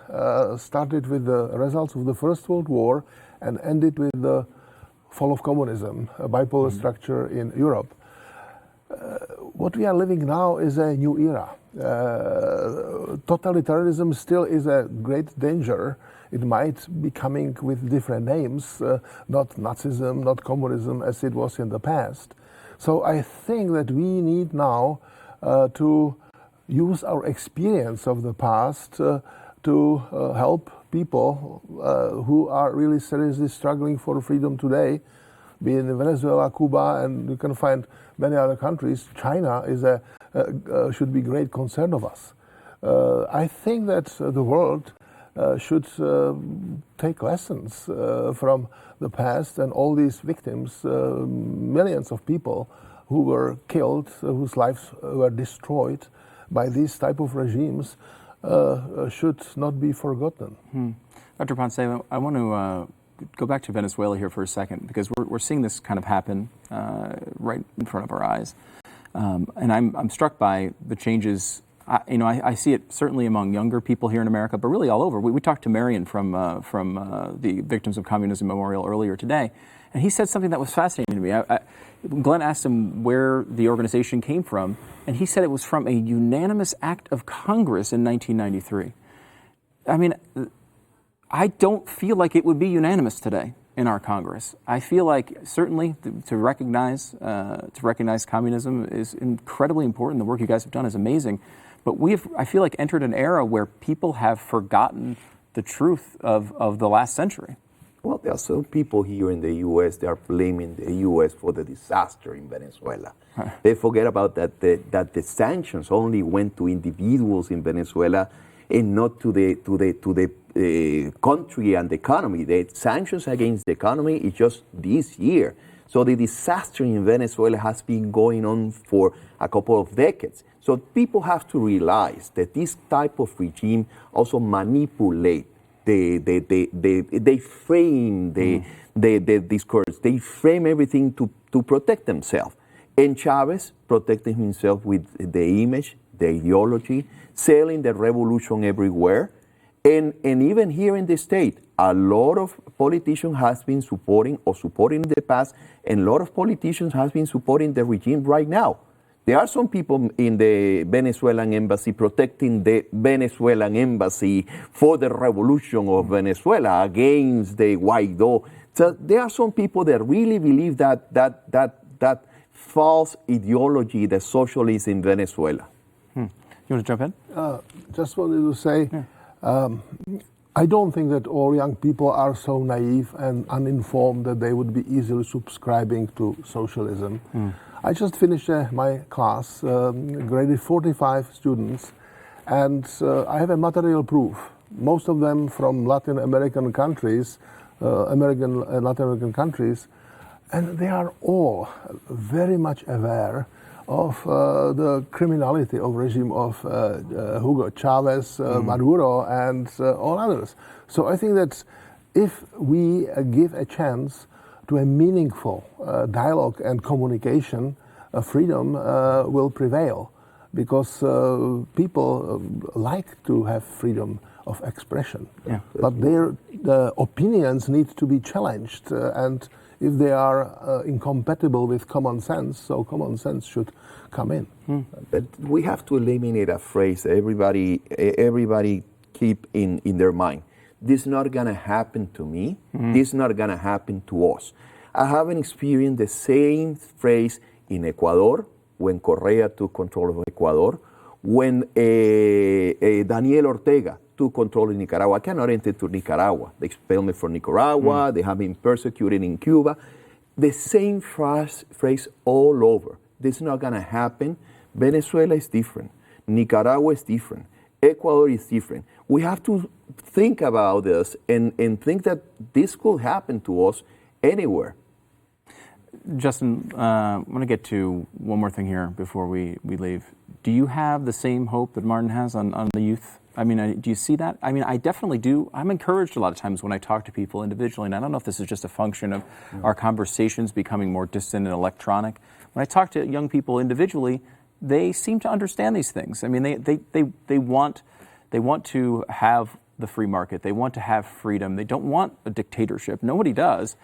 started with the results of the First World War and ended with the fall of communism, a bipolar structure in Europe. What we are living now is a new era. Totalitarianism still is a great danger. It might be coming with different names, not Nazism, not communism as it was in the past. So I think that we need now to use our experience of the past to help people who are really seriously struggling for freedom today, be it in Venezuela, Cuba, and you can find many other countries. China is should be great concern of us. I think that the world should take lessons from the past and all these victims, millions of people who were killed, whose lives were destroyed by these type of regimes, should not be forgotten. Dr. Ponce, I want to go back to Venezuela here for a second, because we're seeing this kind of happen right in front of our eyes. And I'm struck by the changes. I see it certainly among younger people here in America, but really all over. We talked to Marion from the Victims of Communism Memorial earlier today, and he said something that was fascinating to me. Glenn asked him where the organization came from, and he said it was from a unanimous act of Congress in 1993. I mean, I don't feel like it would be unanimous today in our Congress. I feel like certainly to recognize communism is incredibly important. The work you guys have done is amazing, but I feel like entered an era where people have forgotten the truth of the last century. Well, there are some people here in the U.S. that are blaming the U.S. for the disaster in Venezuela. They forget about that the sanctions only went to individuals in Venezuela and not to the country and the economy. The sanctions against the economy is just this year. So the disaster in Venezuela has been going on for a couple of decades. So people have to realize that this type of regime also manipulate. They frame the discourse. They frame everything to protect themselves. And Chavez protected himself with the image, the ideology, selling the revolution everywhere. And even here in the state, a lot of politicians has been supporting in the past, and a lot of politicians has been supporting the regime right now. There are some people in the Venezuelan embassy protecting the Venezuelan embassy for the revolution of Venezuela against the Guaidó. So there are some people that really believe that false ideology, the socialism in Venezuela. You want to jump in? Just wanted to say, I don't think that all young people are so naive and uninformed that they would be easily subscribing to socialism. I just finished my class, graded 45 students, and I have a material proof. Most of them from Latin American countries, Latin American countries, and they are all very much aware of the criminality of regime of Hugo Chavez, Maduro, and all others. So I think that if we give a chance to a meaningful dialogue and communication, freedom will prevail, because people like to have freedom of expression. Yeah. But their opinions need to be challenged, and if they are incompatible with common sense, so common sense should come in. But we have to eliminate a phrase that everybody keep in their mind. This is not going to happen to me. This is not going to happen to us. I haven't experienced the same phrase in Ecuador, when Correa took control of Ecuador, when Daniel Ortega took control in Nicaragua. I cannot enter to Nicaragua. They expelled me from Nicaragua. They have been persecuted in Cuba. The same phrase all over. This is not going to happen. Venezuela is different. Nicaragua is different. Ecuador is different. We have to think about this and think that this could happen to us anywhere. Justin, I want to get to one more thing here before we leave. Do you have the same hope that Martin has on the youth? I mean, do you see that? I mean, I definitely do. I'm encouraged a lot of times when I talk to people individually, and I don't know if this is just a function of our conversations becoming more distant and electronic. When I talk to young people individually, they seem to understand these things. I mean, they want to have the free market. They want to have freedom. They don't want a dictatorship. Nobody does.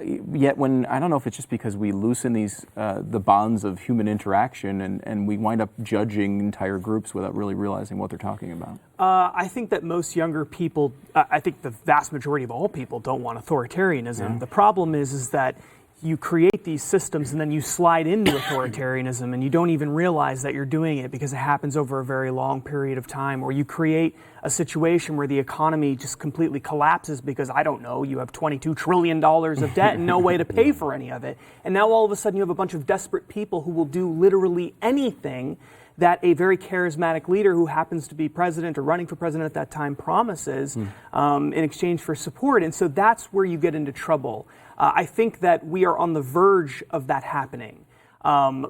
Yet when, I don't know if it's just because we loosen these, the bonds of human interaction and we wind up judging entire groups without really realizing what they're talking about. I think that most younger people, I think the vast majority of all people don't want authoritarianism. Yeah. The problem is that you create these systems and then you slide into authoritarianism and you don't even realize that you're doing it because it happens over a very long period of time, or you create a situation where the economy just completely collapses because, I don't know, you have $22 trillion of debt and no way to pay for any of it. And now all of a sudden you have a bunch of desperate people who will do literally anything that a very charismatic leader who happens to be president or running for president at that time promises in exchange for support. And so that's where you get into trouble. I think that we are on the verge of that happening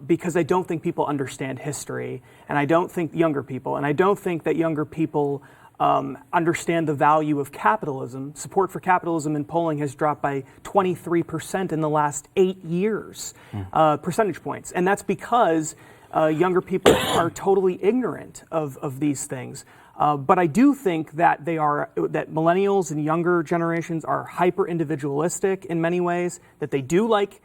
because I don't think people understand history, and I don't think younger people, and I don't think that younger people understand the value of capitalism. Support for capitalism in polling has dropped by 23% in the last 8 years, percentage points. And that's because younger people are totally ignorant of these things. But I do think that that millennials and younger generations are hyper individualistic in many ways, that they do like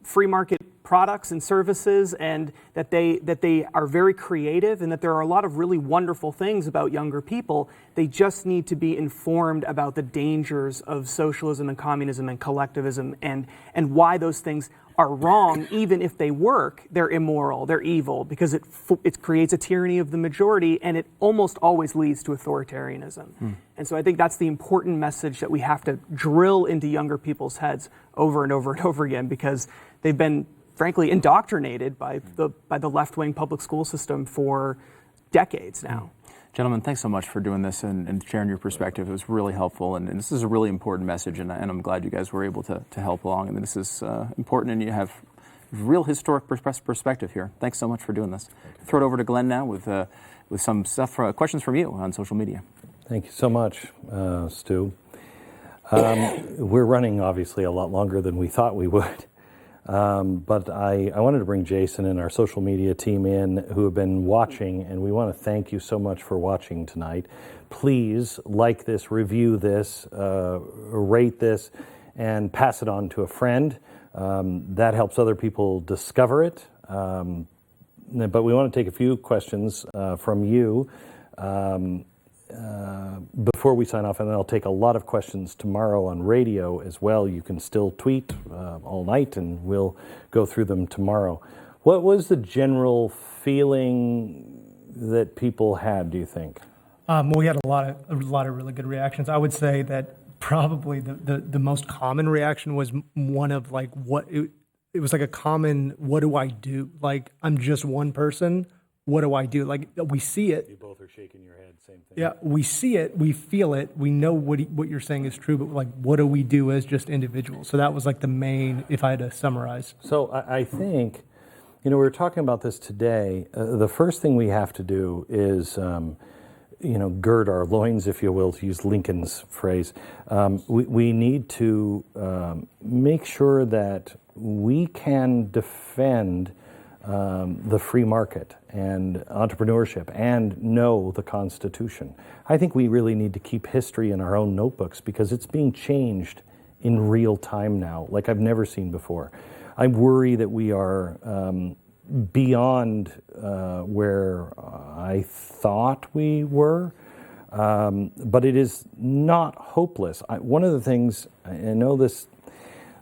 free market products and services, and that they are very creative, and that there are a lot of really wonderful things about younger people. They just need to be informed about the dangers of socialism and communism and collectivism, and why those things are wrong. Even if they work, they're immoral, they're evil, because it creates a tyranny of the majority, and it almost always leads to authoritarianism. And so I think that's the important message that we have to drill into younger people's heads over and over and over again, because they've been, frankly, indoctrinated by the left-wing public school system for decades now. Gentlemen, thanks so much for doing this and sharing your perspective. It was really helpful, and this is a really important message, and I'm glad you guys were able to help along. And this is important, and you have real historic perspective here. Thanks so much for doing this. Throw it over to Glenn now with some stuff, questions from you on social media. Thank you so much, Stu. We're running, obviously, a lot longer than we thought we would. But I wanted to bring Jason and our social media team in who have been watching, and we want to thank you so much for watching tonight. Please like this, review this, rate this, and pass it on to a friend. That helps other people discover it. But we want to take a few questions from you before we sign off, and then I'll take a lot of questions tomorrow on radio as well. You can still tweet all night, and we'll go through them tomorrow. What was the general feeling that people had, do you think? We had a lot of really good reactions. I would say that probably the most common reaction was one of like, it was like a common, what do I do? Like, I'm just one person. What do I do? Like, we see it. You both are shaking your head, same thing. Yeah, we see it, we feel it, we know what you're saying is true, but like, what do we do as just individuals? So that was like the main, if I had to summarize. So I think, we were talking about this today. The first thing we have to do is, gird our loins, if you will, to use Lincoln's phrase. We need to make sure that we can defend the free market and entrepreneurship and know the Constitution. I think we really need to keep history in our own notebooks, because it's being changed in real time now, like I've never seen before. I worry that we are beyond where I thought we were, but it is not hopeless. One of the things, I know this,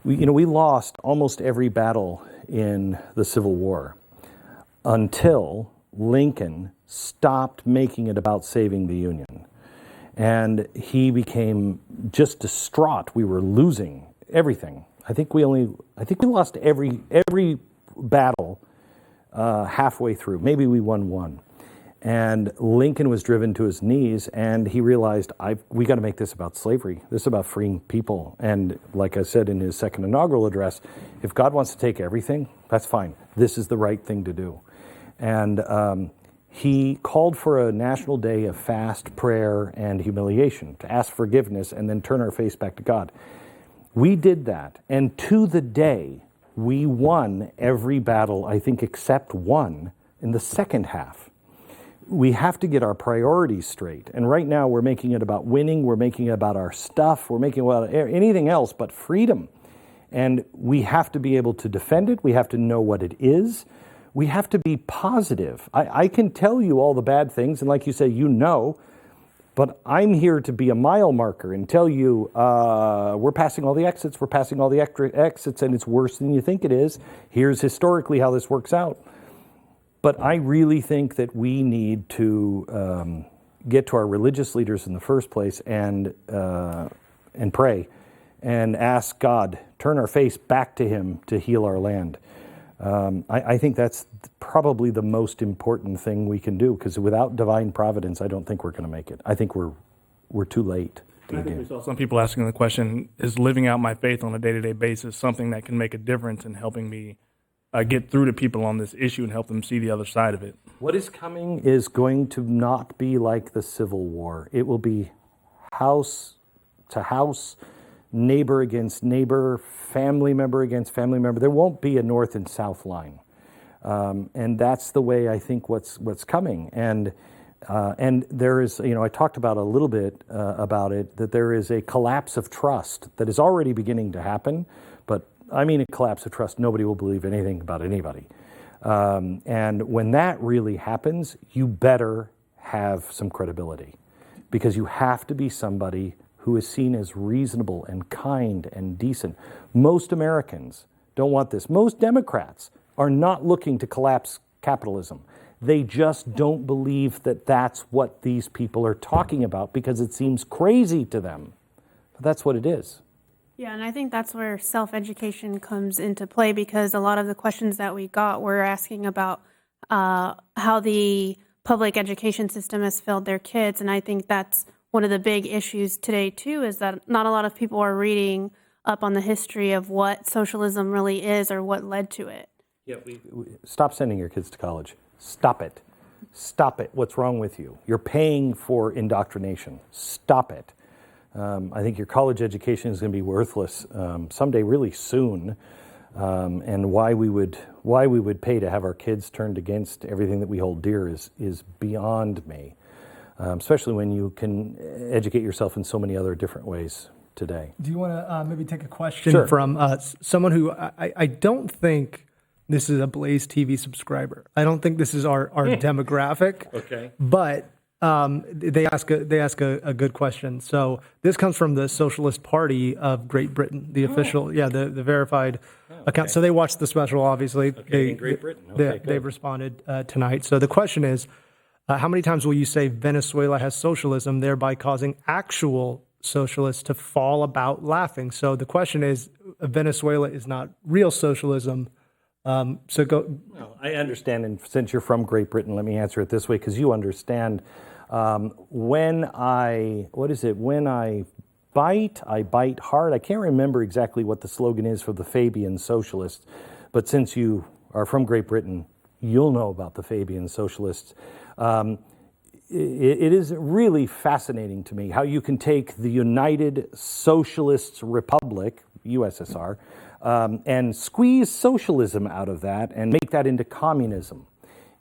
we lost almost every battle in the Civil War until Lincoln stopped making it about saving the Union. And he became just distraught. We were losing everything. I think we lost every battle halfway through. Maybe we won one. And Lincoln was driven to his knees, and he realized, we got to make this about slavery. This is about freeing people. And like I said in his second inaugural address, if God wants to take everything, that's fine. This is the right thing to do. And he called for a national day of fast, prayer, and humiliation, to ask forgiveness and then turn our face back to God. We did that, and to the day, we won every battle, I think, except one in the second half. We have to get our priorities straight. And right now we're making it about winning, we're making it about our stuff, we're making it about anything else but freedom. And we have to be able to defend it, we have to know what it is, we have to be positive. I can tell you all the bad things, and like you say, but I'm here to be a mile marker and tell you we're passing all the exits, and it's worse than you think it is. Here's historically how this works out. But I really think that we need to get to our religious leaders in the first place and pray and ask God, turn our face back to Him to heal our land. I think that's probably the most important thing we can do, because without divine providence, I don't think we're going to make it. I think we're too late. I think we saw some people asking the question, is living out my faith on a day-to-day basis something that can make a difference in helping me get through to people on this issue and help them see the other side of it? What is coming is going to not be like the Civil War. It will be house to house, neighbor against neighbor, family member against family member. There won't be a north and south line. And that's the way I think what's coming. And there is, I talked about a little bit about it, that there is a collapse of trust that is already beginning to happen, but I mean a collapse of trust. Nobody will believe anything about anybody. And when that really happens, you better have some credibility, because you have to be somebody who is seen as reasonable and kind and decent. Most Americans don't want this. Most Democrats are not looking to collapse capitalism. They just don't believe that that's what these people are talking about because it seems crazy to them. But that's what it is. Yeah, and I think that's where self-education comes into play, because a lot of the questions that we got were asking about how the public education system has failed their kids. And I think that's one of the big issues today, too, is that not a lot of people are reading up on the history of what socialism really is or what led to it. Yeah, stop sending your kids to college. Stop it. Stop it. What's wrong with you? You're paying for indoctrination. Stop it. I think your college education is going to be worthless someday, really soon. And why we would pay to have our kids turned against everything that we hold dear is beyond me. Especially when you can educate yourself in so many other different ways today. Do you want to maybe take a question from someone who I don't think this is a BlazeTV subscriber. I don't think this is our demographic. Okay. But they ask a good question. So this comes from the Socialist Party of Great Britain, the official, the verified account. So they watched the special, obviously. Okay, in Great Britain. Okay, they've responded tonight. So the question is, how many times will you say Venezuela has socialism, thereby causing actual socialists to fall about laughing? So the question is, Venezuela is not real socialism. So go. Well, I understand, and since you're from Great Britain, let me answer it this way, because you understand. When I bite, I bite hard. I can't remember exactly what the slogan is for the Fabian Socialists, but since you are from Great Britain, you'll know about the Fabian Socialists. It is really fascinating to me how you can take the United Socialist Republic, USSR, and squeeze socialism out of that and make that into communism.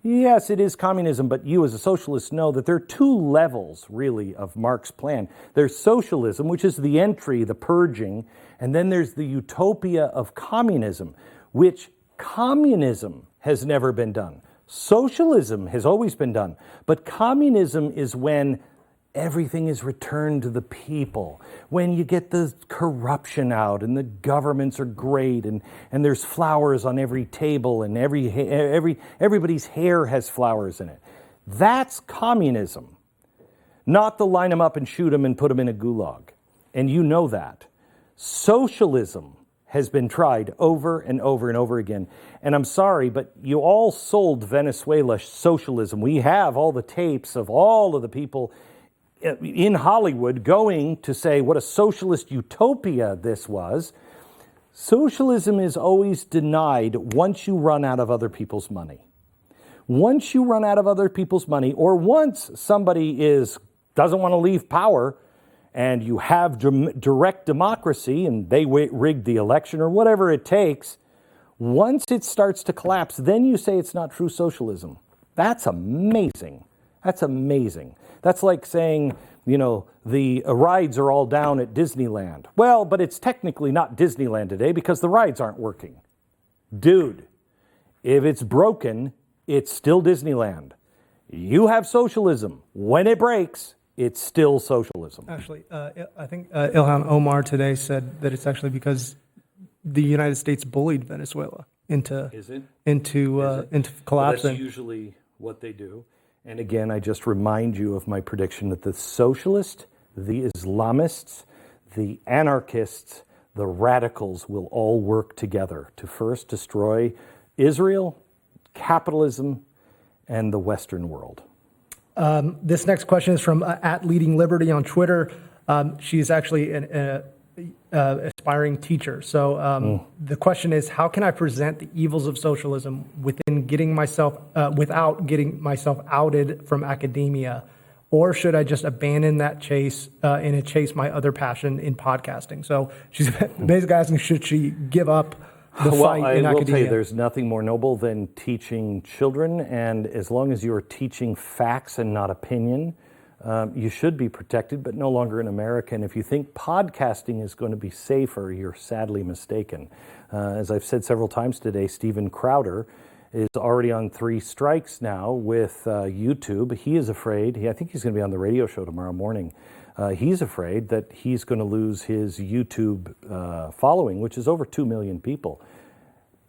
Yes, it is communism, but you as a socialist know that there are two levels, really, of Marx's plan. There's socialism, which is the entry, the purging, and then there's the utopia of communism, which communism has never been done. Socialism has always been done, but communism is when everything is returned to the people, when you get the corruption out and the governments are great and there's flowers on every table and everybody's hair has flowers in it. That's communism, not the line them up and shoot them and put them in a gulag. And you know that. Socialism has been tried over and over and over again. And I'm sorry, but you all sold Venezuela socialism. We have all the tapes of all of the people in Hollywood going to say what a socialist utopia this was. Socialism is always denied once you run out of other people's money. Once you run out of other people's money, or once somebody doesn't want to leave power, and you have direct democracy and they rigged the election or whatever it takes, once it starts to collapse, then you say it's not true socialism. That's amazing. That's amazing. That's like saying, the rides are all down at Disneyland. Well, but it's technically not Disneyland today because the rides aren't working. Dude, if it's broken, it's still Disneyland. You have socialism. When it breaks, it's still socialism. Actually, I think Ilhan Omar today said that it's actually because the United States bullied Venezuela into collapsing. Well, that's usually what they do. And again, I just remind you of my prediction that the socialists, the Islamists, the anarchists, the radicals will all work together to first destroy Israel, capitalism, and the Western world. This next question is from @LeadingLiberty on Twitter. She's actually an aspiring teacher. So the question is, how can I present the evils of socialism without getting myself outed from academia? Or should I just abandon that chase and chase my other passion in podcasting? So she's basically asking, should she give up the fight in academia? I will tell you, there's nothing more noble than teaching children. And as long as you are teaching facts and not opinion, You should be protected, but no longer in America. And if you think podcasting is going to be safer, you're sadly mistaken. As I've said several times today, Steven Crowder is already on 3 strikes now with YouTube. He is afraid. I think he's going to be on the radio show tomorrow morning. He's afraid that he's going to lose his YouTube following, which is over 2 million people.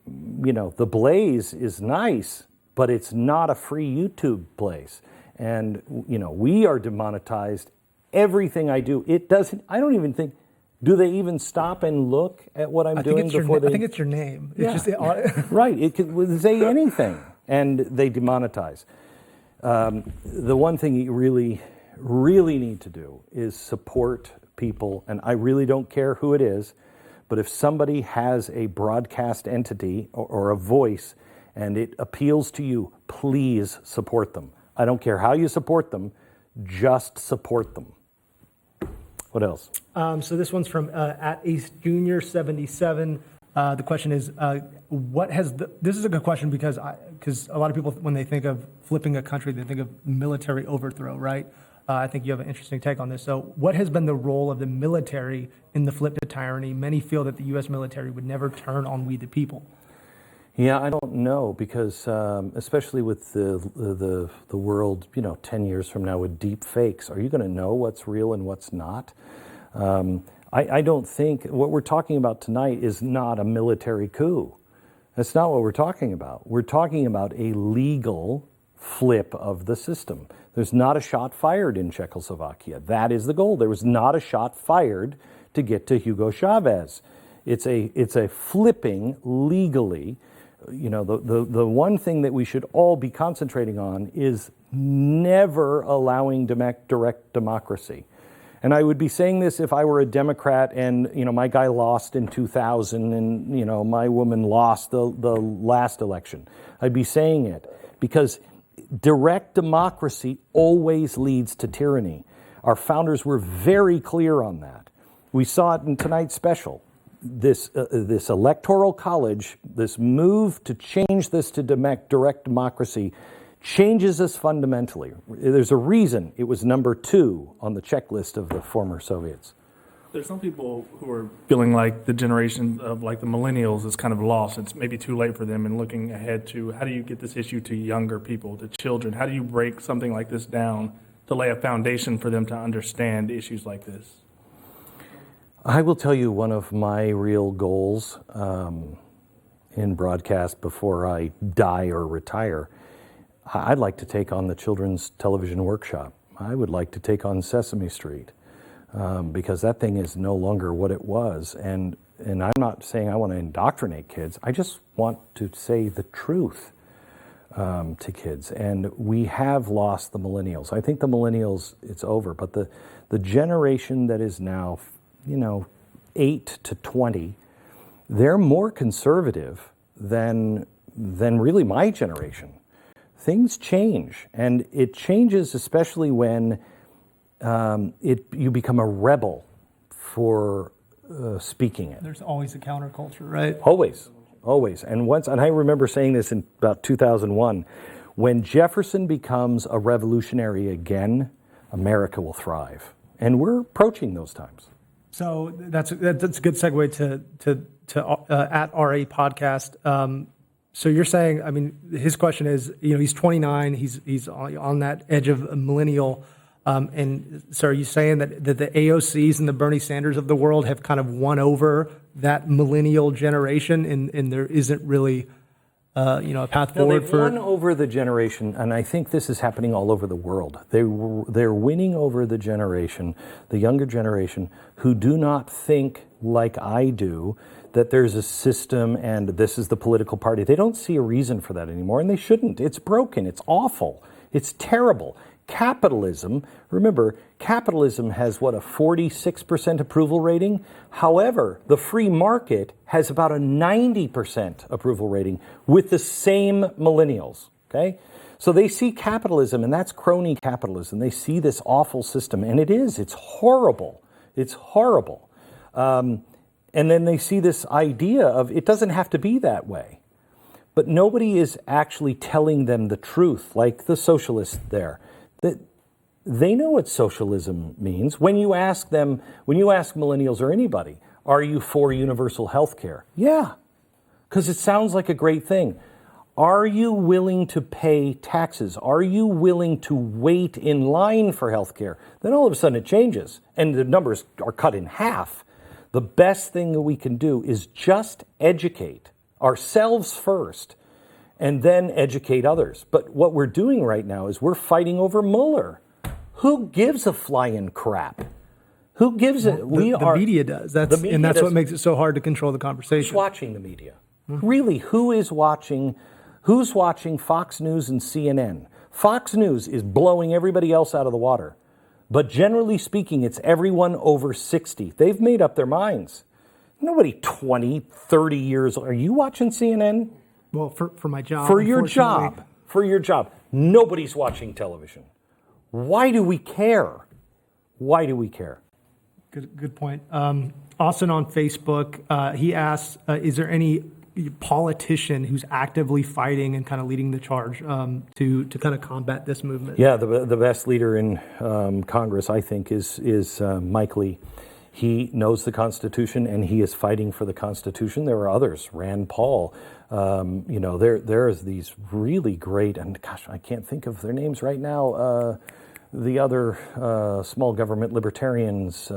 You know, the Blaze is nice, but it's not a free YouTube place. And, you know, we are demonetized. Everything I do, it doesn't, I don't even think, do they even stop and look at what I'm doing before they? I think it's your name. Yeah. It's just Right. It could say anything, and they demonetize. The one thing you really need to do is support people, and I really don't care who it is, but if somebody has a broadcast entity or a voice and it appeals to you, please support them. I don't care how you support them, just support them. What else? So this one's from at Ace Junior 77. The question is, this is a good question because a lot of people, when they think of flipping a country, they think of military overthrow, right? I think you have an interesting take on this. So what has been the role of the military in the flip to tyranny? Many feel that the U.S. military would never turn on we the people. Yeah, I don't know, because especially with the world, 10 years from now with deep fakes, are you going to know what's real and what's not? I don't think what we're talking about tonight is not a military coup. That's not what we're talking about. We're talking about a legal flip of the system. There's not a shot fired in Czechoslovakia. That is the goal. There was not a shot fired to get to Hugo Chavez. It's a flipping legally. The one thing that we should all be concentrating on is never allowing direct democracy. And I would be saying this if I were a Democrat and, my guy lost in 2000 and, my woman lost the last election. I'd be saying it because direct democracy always leads to tyranny. Our founders were very clear on that. We saw it in tonight's special. This electoral college, this move to change this to direct democracy changes us fundamentally. There's a reason it was number 2 on the checklist of the former Soviets. There's some people who are feeling like the generation of the millennials is kind of lost. It's maybe too late for them, and looking ahead to how do you get this issue to younger people, to children? How do you break something like this down to lay a foundation for them to understand issues like this? I will tell you one of my real goals in broadcast before I die or retire. I'd like to take on the Children's Television Workshop. I would like to take on Sesame Street because that thing is no longer what it was. And I'm not saying I want to indoctrinate kids. I just want to say the truth to kids. And we have lost the millennials. I think the millennials, it's over. But the generation that is now 8 to 20, they're more conservative than really my generation. Things change, and it changes especially when you become a rebel for speaking it. There's always a counterculture, right? Always. And I remember saying this in about 2001, when Jefferson becomes a revolutionary again, America will thrive. And we're approaching those times. So that's a good segue to at RA podcast. So you're saying, his question is, he's 29, he's on that edge of a millennial, and so are you saying that the AOCs and the Bernie Sanders of the world have kind of won over that millennial generation, and there isn't really, a path forward they've for? won over the generation, and I think this is happening all over the world. They're winning over the generation, the younger generation, who do not think like I do, that there's a system and this is the political party. They don't see a reason for that anymore, and they shouldn't. It's broken. It's awful. It's terrible. Capitalism, remember, capitalism has, a 46% approval rating? However, the free market has about a 90% approval rating with the same millennials, okay? So they see capitalism, and that's crony capitalism. They see this awful system, and it's horrible. It's horrible. And then they see this idea of it doesn't have to be that way. But nobody is actually telling them the truth, like the socialists there. That they know what socialism means. When you ask millennials or anybody, are you for universal health care? Yeah, because it sounds like a great thing. Are you willing to pay taxes? Are you willing to wait in line for health care? Then all of a sudden it changes and the numbers are cut in half. The best thing that we can do is just educate ourselves first and then educate others. But what we're doing right now is we're fighting over Mueller. Who gives a flying crap? Who gives it? The media does. That's what makes it so hard to control the conversation. Who's watching the media? Really, who is watching? Who's watching Fox News and CNN? Fox News is blowing everybody else out of the water. But generally speaking, it's everyone over 60. They've made up their minds. Nobody 20, 30 years old. Are you watching CNN? Well, for my job. For your job. For your job. Nobody's watching television. Why do we care? Why do we care? Good point. Austin on Facebook, he asks, is there any politician who's actively fighting and kind of leading the charge to kind of combat this movement? Yeah, the best leader in Congress, I think, is Mike Lee. He knows the Constitution and he is fighting for the Constitution. There are others, Rand Paul. There's these really great, and gosh, I can't think of their names right now. The other small government libertarians.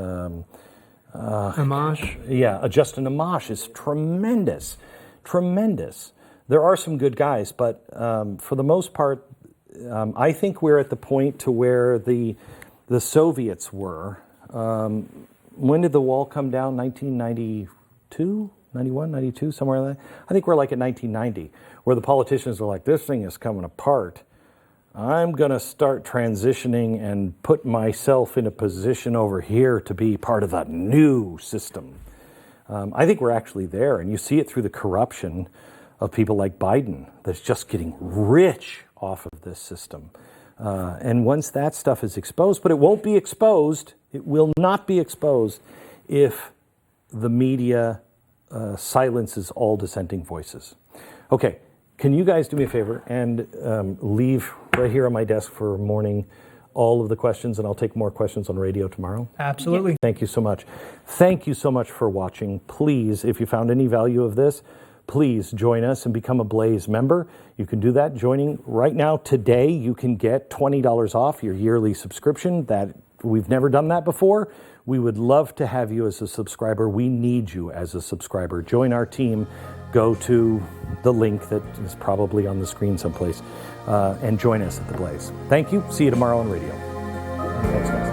Amash? Yeah, Justin Amash is tremendous. Tremendous. There are some good guys, but for the most part, I think we're at the point to where the Soviets were. When did the wall come down? 1992? 91, 92, somewhere like that? I think we're like at 1990, where the politicians are like, this thing is coming apart. I'm going to start transitioning and put myself in a position over here to be part of the new system. I think we're actually there, and you see it through the corruption of people like Biden that's just getting rich off of this system. And once that stuff is exposed, but it won't be exposed, it will not be exposed if the media silences all dissenting voices. Okay, can you guys do me a favor and leave right here on my desk for morning all of the questions, and I'll take more questions on radio tomorrow? Absolutely. Thank you so much. Thank you so much for watching. Please, if you found any value of this, please join us and become a Blaze member. You can do that joining right now. Today, you can get $20 off your yearly subscription. That we've never done that before. We would love to have you as a subscriber. We need you as a subscriber. Join our team. Go to the link that is probably on the screen someplace and join us at the Blaze. Thank you. See you tomorrow on radio. Thanks, guys.